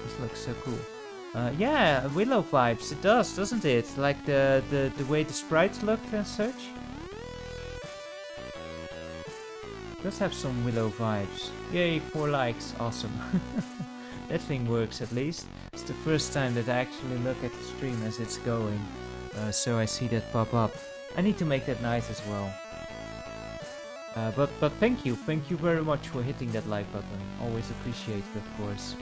This looks so cool. Yeah, Willow vibes. It does, doesn't it? Like the way the sprites look and such. It does have some Willow vibes. Yay, 4 likes. Awesome. That thing works at least. It's the first time that I actually look at the stream as it's going. So I see that pop up. I need to make that nice as well. But thank you very much for hitting that like button. Always appreciate it, of course.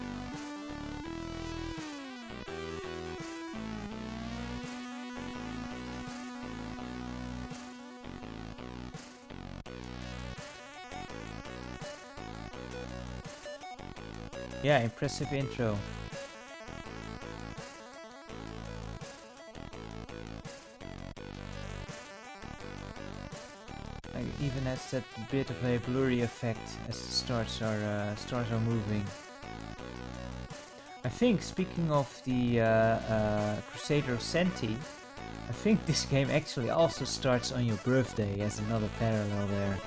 Yeah, impressive intro. It even has that bit of a blurry effect as the stars are moving. I think, speaking of the Crusader of Senti, I think this game actually also starts on your birthday as another parallel there.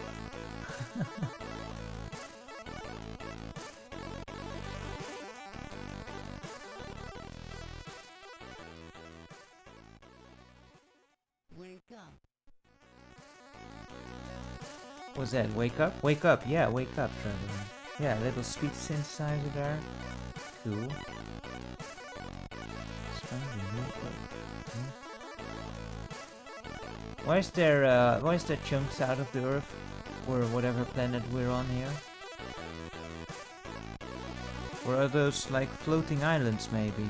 What's that? Wake up? Wake up, yeah, wake up, Trevor. Yeah, little speech synthesizer there. Cool. Why is there chunks out of the Earth? Or whatever planet we're on here? Or are those like floating islands maybe?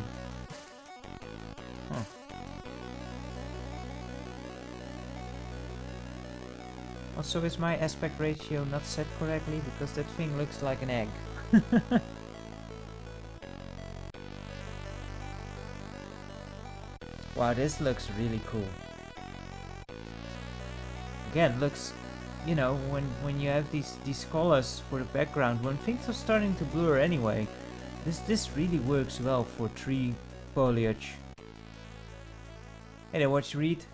Huh. Also, is my aspect ratio not set correctly? Because that thing looks like an egg. Wow, this looks really cool. Again, looks, you know, when you have these colors for the background, when things are starting to blur anyway, this really works well for tree foliage. Hey there, Watch Read.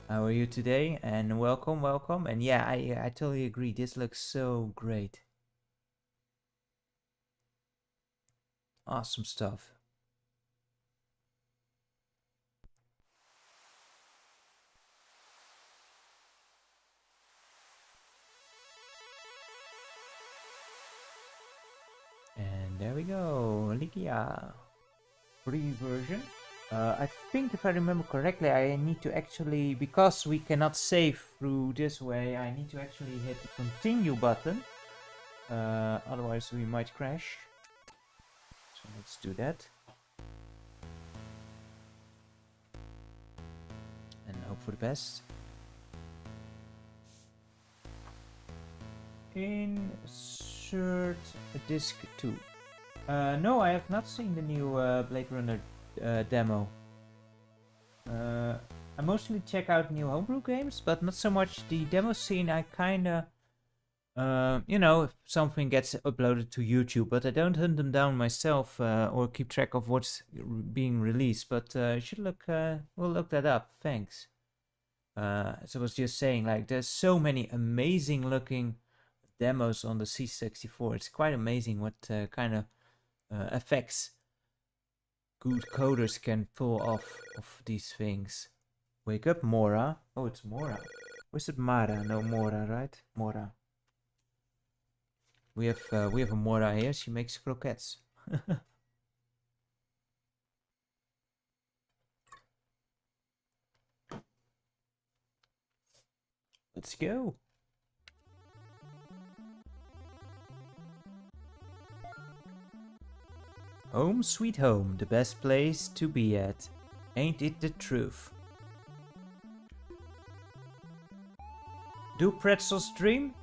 How are you today? And welcome. And yeah, I totally agree. This looks so great. Awesome stuff. And there we go, Ligia. Free version. I think if I remember correctly, I need to actually, because we cannot save through this way, I need to actually hit the continue button. Otherwise we might crash. So let's do that. And hope for the best. Insert a disc 2. No, I have not seen the new Blade Runner demo. I mostly check out new homebrew games, but not so much the demo scene. I kinda, you know, if something gets uploaded to YouTube, but I don't hunt them down myself or keep track of what's being released. But should look, we'll look that up. Thanks. As I was just saying, like, there's so many amazing looking demos on the C64. It's quite amazing what kind of effects good coders can pull off of these things. Wake up, Mora. Oh, it's Mora. Or is it Mara? No, Mora, right? Mora. We have a Mora here. She makes croquettes. Let's go. Home sweet home, the best place to be at. Ain't it the truth? Do Pretzel's dream?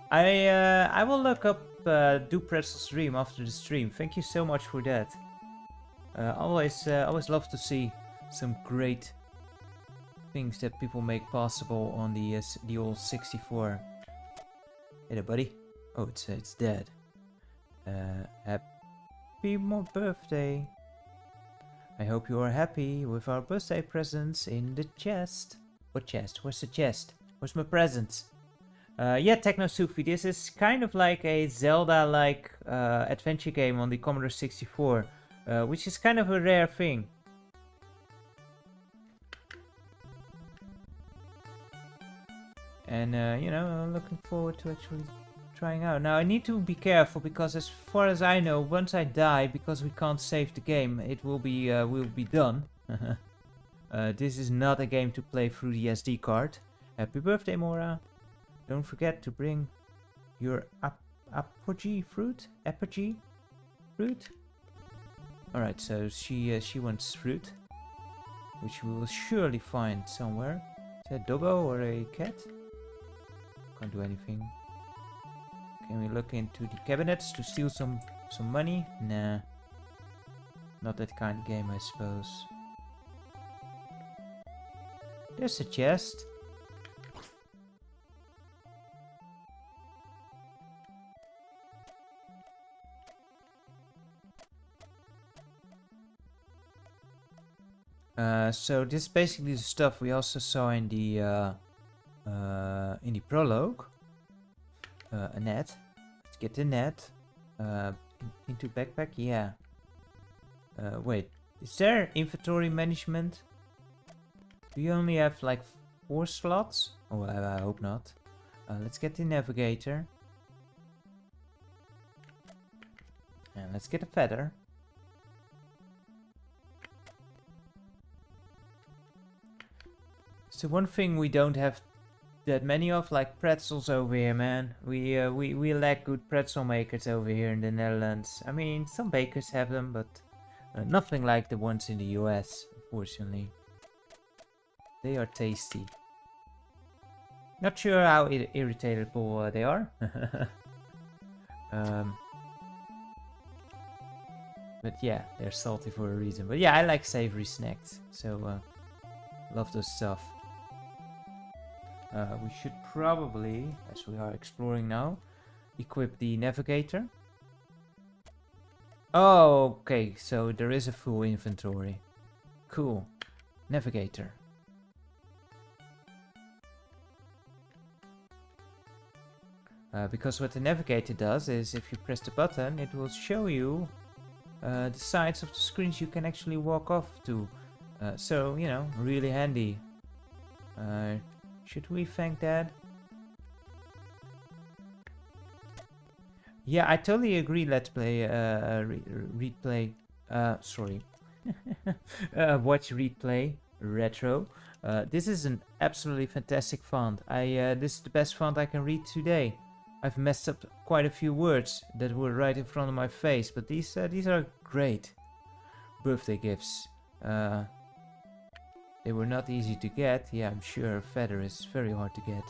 I will look up Do Pretzel's dream after the stream. Thank you so much for that. Always love to see some great things that people make possible on the old 64. Hey there, buddy. Oh, it's dead. Happy more birthday. I hope you are happy with our birthday presents in the chest. What chest? Where's the chest? Where's my presents? Yeah, Techno Sufi. This is kind of like a Zelda-like adventure game on the Commodore 64, which is kind of a rare thing. And you know, I'm looking forward to actually trying out. Now I need to be careful because, as far as I know, once I die, because we can't save the game, it will be done. This is not a game to play through the SD card. Happy birthday, Mora! Don't forget to bring your apogee fruit. Apogee fruit. All right, so she wants fruit, which we will surely find somewhere. Is that a doggo or a cat? Can't do anything. Can we look into the cabinets to steal some money? Nah. Not that kind of game, I suppose. There's a chest. So this is basically the stuff we also saw in the prologue. A net. Let's get the net. Into backpack. Yeah. Wait. Is there inventory management? Do you only have like 4 slots? Oh, I hope not. Let's get the navigator. And let's get a feather. So one thing we don't have that many of, like pretzels over here, man. We lack good pretzel makers over here in the Netherlands. I mean, some bakers have them, but nothing like the ones in the US, unfortunately. They are tasty. Not sure how irritable they are. But yeah, they're salty for a reason. But yeah, I like savory snacks, so love those stuff. We should probably, as we are exploring now, equip the navigator. Oh, okay, so there is a full inventory. Cool. Navigator. Because what the navigator does is, if you press the button, it will show you the sides of the screens you can actually walk off to. So, you know, really handy. Should we thank Dad? Yeah, I totally agree. Let's play, replay. Sorry. Watch replay retro. This is an absolutely fantastic font. This is the best font I can read today. I've messed up quite a few words that were right in front of my face, but these are great birthday gifts. They were not easy to get. Yeah, I'm sure a feather is very hard to get.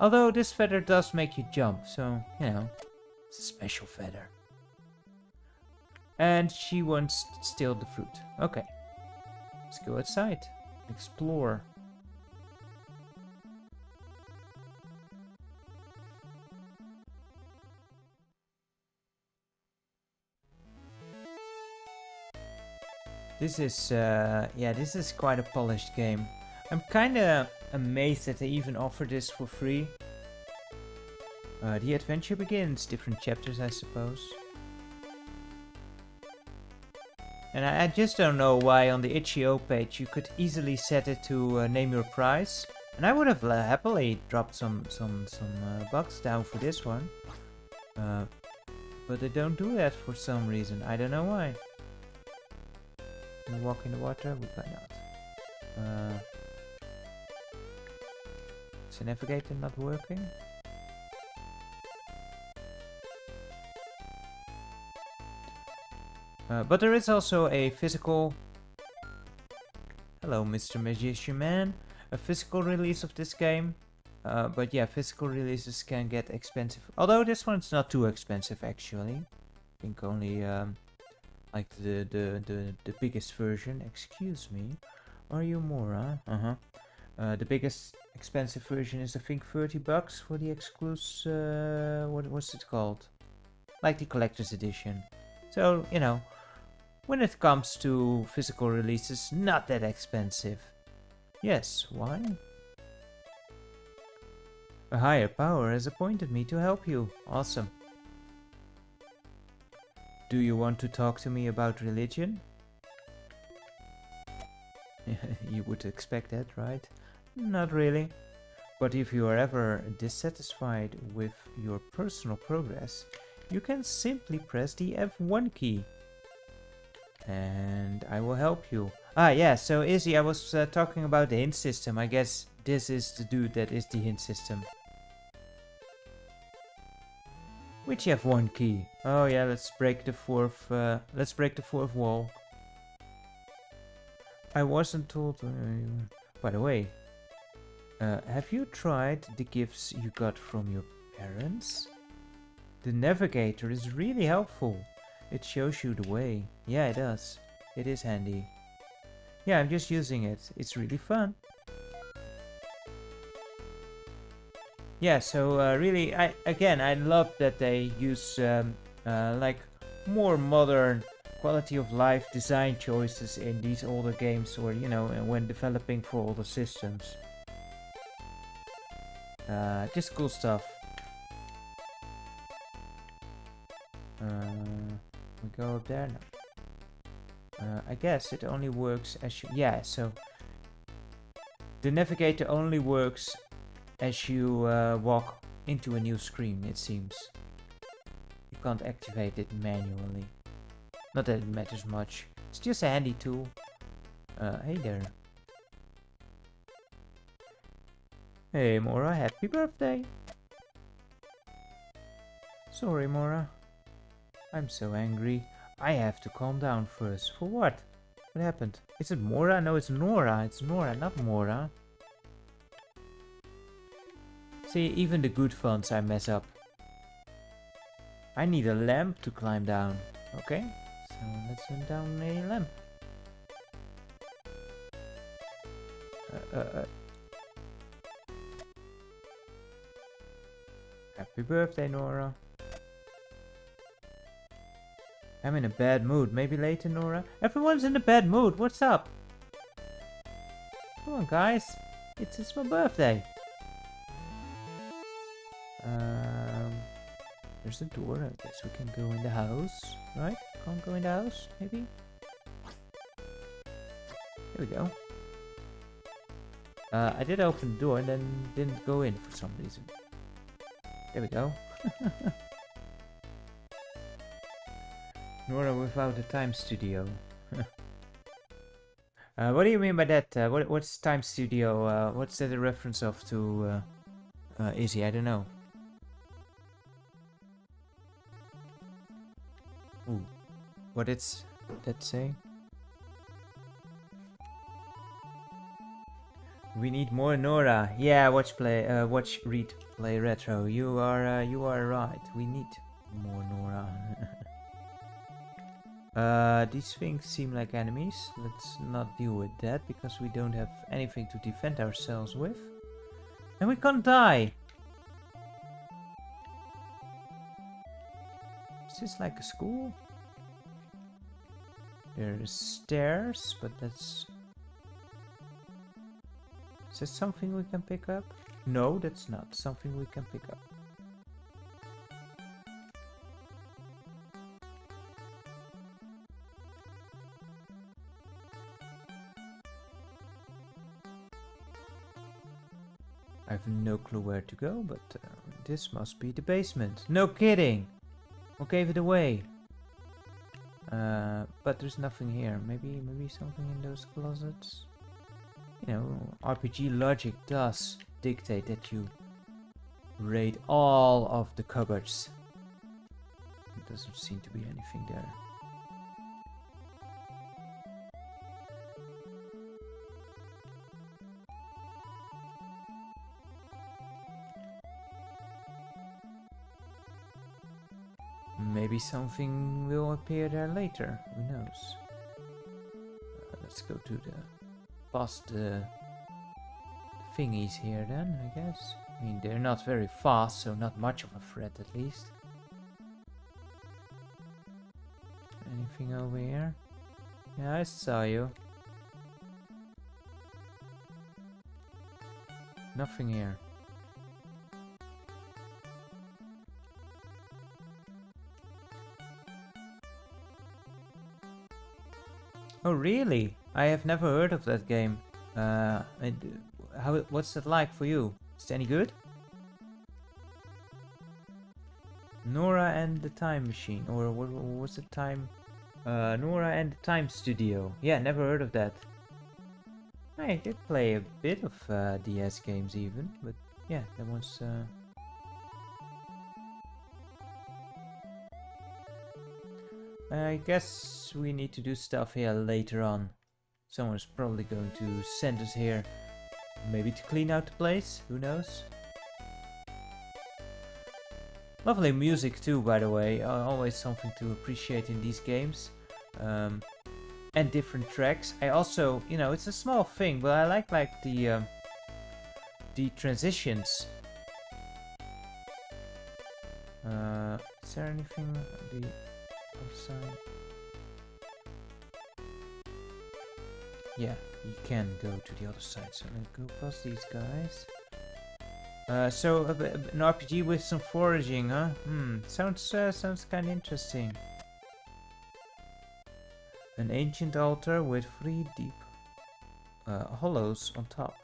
Although this feather does make you jump, so, you know, it's a special feather. And she wants to steal the fruit. Okay. Let's go outside. Explore. This is, yeah, this is quite a polished game. I'm kinda amazed that they even offer this for free. The adventure begins. Different chapters, I suppose. And I just don't know why on the itch.io page you could easily set it to name your price. And I would have happily dropped some bucks down for this one. But they don't do that for some reason. I don't know why. Can we walk in the water? We cannot. Is the navigator not working? But there is also a physical... Hello, Mr. Magician Man. A physical release of this game. But yeah, physical releases can get expensive. Although this one's not too expensive, actually. I think only like the biggest version. Excuse me. Are you Mora? The biggest expensive version is I think $30 for the exclusive... what's it called? Like the collector's edition. So, you know, when it comes to physical releases, not that expensive. Yes, why? A higher power has appointed me to help you. Awesome. Do you want to talk to me about religion? You would expect that, right? Not really. But if you are ever dissatisfied with your personal progress, you can simply press the F1 key. And I will help you. Ah, yeah, so Izzy, I was talking about the hint system. I guess this is the dude that is the hint system. Which F1 key? Oh yeah, let's break the fourth wall. I wasn't told... by the way, have you tried the gifts you got from your parents? The navigator is really helpful. It shows you the way. Yeah, it does. It is handy. Yeah, I'm just using it. It's really fun. Yeah, so really, I love that they use like more modern quality of life design choices in these older games, or you know, when developing for older systems. Just cool stuff. We go up there now. I guess it only works as you... Yeah, so... The navigator only works as you walk into a new screen, it seems. You can't activate it manually. Not that it matters much. It's just a handy tool. Hey there. Hey Mora, happy birthday! Sorry Mora. I'm so angry. I have to calm down first. For what? What happened? Is it Mora? No, it's Nora. It's Nora, not Mora. See, even the good fonts I mess up. I need a lamp to climb down. Okay, so let's turn down a lamp. Happy birthday, Nora. I'm in a bad mood. Maybe later, Nora? Everyone's in a bad mood. What's up? Come on, guys. It's my birthday. There's a door. I guess we can go in the house. Right? Can't go in the house, maybe? Here we go. I did open the door and then didn't go in for some reason. There we go. Nora without a time studio. What do you mean by that? What's time studio? What's that a reference of to Izzy? I don't know. Ooh, what did that say? We need more Nora. Yeah, watch read play retro. You are right. We need more Nora. These things seem like enemies. Let's not deal with that because we don't have anything to defend ourselves with. And we can't die. Is this like a school? There's stairs, but that's... Is that something we can pick up? No, that's not something we can pick up. I have no clue where to go, but this must be the basement. No kidding! What gave it away? But there's nothing here. Maybe something in those closets? You know, RPG logic does dictate that you raid all of the cupboards. There doesn't seem to be anything there. Maybe something will appear there later. Who knows? Let's go to the past the thingies here then, I guess. I mean, they're not very fast, so not much of a threat at least. Anything over here? Yeah, I saw you. Nothing here. Oh really? I have never heard of that game. What's it like for you? Is it any good? Nora and the Time Machine, or what was the time? Nora and the Time Studio. Yeah, never heard of that. I did play a bit of DS games even, but yeah, that was... I guess we need to do stuff here later on. Someone's probably going to send us here. Maybe to clean out the place, who knows? Lovely music too, by the way. Always something to appreciate in these games. And different tracks. I also, you know, it's a small thing, but I like the transitions. Is there anything on the outside? Yeah, you can go to the other side. So let's go past these guys. So an RPG with some foraging, huh? Sounds kind of interesting. An ancient altar with 3 deep hollows on top.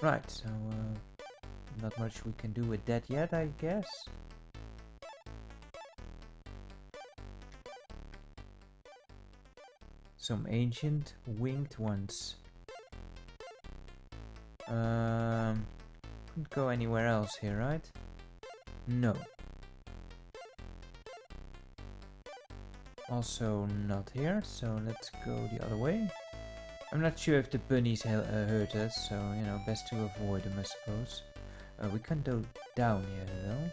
Right, so not much we can do with that yet, I guess. Some ancient winged ones. Couldn't go anywhere else here, right? No. Also not here, so let's go the other way. I'm not sure if the bunnies hurt us, so you know, best to avoid them, I suppose. We can't go down here though.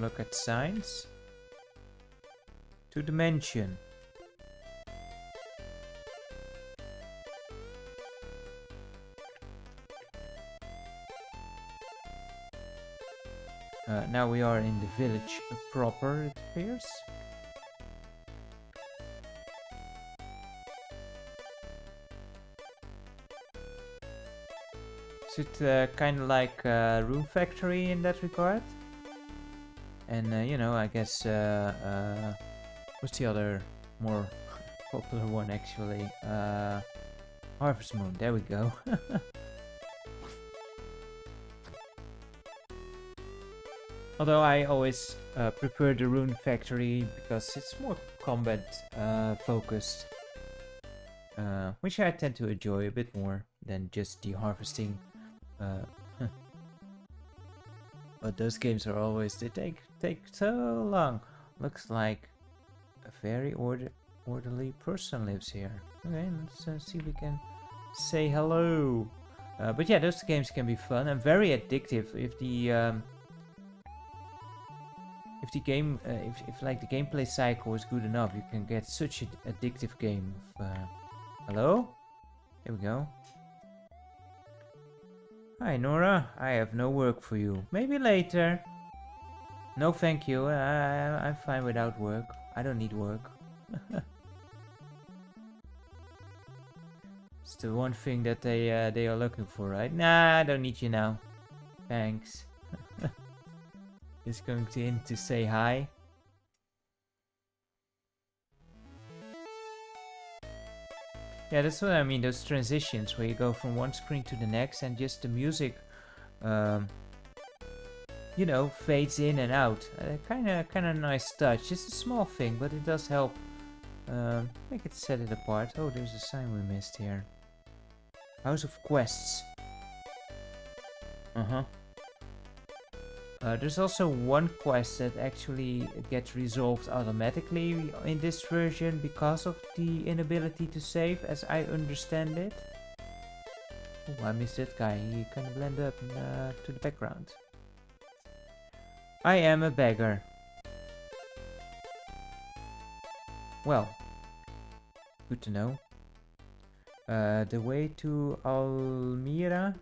Look at signs. To the mansion. Now we are in the village proper, it appears. Is it kind of like a room factory in that regard? And you know, I guess what's the other more popular one actually? Harvest Moon. There we go. Although I always prefer the Rune Factory because it's more combat focused. which I tend to enjoy a bit more than just the harvesting. But those games are always, they take so long. Looks like a very orderly person lives here. Okay, let's see if we can say hello. But yeah, those games can be fun and very addictive if the game, if like the gameplay cycle is good enough, you can get such an addictive game. Hello? Here we go. Hi Nora, I have no work for you. Maybe later. No thank you, I'm fine without work. I don't need work. It's the one thing that they are looking for, right? Nah, I don't need you now. Thanks. Just going in to say hi. Yeah, that's what I mean, those transitions where you go from one screen to the next and just the music, you know, fades in and out. Kind of nice touch. Just a small thing, but it does help make it set it apart. Oh, there's a sign we missed here. House of Quests. There's also one quest that actually gets resolved automatically in this version because of the inability to save, as I understand it. Oh, I missed that guy. He kind of blended up to the background. I am a beggar. Well, good to know. The way to Elmira,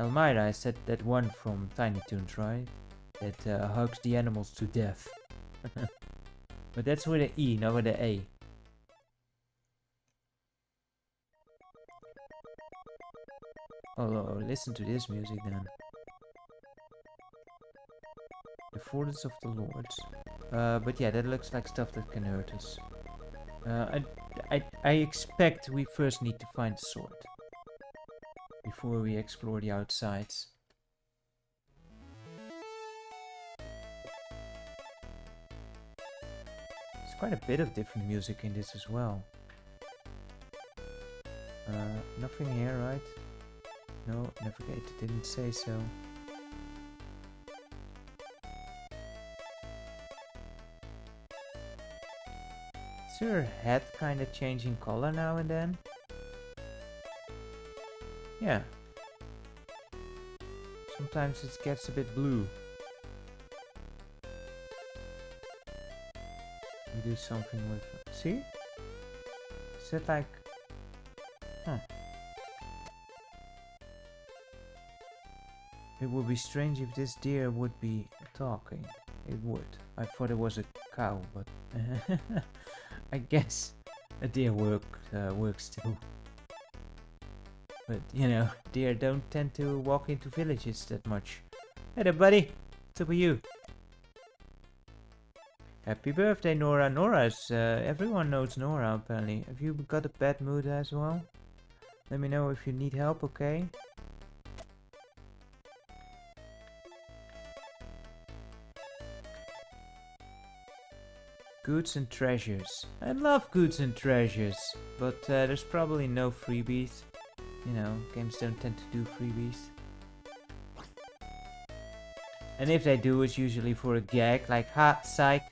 I said that one from Tiny Toons, right? That hugs the animals to death. But that's with an E, not with an A. Oh, listen to this music then. The Fortress of the Lords. But yeah, that looks like stuff that can hurt us. I expect we first need to find the sword before we explore the outsides. There's quite a bit of different music in this as well. Nothing here, right? No, navigate, didn't say so. Is her head kind of changing color now and then? Yeah. Sometimes it gets a bit blue. We do something with... See? Is that like... Huh. It would be strange if this deer would be talking. It would. I thought it was a cow, but... I guess a deer works too. But, you know, deer don't tend to walk into villages that much. Hey there, buddy. What's up with you? Happy birthday, Nora. Nora's, everyone knows Nora, apparently. Have you got a bad mood as well? Let me know if you need help, okay? Goods and treasures. I love goods and treasures, but there's probably no freebies. You know, games don't tend to do freebies. And if they do, it's usually for a gag, like, ha, psych.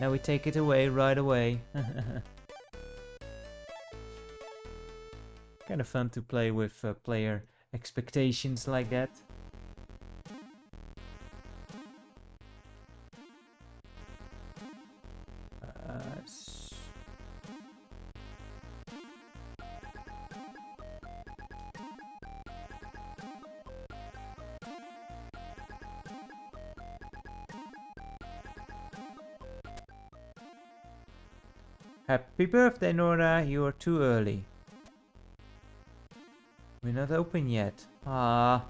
Now we take it away right away. Kind of fun to play with player expectations like that. Happy birthday, Nora. You are too early. We're not open yet. Ah.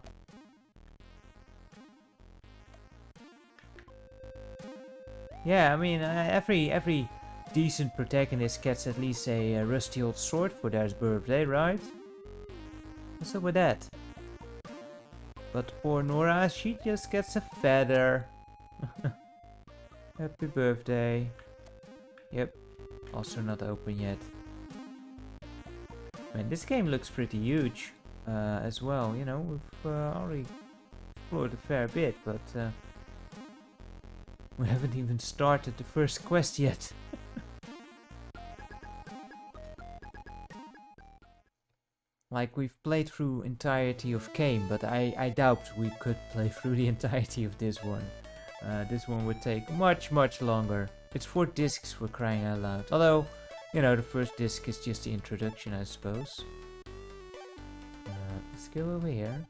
Yeah, I mean, every decent protagonist gets at least a rusty old sword for their birthday, right? What's up with that? But poor Nora, she just gets a feather. Happy birthday. Yep. Also not open yet. Man, this game looks pretty huge as well. You know, we've already explored a fair bit, but we haven't even started the first quest yet. Like, we've played through entirety of Kame, but I doubt we could play through the entirety of this one. This one would take much, much longer. It's 4 discs for crying out loud. Although, you know, the first disc is just the introduction, I suppose. Let's go over here.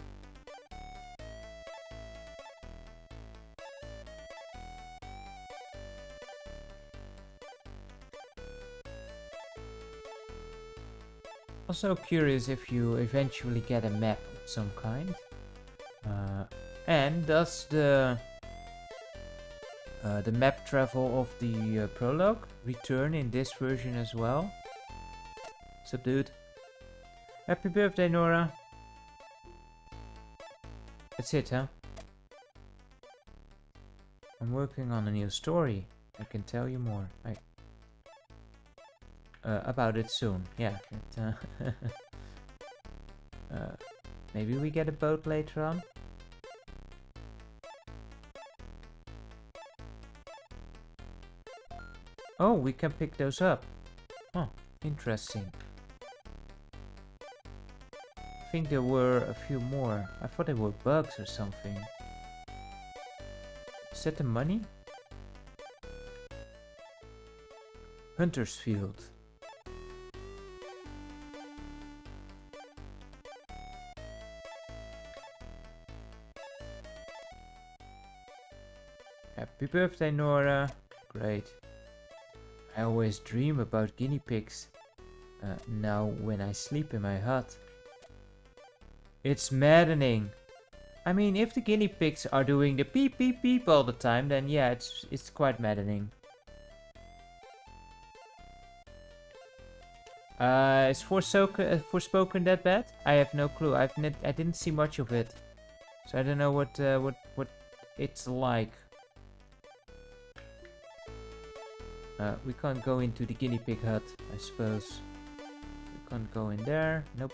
Also curious if you eventually get a map of some kind. And does the map travel of the prologue return in this version as well? Sup, dude? Happy birthday, Nora. That's it, huh? I'm working on a new story. I can tell you more. About it soon. Yeah. Maybe we get a boat later on. Oh, we can pick those up. Oh, interesting. I think there were a few more. I thought they were bugs or something. Is that the money? Hunter's Field. Happy birthday, Nora. Great. I always dream about guinea pigs. Now when I sleep in my hut. It's maddening. I mean, if the guinea pigs are doing the beep beep beep all the time, then yeah, it's quite maddening. Is Forspoken that bad? I have no clue. I didn't see much of it, so I don't know what it's like. We can't go into the guinea pig hut, I suppose. We can't go in there. Nope.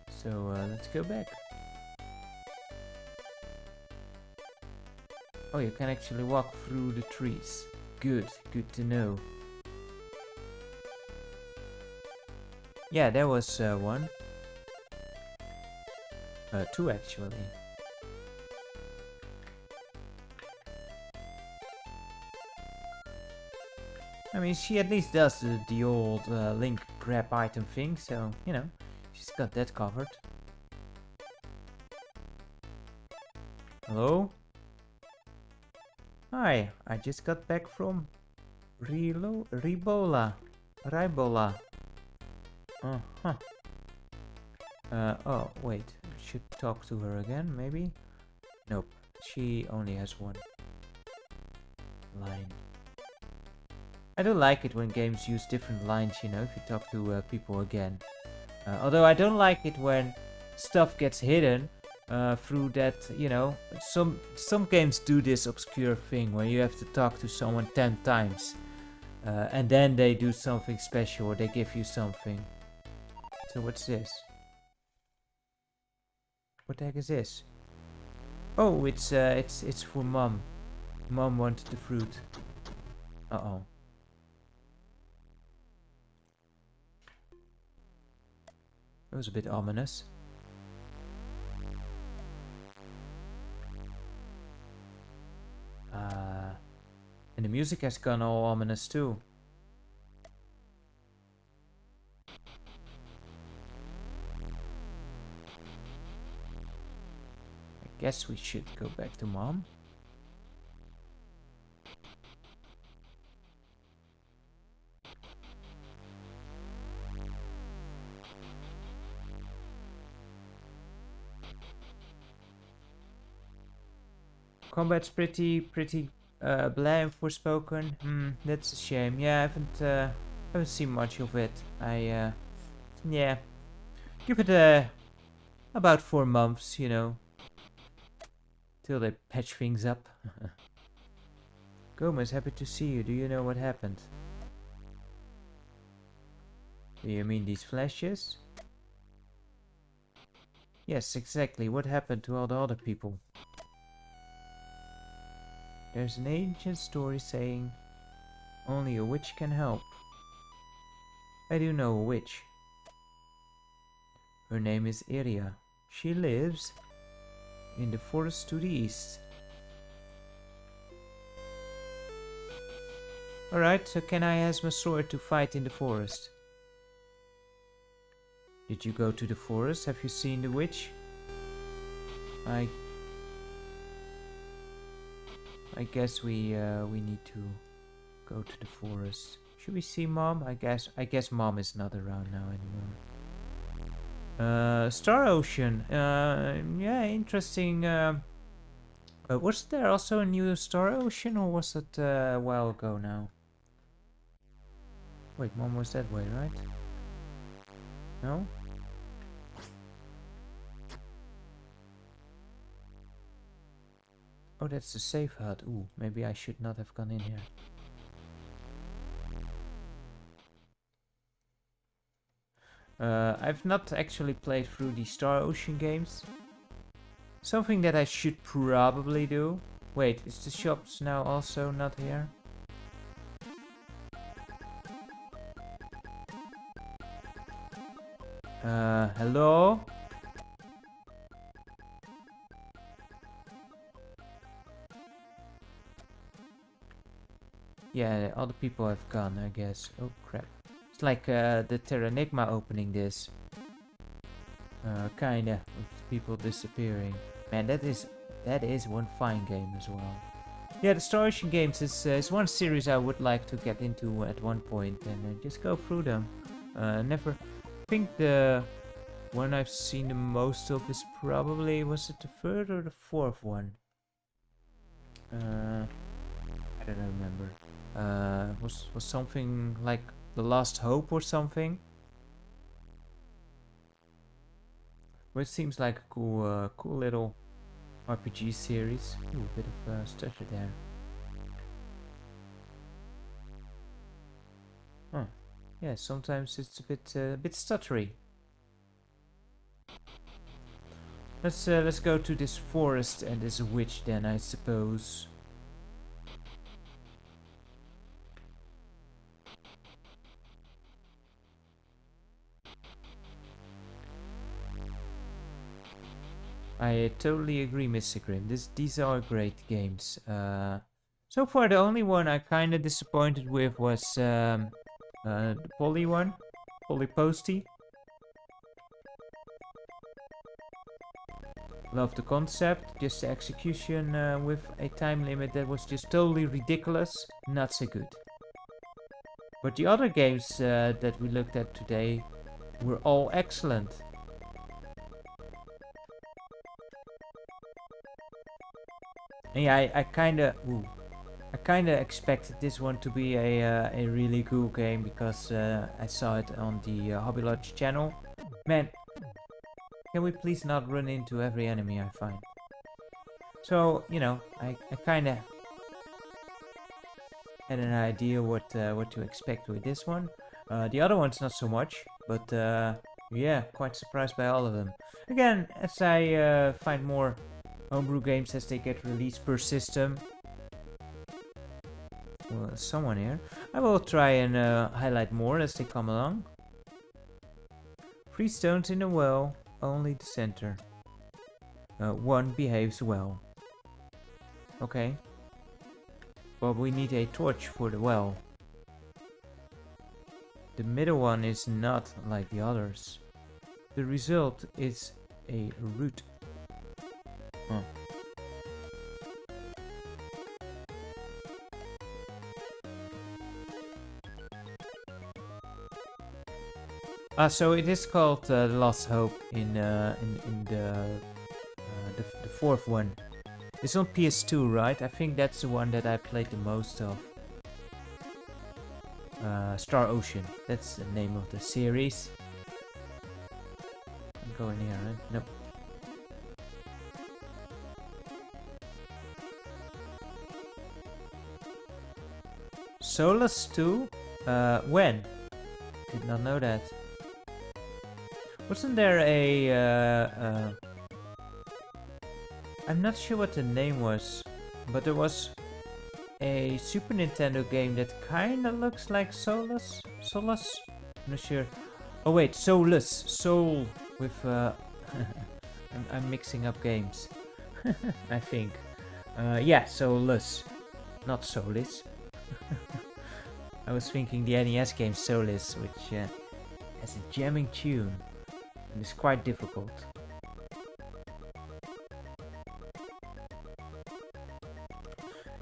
So let's go back. Oh, you can actually walk through the trees. Good to know. Yeah, there was one. 2 actually. I mean, she at least does the old Link grab item thing, so, you know, she's got that covered. Hello? Hi, I just got back from Ribola. Uh-huh. Oh, wait, should talk to her again, maybe? Nope, she only has one line. I do like it when games use different lines, you know, if you talk to people again. Although I don't like it when stuff gets hidden through that, you know, some games do this obscure thing where you have to talk to someone 10 times. And then they do something special or they give you something. So what's this? What the heck is this? Oh, it's for Mom. Mom wanted the fruit. Uh-oh. It was a bit ominous. And the music has gone all ominous too. I guess we should go back to Mom. Combat's pretty blah and Forspoken. That's a shame. Yeah, I haven't seen much of it. Yeah, give it about 4 months, you know, till they patch things up. Gomez, happy to see you. Do you know what happened? Do you mean these flashes? Yes, exactly. What happened to all the other people? There's an ancient story saying only a witch can help. I do know a witch. Her name is Iria. She lives in the forest to the east. Alright, so can I use my sword to fight in the forest? Did you go to the forest? Have you seen the witch? I guess we need to go to the forest. Should we see Mom? I guess Mom is not around now anymore. Star Ocean. Yeah, interesting. Was there also a new Star Ocean, or was it a while ago now? Wait, Mom was that way, right? No? Oh, that's the safe hut. Ooh, maybe I should not have gone in here. I've not actually played through the Star Ocean games. Something that I should probably do. Wait, is the shops now also not here? Hello? Yeah, all the people have gone, I guess. Oh crap. It's like the Terranigma opening this. Kinda, with people disappearing. Man, that is one fine game as well. Yeah, the Star Ocean games is one series I would like to get into at one point and just go through them. Never think the one I've seen the most of is probably, was it the third or the fourth one? I don't remember. Was something like The Last Hope or something? Well, it seems like a cool little RPG series. Ooh, a bit of stutter there. Huh. Yeah, sometimes it's a bit stuttery. Let's go to this forest and there's a witch then, I suppose. I totally agree, Mr. Grimm. These are great games. So far, the only one I kind of disappointed with was the Poly one, Poly Posty. Love the concept, just the execution with a time limit that was just totally ridiculous, not so good. But the other games that we looked at today were all excellent. And yeah, I kind of expected this one to be a really cool game because I saw it on the Hobby Lodge channel. Man, can we please not run into every enemy I find? So, you know, I kind of had an idea what to expect with this one. The other one's not so much, but yeah, quite surprised by all of them. Again, as I find more homebrew games as they get released per system. Well, someone here. I will try and highlight more as they come along. 3 stones in a well, only the center. 1 behaves well. Okay. But we need a torch for the well. The middle one is not like the others. The result is a root. Huh. So it is called The Last Hope in the fourth one. It's on PS2, right? I think that's the one that I played the most of. Star Ocean, that's the name of the series. I'm going here, right? Nope. Solus too? When? Did not know that. Wasn't there a... I'm not sure what the name was, but there was a Super Nintendo game that kinda looks like Solus? Solus? I'm not sure. Oh wait, Solus. Soul with... I'm mixing up games. I think. Yeah, Solus. Not Solis. I was thinking the NES game Solis, which has a jamming tune and is quite difficult.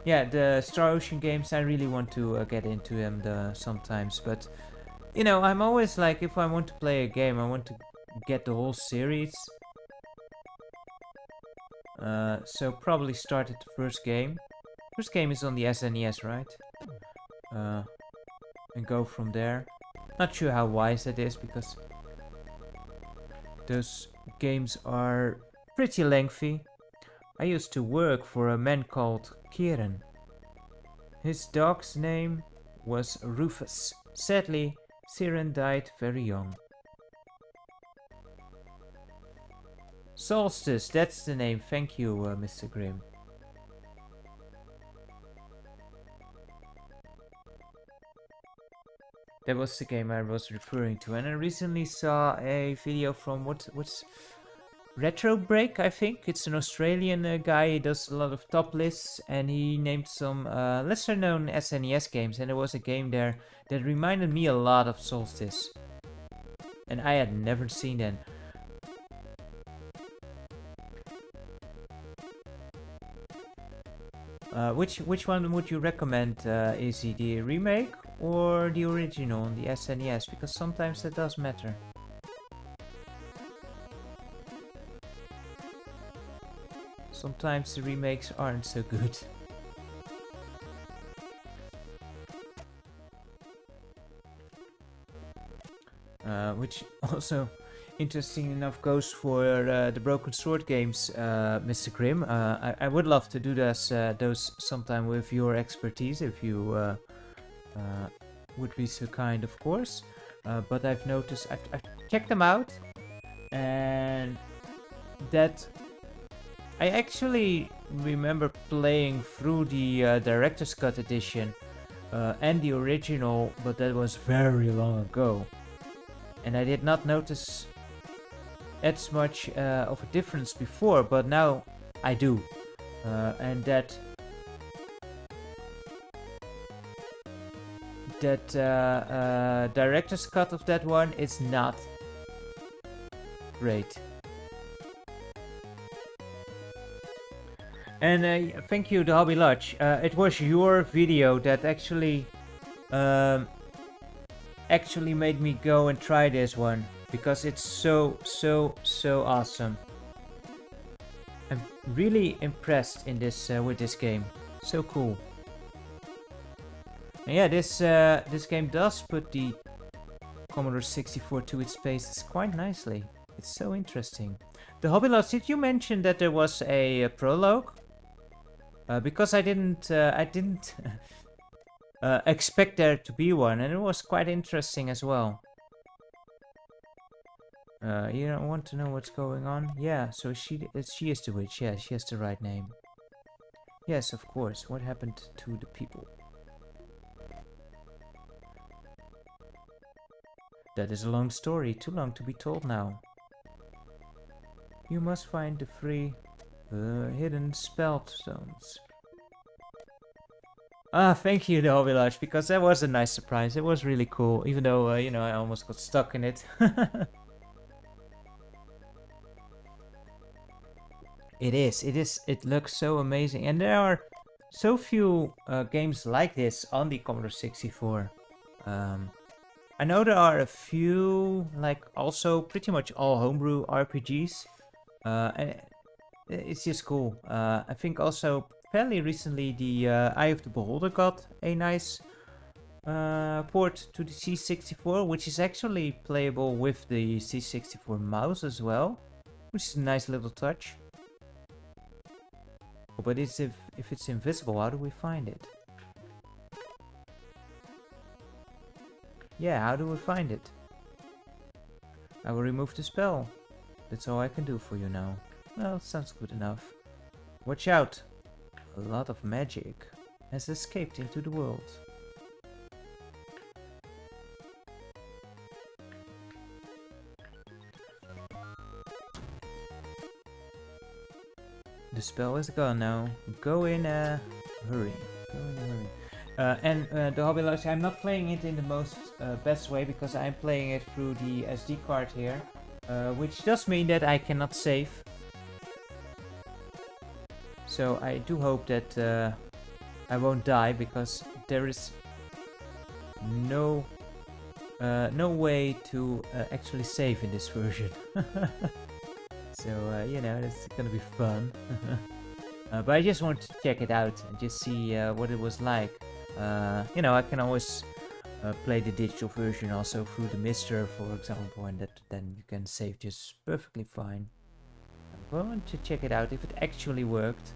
Yeah, the Star Ocean games, I really want to get into them sometimes, but you know, I'm always like, if I want to play a game, I want to get the whole series. So probably start at the first game. First game is on the SNES, right? And go from there. Not sure how wise that is, because those games are pretty lengthy. I used to work for a man called Kieran. His dog's name was Rufus. Sadly, Siren died very young. Solstice, that's the name. Thank you, Mr. Grimm. That was the game I was referring to, and I recently saw a video from what's Retro Break, I think. It's an Australian guy. He does a lot of top lists, and he named some lesser known SNES games, and there was a game there that reminded me a lot of Solstice, and I had never seen them. Which one would you recommend, Izzy? The remake or the original on the SNES? Because sometimes that does matter. Sometimes the remakes aren't so good. Which also, interesting enough, goes for the Broken Sword games, Mr. Grimm. I would love to do those sometime with your expertise, if you would be so kind, of course. But I've noticed, I've checked them out, and that I actually remember playing through the Director's Cut edition and the original, but that was very long ago. And I did not notice as much of a difference before, but now I do. And that Director's Cut of that one is not great. And thank you, the Hobby Lodge. It was your video that actually made me go and try this one, because it's so awesome. I'm really impressed in this with this game. So cool. And yeah, this game does put the Commodore 64 to its paces quite nicely. It's so interesting. The Hobby Lodge, did you mention that there was a prologue? Because I didn't expect there to be one, and it was quite interesting as well. You don't want to know what's going on? Yeah, so she is the witch. Yeah, she has the right name. Yes, of course. What happened to the people? That is a long story, too long to be told now. You must find the three hidden spellstones. Ah, thank you, the Hobby Lodge, because that was a nice surprise. It was really cool, even though, you know, I almost got stuck in it. It looks so amazing. And there are so few games like this on the Commodore 64. I know there are a few, like also pretty much all homebrew RPGs. And it's just cool. I think also fairly recently the Eye of the Beholder got a nice port to the C64, which is actually playable with the C64 mouse as well, which is a nice little touch. But if it's invisible, how do we find it? Yeah, how do we find it? I will remove the spell. That's all I can do for you now. Well, sounds good enough. Watch out! A lot of magic has escaped into the world. The spell is gone now. Go in a hurry. Go in a hurry. The hobby logic, I'm not playing it in the most best way because I'm playing it through the SD card here, which does mean that I cannot save. So I do hope that I won't die because there is no way to actually save in this version. So you know, it's gonna be fun. But I just wanted to check it out and just see what it was like. You know, I can always play the digital version also through the Mister, for example, and then you can save just perfectly fine. I want to check it out if it actually worked.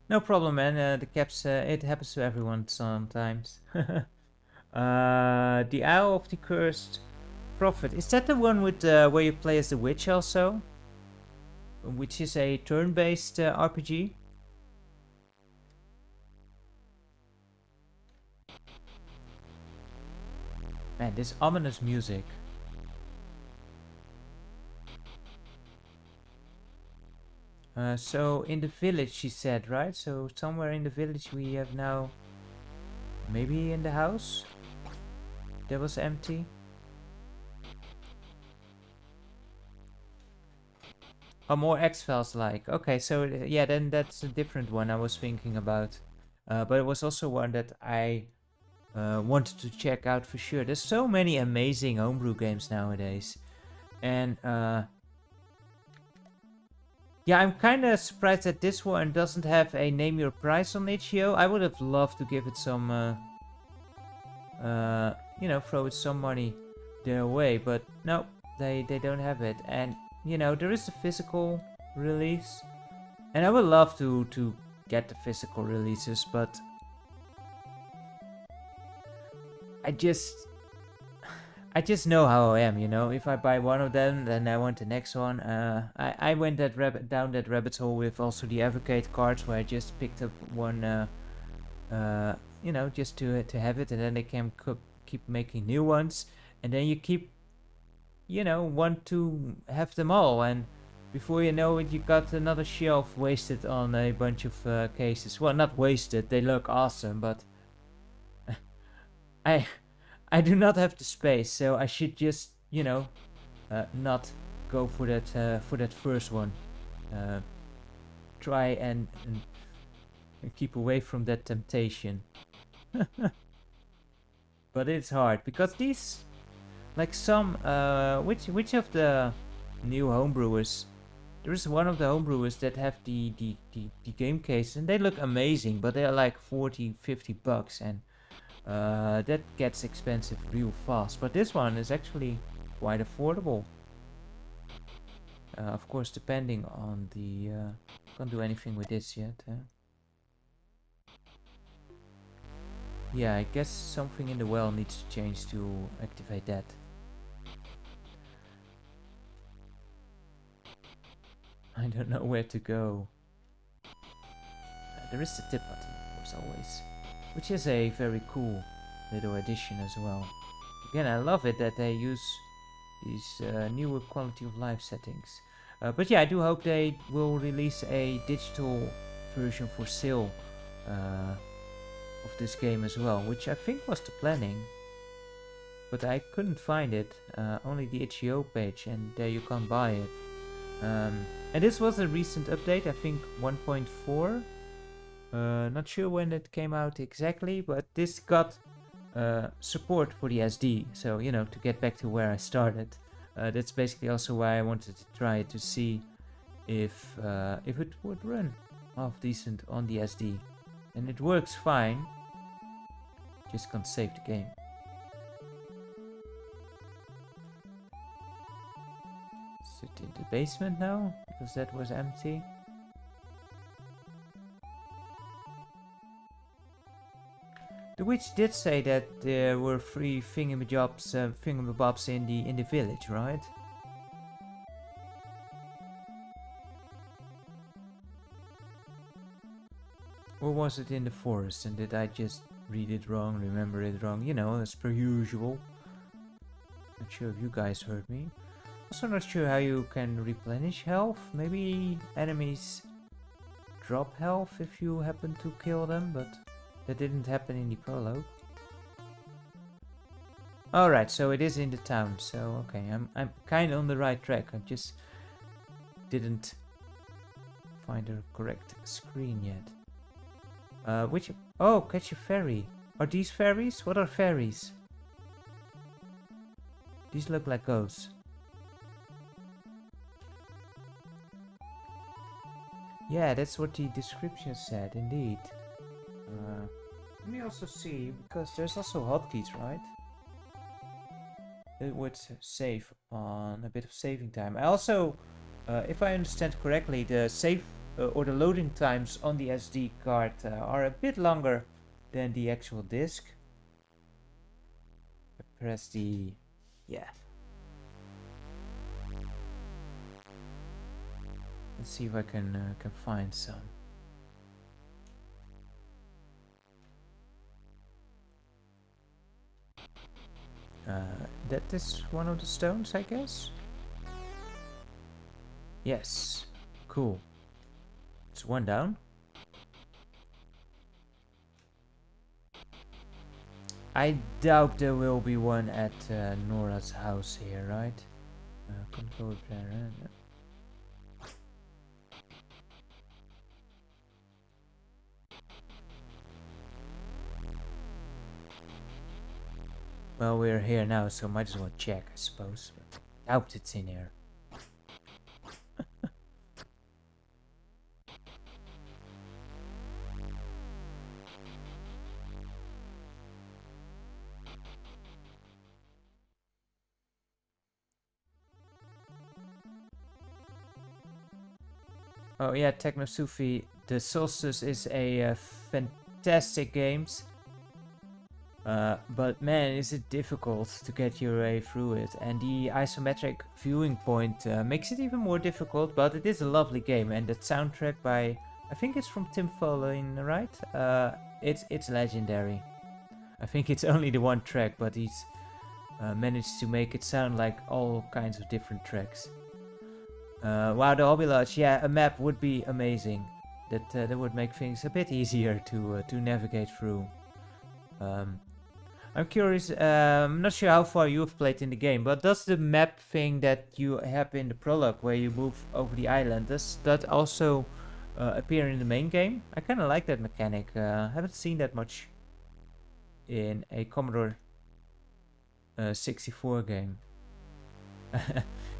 No problem, man. The caps, it happens to everyone sometimes. The Isle of the Cursed Prophet. Is that the one with where you play as the witch also? Which is a turn-based RPG? Man, this ominous music. So in the village, she said, right? So somewhere in the village we have now... Maybe in the house? That was empty. Oh, more X-Files like. Okay, so yeah, then that's a different one I was thinking about. But it was also one that I wanted to check out for sure. There's so many amazing homebrew games nowadays. And yeah, I'm kind of surprised that this one doesn't have a name your price on itch.io. I would have loved to give it some, you know, throw it some money their way. But no, they don't have it. And you know, there is a physical release, and I would love to get the physical releases, but I just know how I am, you know. If I buy one of them, then I want the next one. I went down that rabbit hole with also the Advocate cards, where I just picked up one, you know, just to have it, and then they can keep making new ones, and then you keep, you know, want to have them all, and before you know it, you got another shelf wasted on a bunch of cases. Well, not wasted, they look awesome, but I do not have the space, so I should just, you know, not go for that first one. Try and keep away from that temptation. But it's hard because these, like some, which of the new homebrewers? There is one of the homebrewers that have the game case, and they look amazing, but they are like 40-50 bucks, and that gets expensive real fast. But this one is actually quite affordable. Of course, depending on the... can't do anything with this yet. Yeah, I guess something in the well needs to change to activate that. I don't know where to go. There is the tip button, of course, always. Which is a very cool little addition as well. Again, I love it that they use these newer quality of life settings. But yeah, I do hope they will release a digital version for sale of this game as well, which I think was the planning. But I couldn't find it, only the itch.io page, and there you can't buy it. And this was a recent update, I think 1.4. Not sure when it came out exactly, but this got support for the SD. So, you know, to get back to where I started. That's basically also why I wanted to try it, to see if it would run half decent on the SD. And it works fine. Just can't save the game. Is it in the basement now? Because that was empty. The witch did say that there were free thingamabobs in the village, right? Or was it in the forest and did I just read it wrong, remember it wrong? You know, as per usual. Not sure if you guys heard me. Also not sure how you can replenish health. Maybe enemies drop health if you happen to kill them, but that didn't happen in the prologue. Alright, so it is in the town, so okay, I'm kind of on the right track. I just didn't find a correct screen yet. Oh, catch a ferry. Are these ferries? What are ferries? These look like ghosts. Yeah, that's what the description said, indeed. Let me also see, because there's also hotkeys, right? It would save on a bit of saving time. I also, if I understand correctly, the save or the loading times on the SD card are a bit longer than the actual disc. I press the... yeah. Let's see if I can find some. That is one of the stones, I guess? Yes. Cool. It's one down. I doubt there will be one at Nora's house here, right? Control player. Well, we're here now, so might as well check, I suppose. But doubt it's in here. Oh yeah, Technosufi, the Solstice is a fantastic game. But man, is it difficult to get your way through it. And the isometric viewing point makes it even more difficult, but it is a lovely game. And that soundtrack by, I think it's from Tim Follin, right? It's legendary. I think it's only the one track, but he's managed to make it sound like all kinds of different tracks. Wow, the Hobby Lodge, yeah, a map would be amazing. That would make things a bit easier to navigate through. I'm curious, I'm not sure how far you've played in the game, but does the map thing that you have in the prologue, where you move over the island, does that also appear in the main game? I kind of like that mechanic. Haven't seen that much in a Commodore 64 game.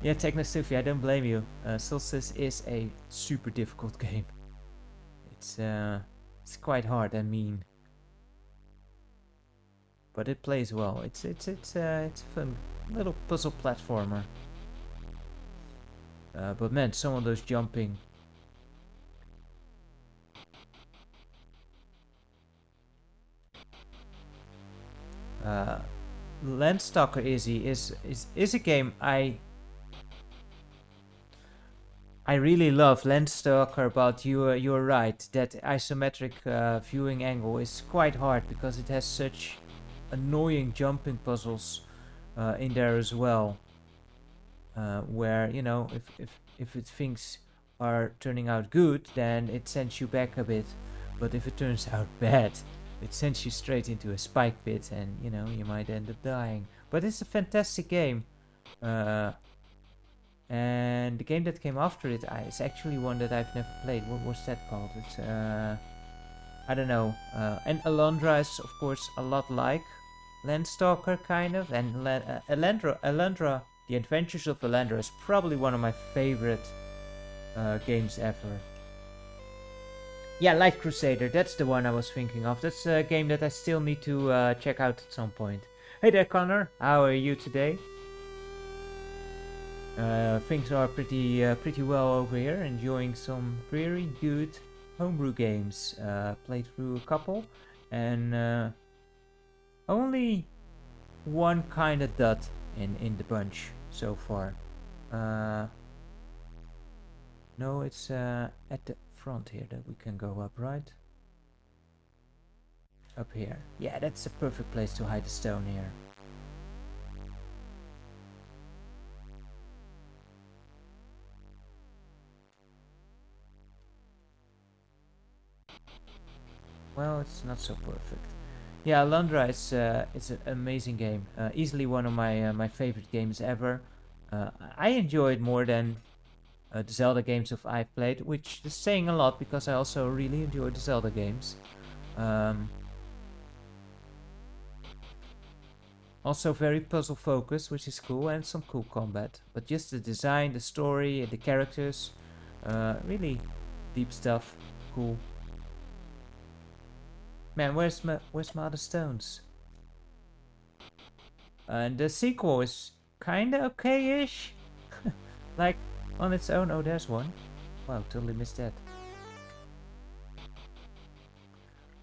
Yeah, Technosufi, I don't blame you. Solstice is a super difficult game. It's quite hard and mean. But it plays well. It's a fun little puzzle platformer. But man, some of those jumping. Landstalker Izzy is a game I really love. Landstalker, but you're right. That isometric viewing angle is quite hard because it has such annoying jumping puzzles in there as well, where, you know, if things are turning out good, then it sends you back a bit, but if it turns out bad, it sends you straight into a spike pit, and you know, you might end up dying. But it's a fantastic game, and the game that came after it is actually one that I've never played. What was that called? It's I don't know. And Alundra is, of course, a lot like Landstalker, kind of. And Alundra, The Adventures of Alundra, is probably one of my favorite games ever. Yeah, Light Crusader, that's the one I was thinking of. That's a game that I still need to check out at some point. Hey there, Connor. How are you today? Things are pretty well over here. Enjoying some very good homebrew games. Played through a couple, and Only one kind of dot in the bunch so far. No, it's at the front here that we can go up, right? Up here. Yeah, that's a perfect place to hide the stone here. Well, it's not so perfect. Yeah, Alundra is it's an amazing game. Easily one of my favorite games ever. I enjoy it more than the Zelda games I've played, which is saying a lot because I also really enjoy the Zelda games. Also very puzzle focused, which is cool, and some cool combat. But just the design, the story, the characters, really deep stuff. Cool. Man, where's my other stones? And the sequel is kinda okay-ish. Like on its own. Oh, there's one. Wow, totally missed that.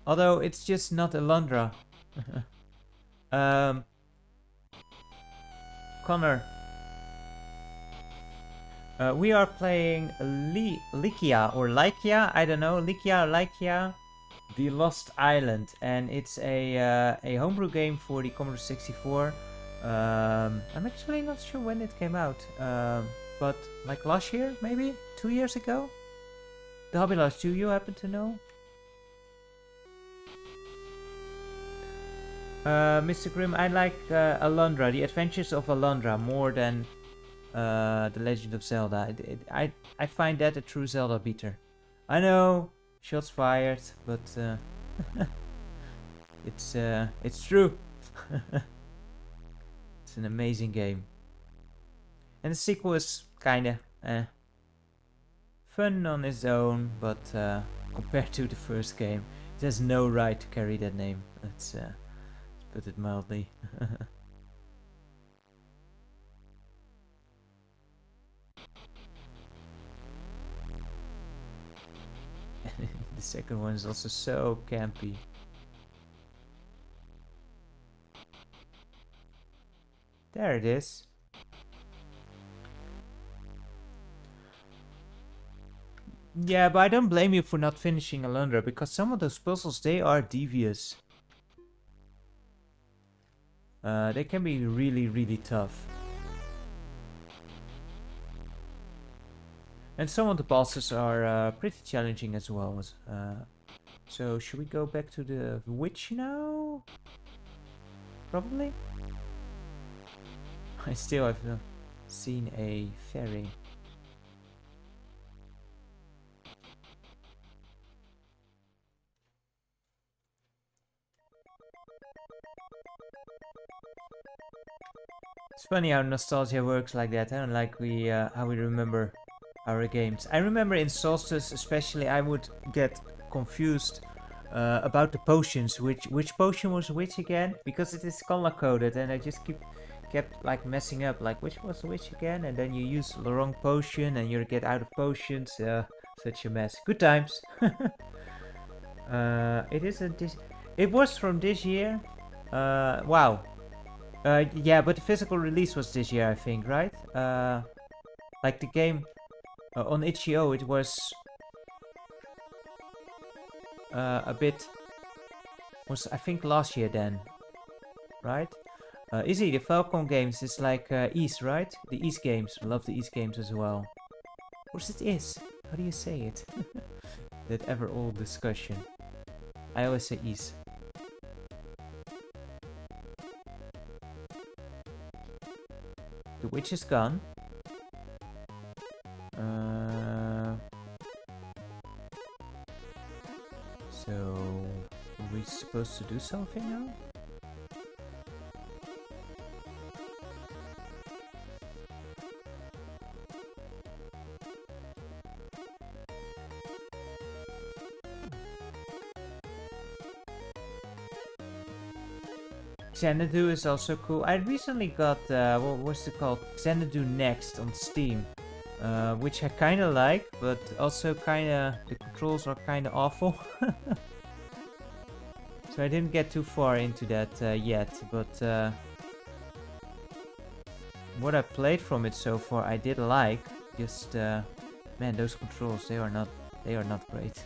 Although it's just not Alundra. Connor. We are playing Lykia or Lykia, I don't know, Lykia or Lykia, The Lost Island, and it's a homebrew game for the Commodore 64. I'm actually not sure when it came out, but like last year, maybe 2 years ago. The Hobby Lodge, do you happen to know? Mr. Grimm, I like Alundra, The Adventures of Alundra, more than The Legend of Zelda. I find that a true Zelda beater. I know, shots fired, but it's true. It's an amazing game. And the sequel is kinda fun on its own, but compared to the first game, it has no right to carry that name. Let's put it mildly. The second one is also so campy. There it is. Yeah, but I don't blame you for not finishing Alundra, because some of those puzzles, they are devious. They can be really, really tough. And some of the bosses are pretty challenging as well. So should we go back to the witch now? Probably? I still have not seen a fairy. It's funny how nostalgia works like that, huh? Like how we remember our games. I remember in Solstice especially I would get confused about the potions, which potion was which again, because it is color coded, and I just kept like messing up, like which was which again, and then you use the wrong potion and you get out of potions. Such a mess. Good times. It isn't this. It was from this year. Wow. Yeah, but the physical release was this year, I think, right? Like the game on itch.io, it was a bit. Was I think last year then, right? Izzy, the Falcon games is like East, right? The East games. I love the East games as well. Or is it is? How do you say it? That ever old discussion. I always say East. The witch is gone. So, are we supposed to do something now? Xanadu is also cool. I recently got, what was it called? Xanadu Next on Steam. Which I kinda like, but also kinda, the controls are kinda awful. So I didn't get too far into that yet, but what I played from it so far I did like. Just man, those controls, they are not great.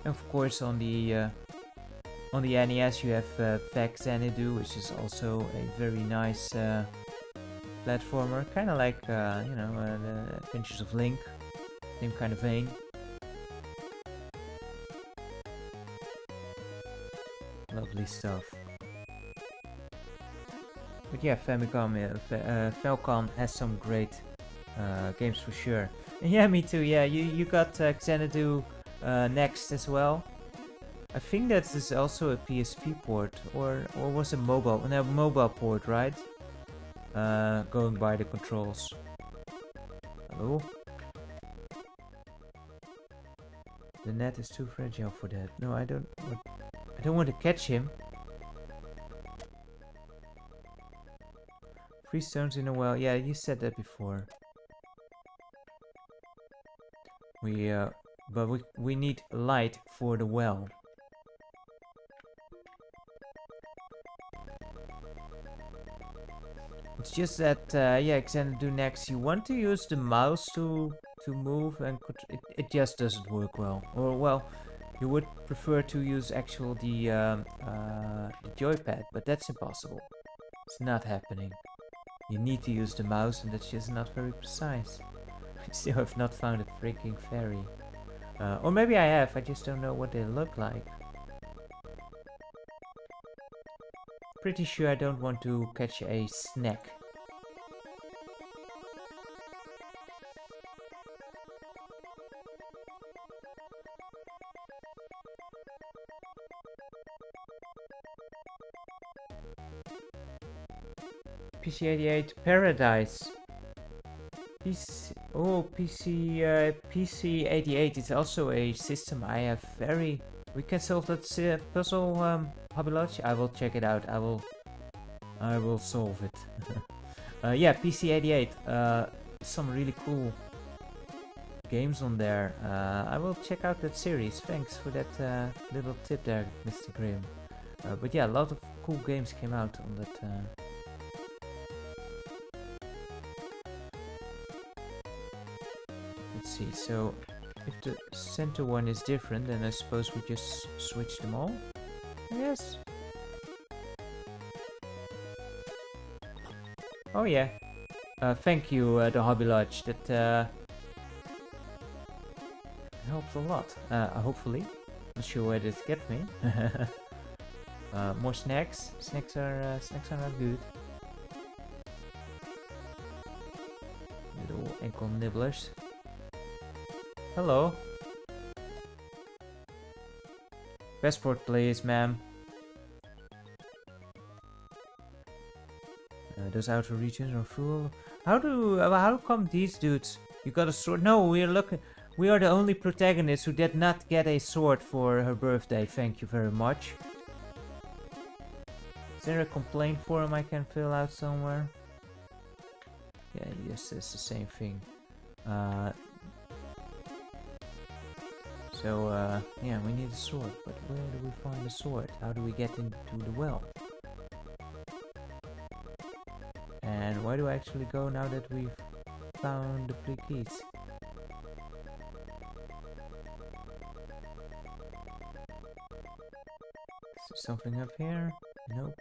And of course on the NES you have Pac Xanadu, which is also a very nice platformer, kind of like you know, the Adventures of Link, same kind of vein. Lovely stuff. But yeah, Famicom has some great games for sure. And yeah, me too. Yeah, you got Xanadu next as well. I think that is also a PSP port, or was it mobile? No, mobile port, right? Going by the controls. Hello? The net is too fragile for that. No, I don't want to catch him. 3 stones in a well. Yeah, you said that before. But we need light for the well. It's just that yeah, Xanadu next. You want to use the mouse to move, and it just doesn't work well. Or well, you would prefer to use actual the joypad, but that's impossible. It's not happening. You need to use the mouse, and that's just not very precise. I still have not found a freaking fairy. Or maybe I have, I just don't know what they look like. Pretty sure I don't want to catch a snack. PC88 Paradise. PC88 is also a system I have very... We can solve that puzzle, Hobby Lodge. I will check it out. I will solve it. Yeah, PC88. Some really cool games on there. I will check out that series. Thanks for that little tip there, Mr. Grimm. But yeah, a lot of cool games came out on that. Let's see, so if the center one is different, then I suppose we just switch them all? Yes. Oh yeah. Thank you, the Hobby Lodge. That helps a lot. Hopefully. Not sure where this gets me. More snacks. Snacks are not good. Little ankle nibblers. Hello. Passport please, ma'am. Those outer regions are full. How come these dudes? You got a sword? No, we are the only protagonist who did not get a sword for her birthday. Thank you very much. Is there a complaint form I can fill out somewhere? Yeah, yes, it's the same thing. So, yeah, we need a sword, but where do we find a sword? How do we get into the well? And where do I actually go now that we've found the 3 keys? Is there something up here? Nope.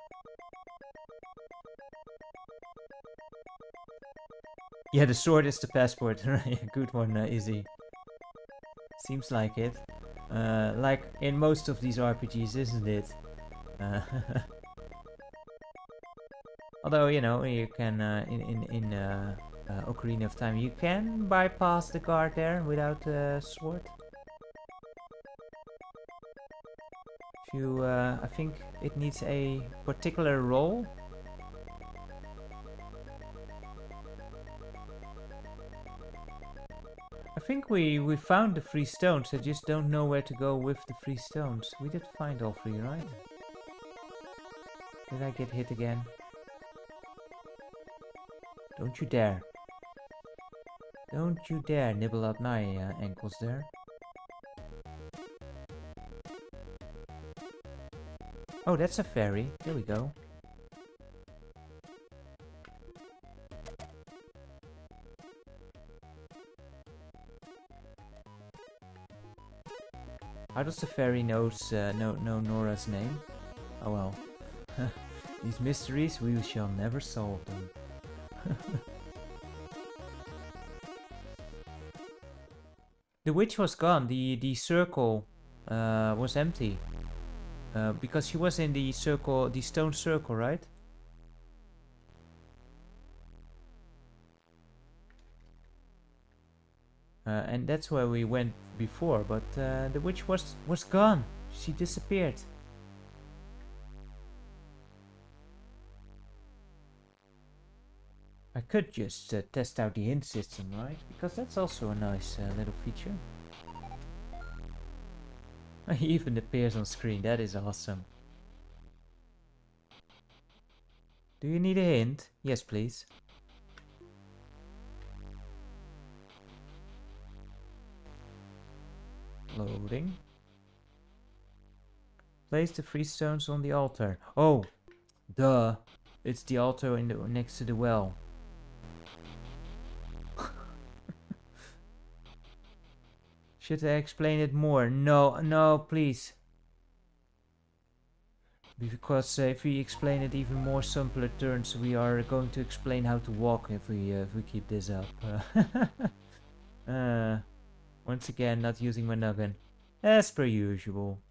Yeah, the sword is the passport. Good one, Izzy. Seems like it. Like in most of these RPGs, isn't it? Although, you know, you can, in Ocarina of Time, you can bypass the guard there without a sword. If you, I think it needs a particular roll. I think we found the 3 stones, I just don't know where to go with the 3 stones. We did find all 3, right? Did I get hit again? Don't you dare. Don't you dare nibble at my ankles there. Oh, that's a fairy. There we go. How does the fairy know Nora's name? Oh well. These mysteries, we shall never solve them. The witch was gone. The circle was empty. Because she was in the circle, the stone circle, right? And that's where we went before, but the witch was gone. She disappeared. I could just test out the hint system, right? Because that's also a nice little feature. He even appears on screen. That is awesome. Do you need a hint? Yes, please. Loading. Place the freestones on the altar. Oh, duh. It's the altar in the next to the well. Should I explain it more? No, no, please. Because if we explain it even more simpler terms, we are going to explain how to walk if we keep this up. Once again, not using my noggin, as per usual.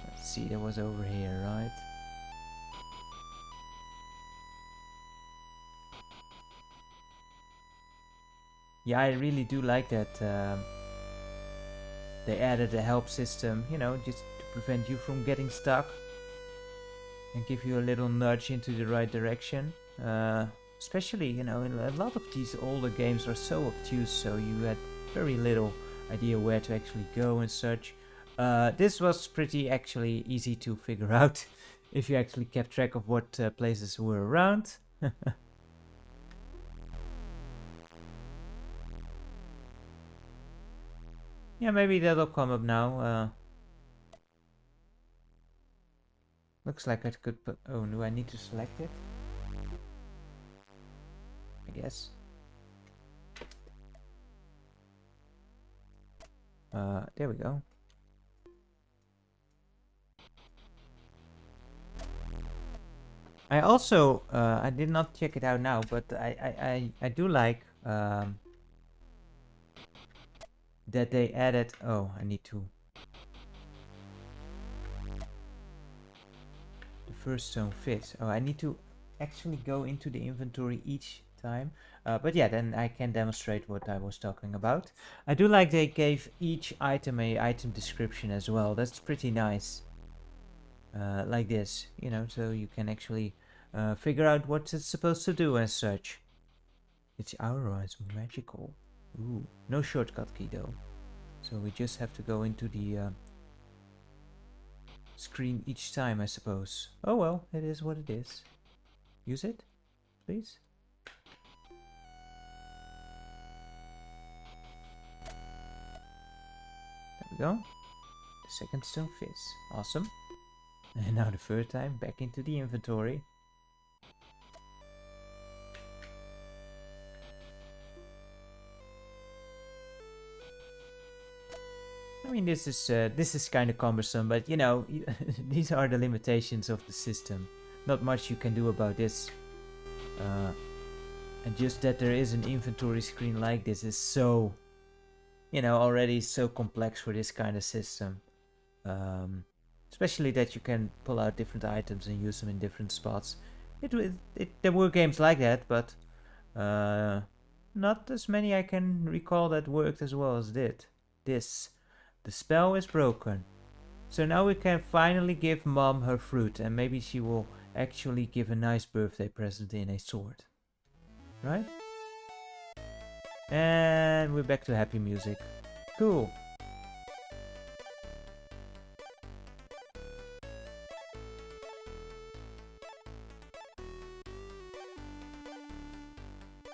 Let's see, that was over here, right? Yeah, I really do like that. They added a help system, you know, just to prevent you from getting stuck and give you a little nudge into the right direction. Especially, you know, in a lot of these older games are so obtuse, so you had very little idea where to actually go and such. This was pretty actually easy to figure out if you actually kept track of what places were around. Yeah, maybe that'll come up now. Looks like I could put... Oh, do I need to select it? I guess. There we go. I also, I did not check it out now, but I do like that they added... Oh, I need to... The first stone fits. Oh, I need to actually go into the inventory each time. But yeah, then I can demonstrate what I was talking about. I do like they gave each item a item description as well. That's pretty nice. Like this, you know, so you can actually figure out what it's supposed to do as such. Its aura is magical. Ooh, no shortcut key though. So we just have to go into the screen each time, I suppose. Oh well, it is what it is. Use it, please. There we go. The second stone fits. Awesome. And now the third time, back into the inventory. I mean, this is kind of cumbersome, but you know, these are the limitations of the system. Not much you can do about this. And just that there is an inventory screen like this is so, you know, already so complex for this kind of system. Especially that you can pull out different items and use them in different spots. There were games like that, but not as many I can recall that worked as well as this. The spell is broken. So now we can finally give Mom her fruit, and maybe she will actually give a nice birthday present in a sword. Right? And we're back to happy music. Cool.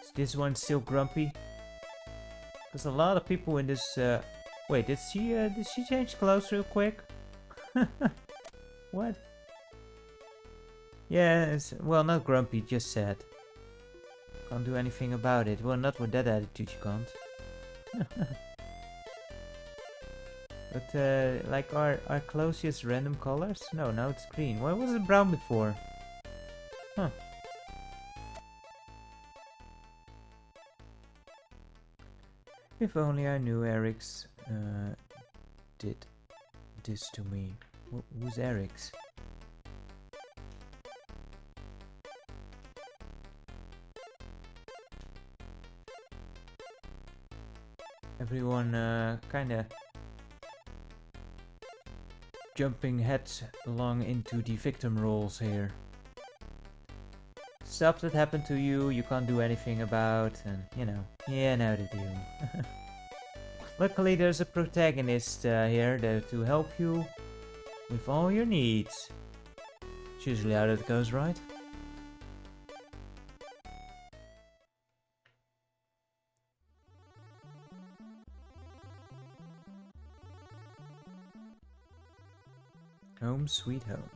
Is this one still grumpy? Because a lot of people in this Wait, did she change clothes real quick? What? Yeah, well, not grumpy, just sad. Can't do anything about it. Well, not with that attitude you can't. But like our clothes just random colors? No, now it's green. Why was it brown before? Huh. If only I knew Eric's did this to me. Who's Eric's? Everyone kinda jumping headlong into the victim roles here. Stuff that happened to you, you can't do anything about, and you know, yeah, now the deal. Luckily there's a protagonist here there to help you with all your needs. It's usually how that goes, right? Home sweet home.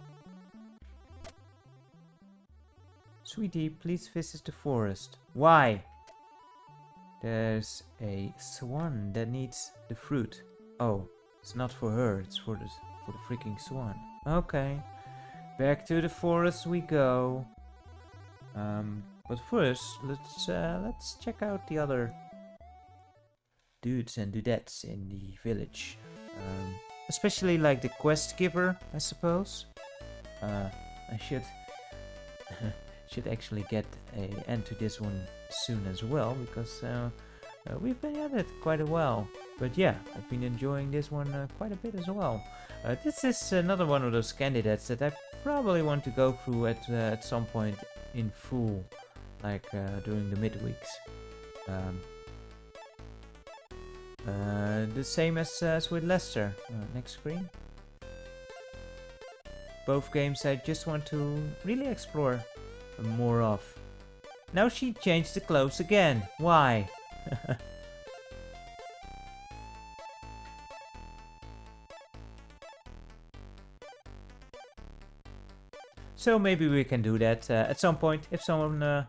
Sweetie, please visit the forest. Why? There's a swan that needs the fruit. Oh, it's not for her, it's for the freaking swan. Okay. Back to the forest we go. But first, let's check out the other dudes and dudettes in the village. Especially like the quest giver, I suppose. I should should actually get an end to this one soon as well, because we've been at it quite a while. But yeah, I've been enjoying this one quite a bit as well. This is another one of those candidates that I probably want to go through at some point in full, like during the midweeks. The same as with Lester. Next screen. Both games I just want to really explore more of. Now she changed the clothes again. Why? So maybe we can do that at some point if someone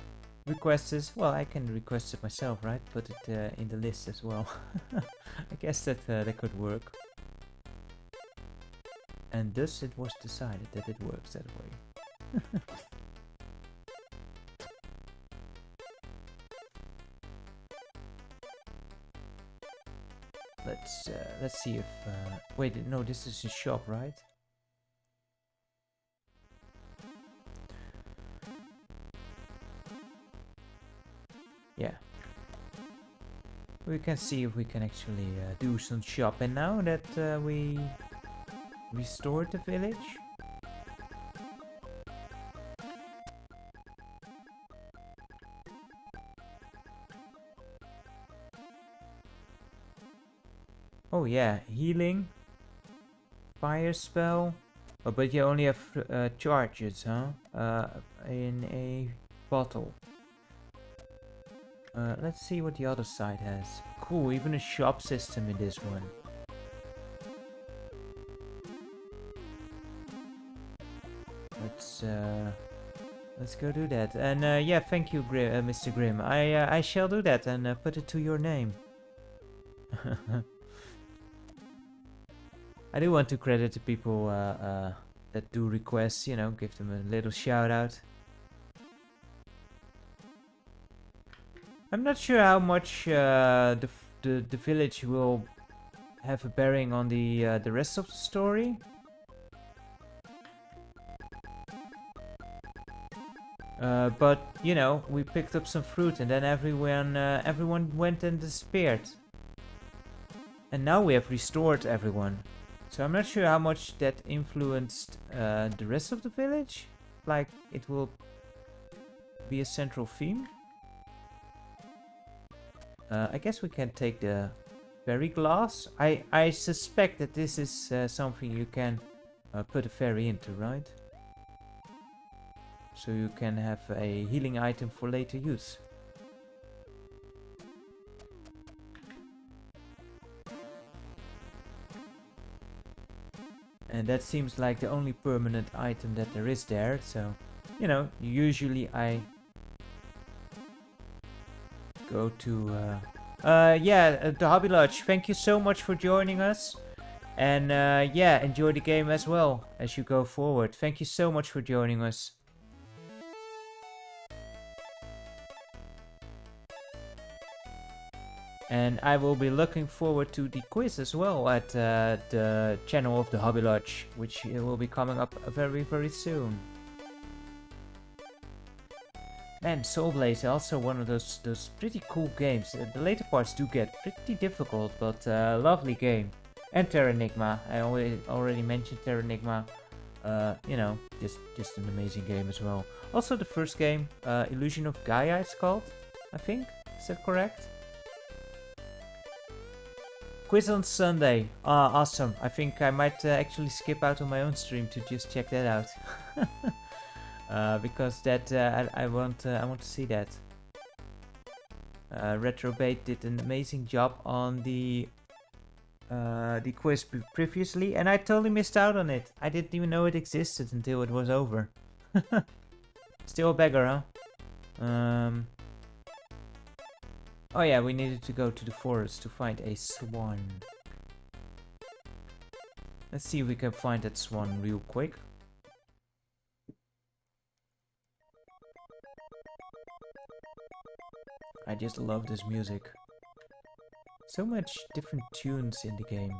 requests it. Well, I can request it myself, right? Put it in the list as well. I guess that could work. And thus it was decided that it works that way. Let's see if wait, no, this is a shop, right? Yeah. We can see if we can actually do some shopping now that we restored the village. Oh yeah, healing, fire spell. Oh, but you only have charges, huh? In a bottle. Let's see what the other side has. Cool, even a shop system in this one. Let's go do that. And yeah, thank you, Mr. Grimm. I shall do that and put it to your name. I do want to credit the people that do requests, you know, give them a little shout out. I'm not sure how much the village will have a bearing on the rest of the story. But you know, we picked up some fruit and then everyone went and disappeared. And now we have restored everyone. So I'm not sure how much that influenced the rest of the village. Like, it will be a central theme. I guess we can take the fairy glass. I suspect that this is something you can put a fairy into, right? So you can have a healing item for later use. And that seems like the only permanent item that there is there. So, you know, usually I go to... the Hobby Lodge. Thank you so much for joining us. And yeah, enjoy the game as well as you go forward. Thank you so much for joining us. And I will be looking forward to the quiz as well at the channel of the Hobby Lodge, which will be coming up very, very soon. Man, Soul Blaze, also one of those pretty cool games. The later parts do get pretty difficult, but lovely game. And Terranigma, I already mentioned Terranigma. You know, just an amazing game as well. Also the first game, Illusion of Gaia it's called, I think. Is that correct? Quiz on Sunday. Ah, awesome. I think I might actually skip out on my own stream to just check that out. Because that I want to see that. Retrobait did an amazing job on the quiz previously, and I totally missed out on it. I didn't even know it existed until it was over. Still a beggar, huh? Oh yeah, we needed to go to the forest to find a swan. Let's see if we can find that swan real quick. I just love this music. So much different tunes in the game.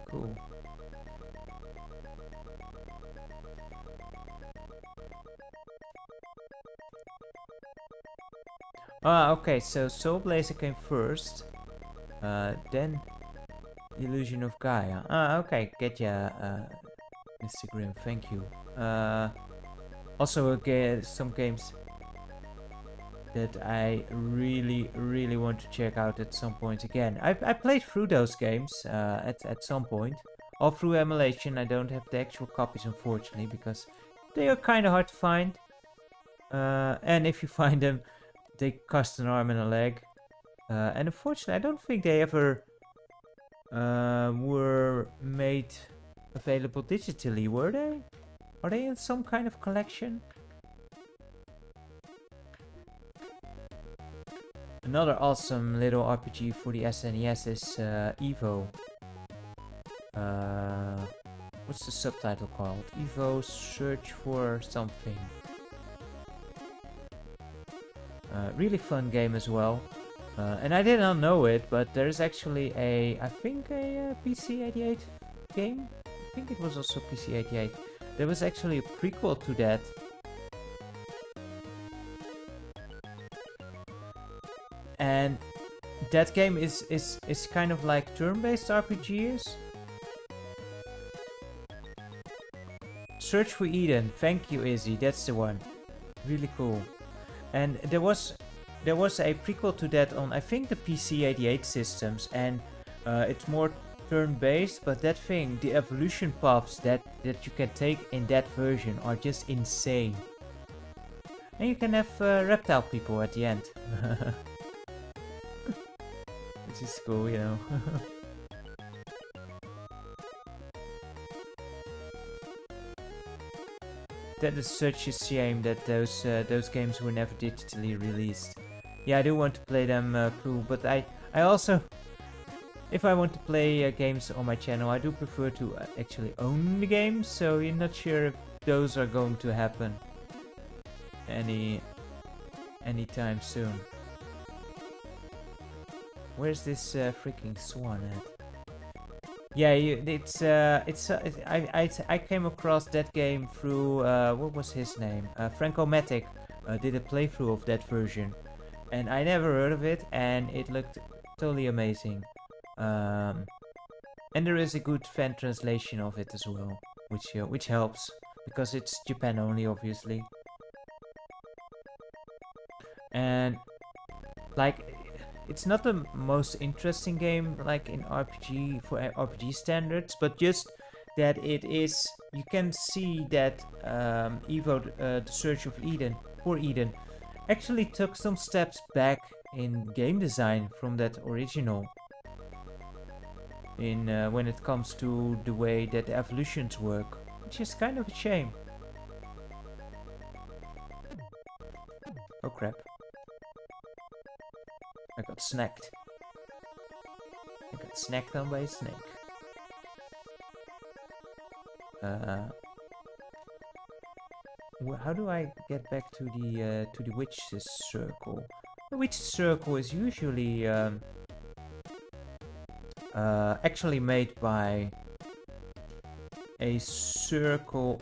Cool. Ah, okay, so Soul Blazer came first. Then Illusion of Gaia. Ah, okay, get ya, Mr. Grimm, thank you. Also, some games that I really want to check out at some point again. I played through those games at some point. All through emulation. I don't have the actual copies, unfortunately, because they are kind of hard to find. And if you find them, they cost an arm and a leg. And unfortunately, I don't think they ever were made available digitally, were they? Are they in some kind of collection? Another awesome little RPG for the SNES is Evo. What's the subtitle called? Evo Search for something. Really fun game as well. And I did not know it, but there's actually I think a PC-88 game? I think it was also PC-88. There was actually a prequel to that. And that game is kind of like turn-based RPGs. Search for Eden. Thank you, Izzy. That's the one. Really cool. And there was a prequel to that on, I think, the PC-88 systems, and it's more turn-based, but that thing, the evolution paths that you can take in that version are just insane. And you can have reptile people at the end. Which is cool, you know. That is such a shame that those games were never digitally released. Yeah, I do want to play them through, but I also, if I want to play games on my channel, I do prefer to actually own the games, so you're not sure if those are going to happen anytime soon. Where's this freaking swan at? Yeah, I came across that game through what was his name? Franco-Matic did a playthrough of that version, and I never heard of it, and it looked totally amazing. And there is a good fan translation of it as well, which helps because it's Japan only, obviously. And like, it's not the most interesting game like in RPG for RPG standards, but just that it is, you can see that Evo, the Search of Eden, for Eden, actually took some steps back in game design from that original. in when it comes to the way that the evolutions work, which is kind of a shame. Oh crap. I got snacked. I got snacked on by a snake. How do I get back to the witch's circle? The witch's circle is usually actually made by a circle.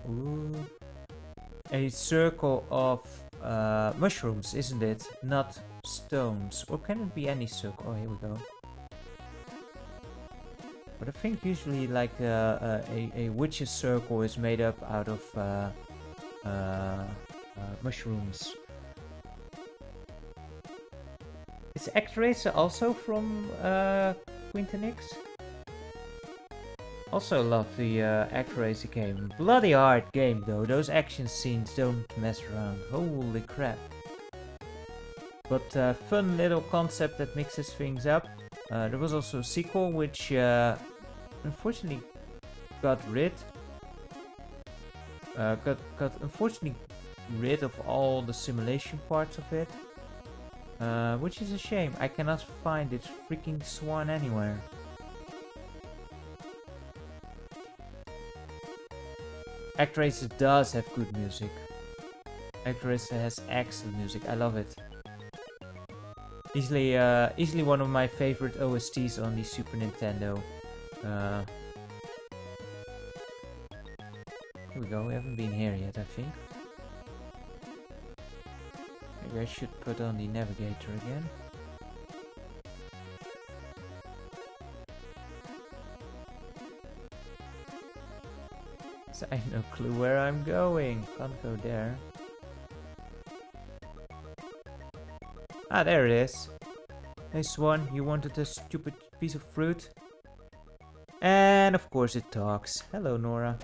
A circle of mushrooms, isn't it? Not stones. Or can it be any circle? Oh, here we go. But I think usually like a witch's circle is made up out of mushrooms. Is Actracer also from Quintonix? Also love the Actracer game. Bloody hard game though, those action scenes don't mess around. Holy crap. But fun little concept that mixes things up. There was also a sequel which unfortunately got unfortunately rid of all the simulation parts of it. Which is a shame. I cannot find its freaking swan anywhere. Actracer does have good music. Actracer has excellent music. I love it. Easily one of my favorite OSTs on the Super Nintendo. Here we go. We haven't been here yet, I think. Maybe I should put on the navigator again. I have no clue where I'm going. Can't go there. Ah, there it is. Hey Swan, you wanted a stupid piece of fruit? And of course it talks. Hello Nora.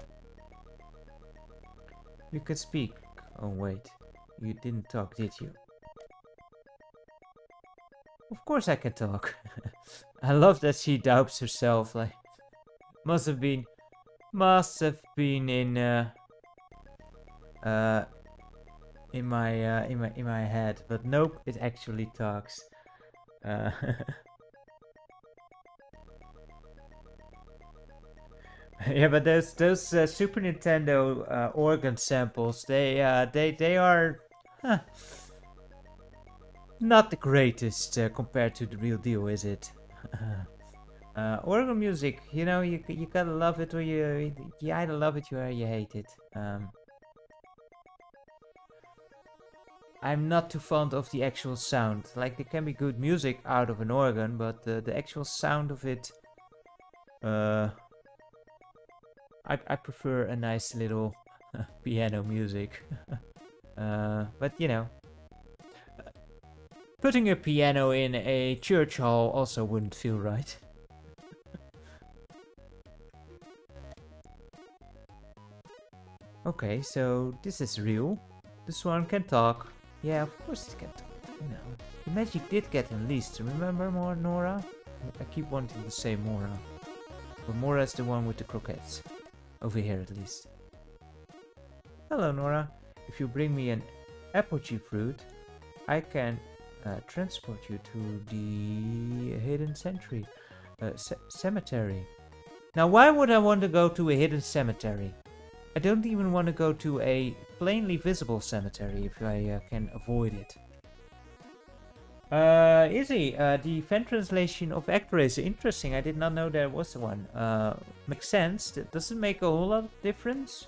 You can speak. Oh wait, you didn't talk, did you? Of course I can talk. I love that she doubts herself. Like, must have been in my head, but nope, it actually talks. Yeah, but those Super Nintendo organ samples, they are not the greatest compared to the real deal, is it? Organ music, you know, you gotta love it or you either love it or you hate it. I'm not too fond of the actual sound. Like, there can be good music out of an organ, but the actual sound of it, I prefer a nice little piano music. But you know, putting a piano in a church hall also wouldn't feel right. Okay, so this is real. This one can talk. Yeah, of course it can talk. You know, the magic did get unleashed. Remember more, Nora? I keep wanting to say Mora. But Mora is the one with the croquettes. Over here at least. Hello Nora. If you bring me an apogee fruit, I can transport you to the hidden cemetery. Now why would I want to go to a hidden cemetery? I don't even want to go to a plainly visible cemetery if I can avoid it. Izzy, the fan translation of Actracer, interesting. I did not know there was one. Makes sense. That doesn't make a whole lot of difference.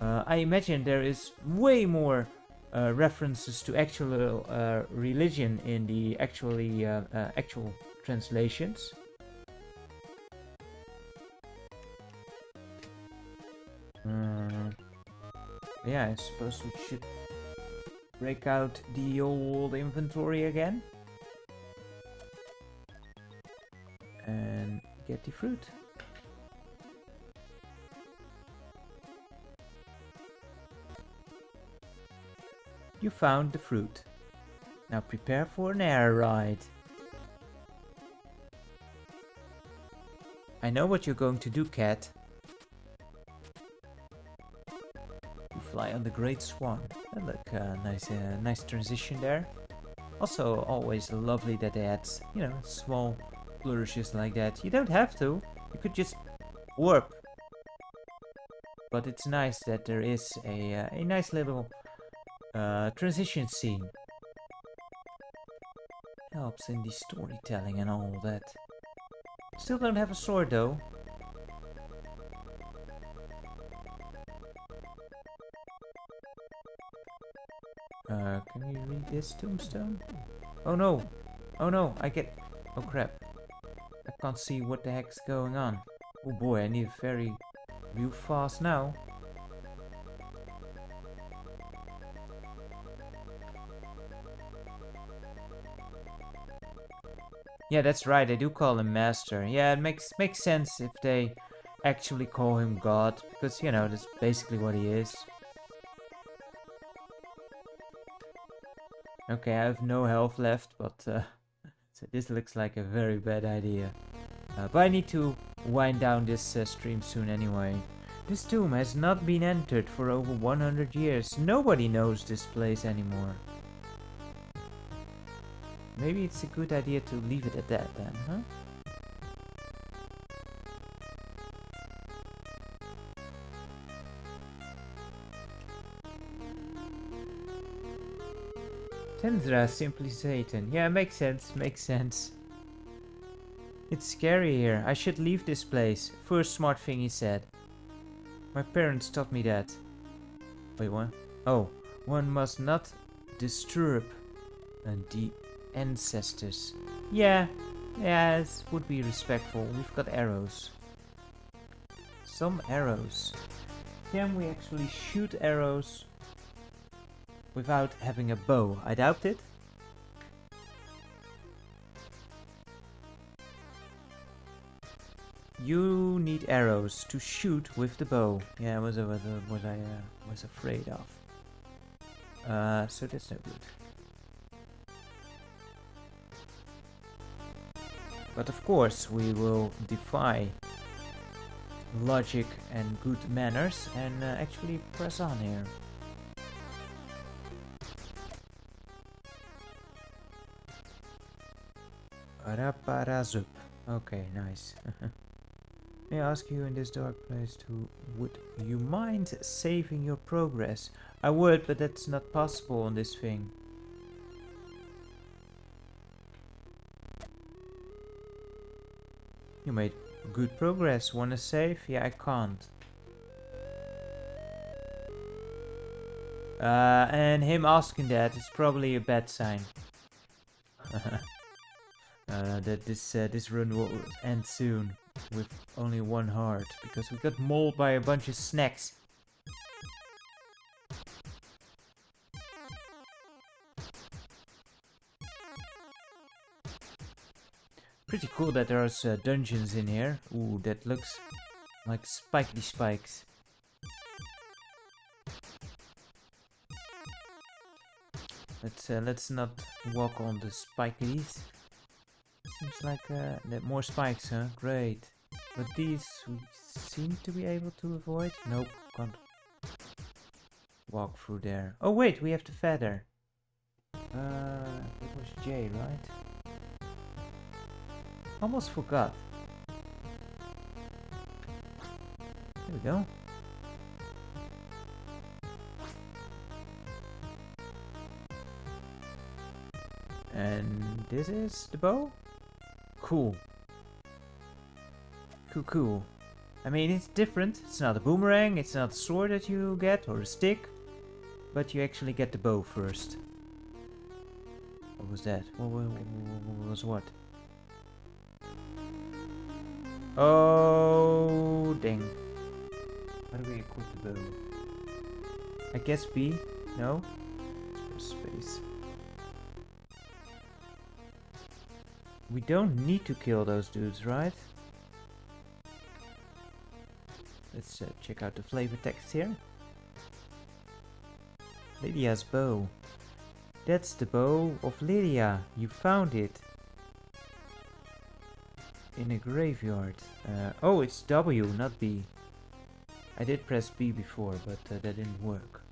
I imagine there is way more references to actual religion in the actual translations. Yeah, I suppose we should break out the old inventory again. And get the fruit. You found the fruit. Now prepare for an air ride. I know what you're going to do, cat. You fly on the Great Swan. And look, nice transition there. Also, always lovely that they add, you know, small flourishes like that. You don't have to. You could just warp. But it's nice that there is a nice little transition scene. Helps in the storytelling and all that. Still don't have a sword though. Can you read this tombstone? Oh no! Oh no! Oh crap. I can't see what the heck's going on. Oh boy, I need a very real fast now. Yeah, that's right, they do call him Master. Yeah, it makes sense if they actually call him God, because, you know, that's basically what he is. Okay, I have no health left, but so this looks like a very bad idea. But I need to wind down this stream soon anyway. This tomb has not been entered for over 100 years. Nobody knows this place anymore. Maybe it's a good idea to leave it at that then, huh? Tendra, simply Satan. Yeah, makes sense, makes sense. It's scary here. I should leave this place. First smart thing he said. My parents taught me that. Wait, what? Oh, one must not disturb the ancestors. Yeah, yes, would be respectful. We've got arrows. Some arrows. Can we actually shoot arrows without having a bow? I doubt it. You need arrows to shoot with the bow. Yeah, was I afraid of. So that's no good. But of course, we will defy logic and good manners and actually press on here. Raparazup. Okay, nice. May I ask you in this dark place would you mind saving your progress? I would, but that's not possible on this thing. You made good progress. Wanna save? Yeah, I can't. And him asking that is probably a bad sign. That this run will end soon with only one heart because we got mauled by a bunch of snacks. Pretty cool that there's dungeons in here. Ooh, that looks like spiky spikes. Let's not walk on the spikies. Seems like more spikes, huh? Great. But these we seem to be able to avoid. Nope, can't walk through there. Oh wait, we have the feather. It was J, right? Almost forgot. There we go. And this is the bow? Cool. Cool. I mean, it's different. It's not a boomerang, it's not a sword that you get, or a stick. But you actually get the bow first. What was that? What was what? Oh, dang. How do we equip the bow? I guess B? No? Space. We don't need to kill those dudes, right? Let's check out the flavor text here. Lydia's bow. That's the bow of Lydia. You found it. in a graveyard. Oh, it's W, not B. I did press B before, but that didn't work.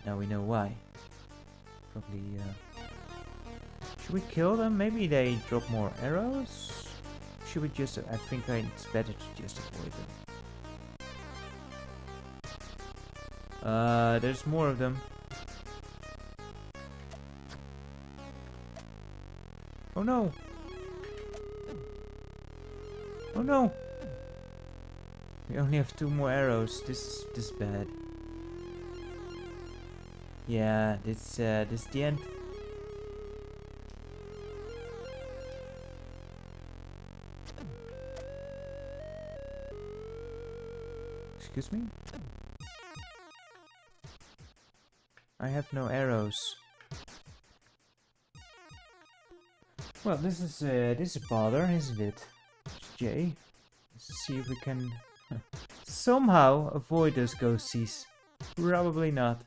Now we know why. Probably. Should we kill them? Maybe they drop more arrows. Should we just? I think it's better to just avoid them. There's more of them. Oh no! Oh no! We only have 2 more arrows. This is bad. Yeah, this is the end. Excuse me? I have no arrows. Well, this is a bother, isn't it? J. Let's see if we can somehow avoid those ghosties. Probably not.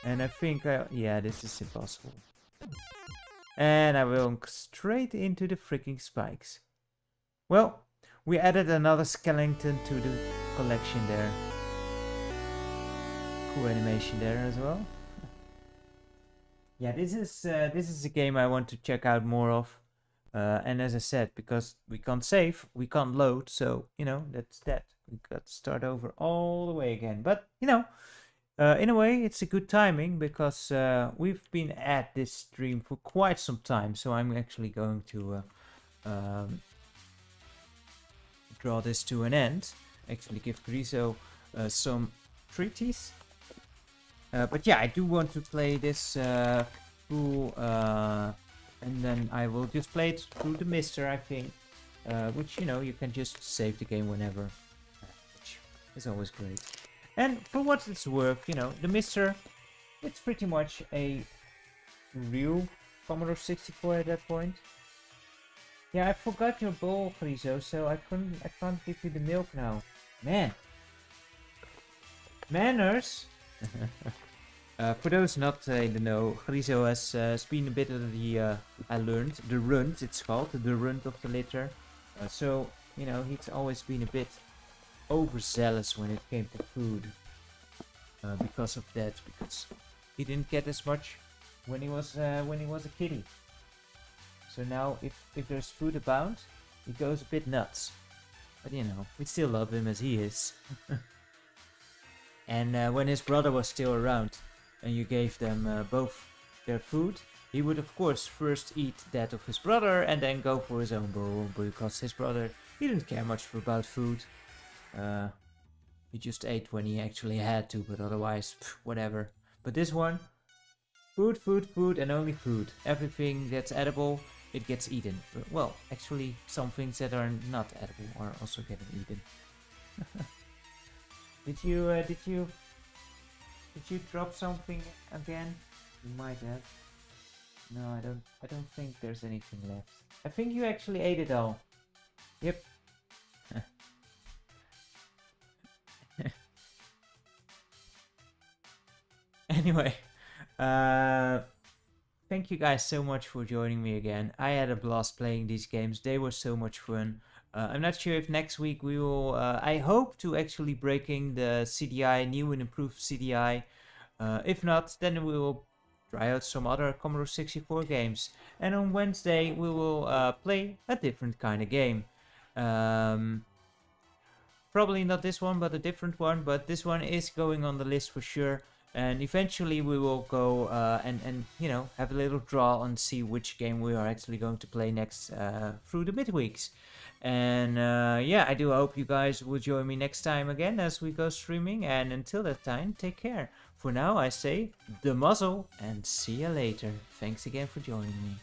And I think yeah, this is impossible. And I will straight into the freaking spikes. Well, we added another skeleton to the collection there. Cool animation there as well. Yeah, this is a game I want to check out more of. And as I said, because we can't save, we can't load, so, you know, that's that. We got to start over all the way again. But, you know, in a way, it's a good timing, because we've been at this stream for quite some time. So I'm actually going to draw this to an end. Actually give Griso some treaties. But yeah, I do want to play this full... and then I will just play it through the Mister, I think. Which, you know, you can just save the game whenever. Which is always great. And for what it's worth, you know, the Mister, it's pretty much a real Commodore 64 at that point. Yeah, I forgot your bowl, Griso, so I can't give you the milk now. Man. Manners! For those not in the know, Griso has been a bit of the, I learned, the runt, it's called, the runt of the litter. So, you know, he's always been a bit overzealous when it came to food. Because of that, because he didn't get as much when he was a kiddie. So now, if there's food abound, he goes a bit nuts. But you know, we still love him as he is. And when his brother was still around, and you gave them both their food, he would of course first eat that of his brother and then go for his own bowl, because his brother, he didn't care much about food. He just ate when he actually had to, but otherwise, whatever. But this one, food, food, food, and only food. Everything that's edible, it gets eaten. Well, actually, some things that are not edible are also getting eaten. Did you drop something again? You might have. No, I don't think there's anything left. I think you actually ate it all. Yep. Anyway, thank you guys so much for joining me again. I had a blast playing these games. They were so much fun. I'm not sure if next week we will... I hope to actually breaking the CDI, new and improved CDI. If not, then we will try out some other Commodore 64 games. And on Wednesday we will play a different kind of game. Probably not this one, but a different one. But this one is going on the list for sure. And eventually we will go and you know, have a little draw and see which game we are actually going to play next through the midweeks. And yeah, I do hope you guys will join me next time again as we go streaming. And until that time, take care. For now, I say the muzzle and see you later. Thanks again for joining me.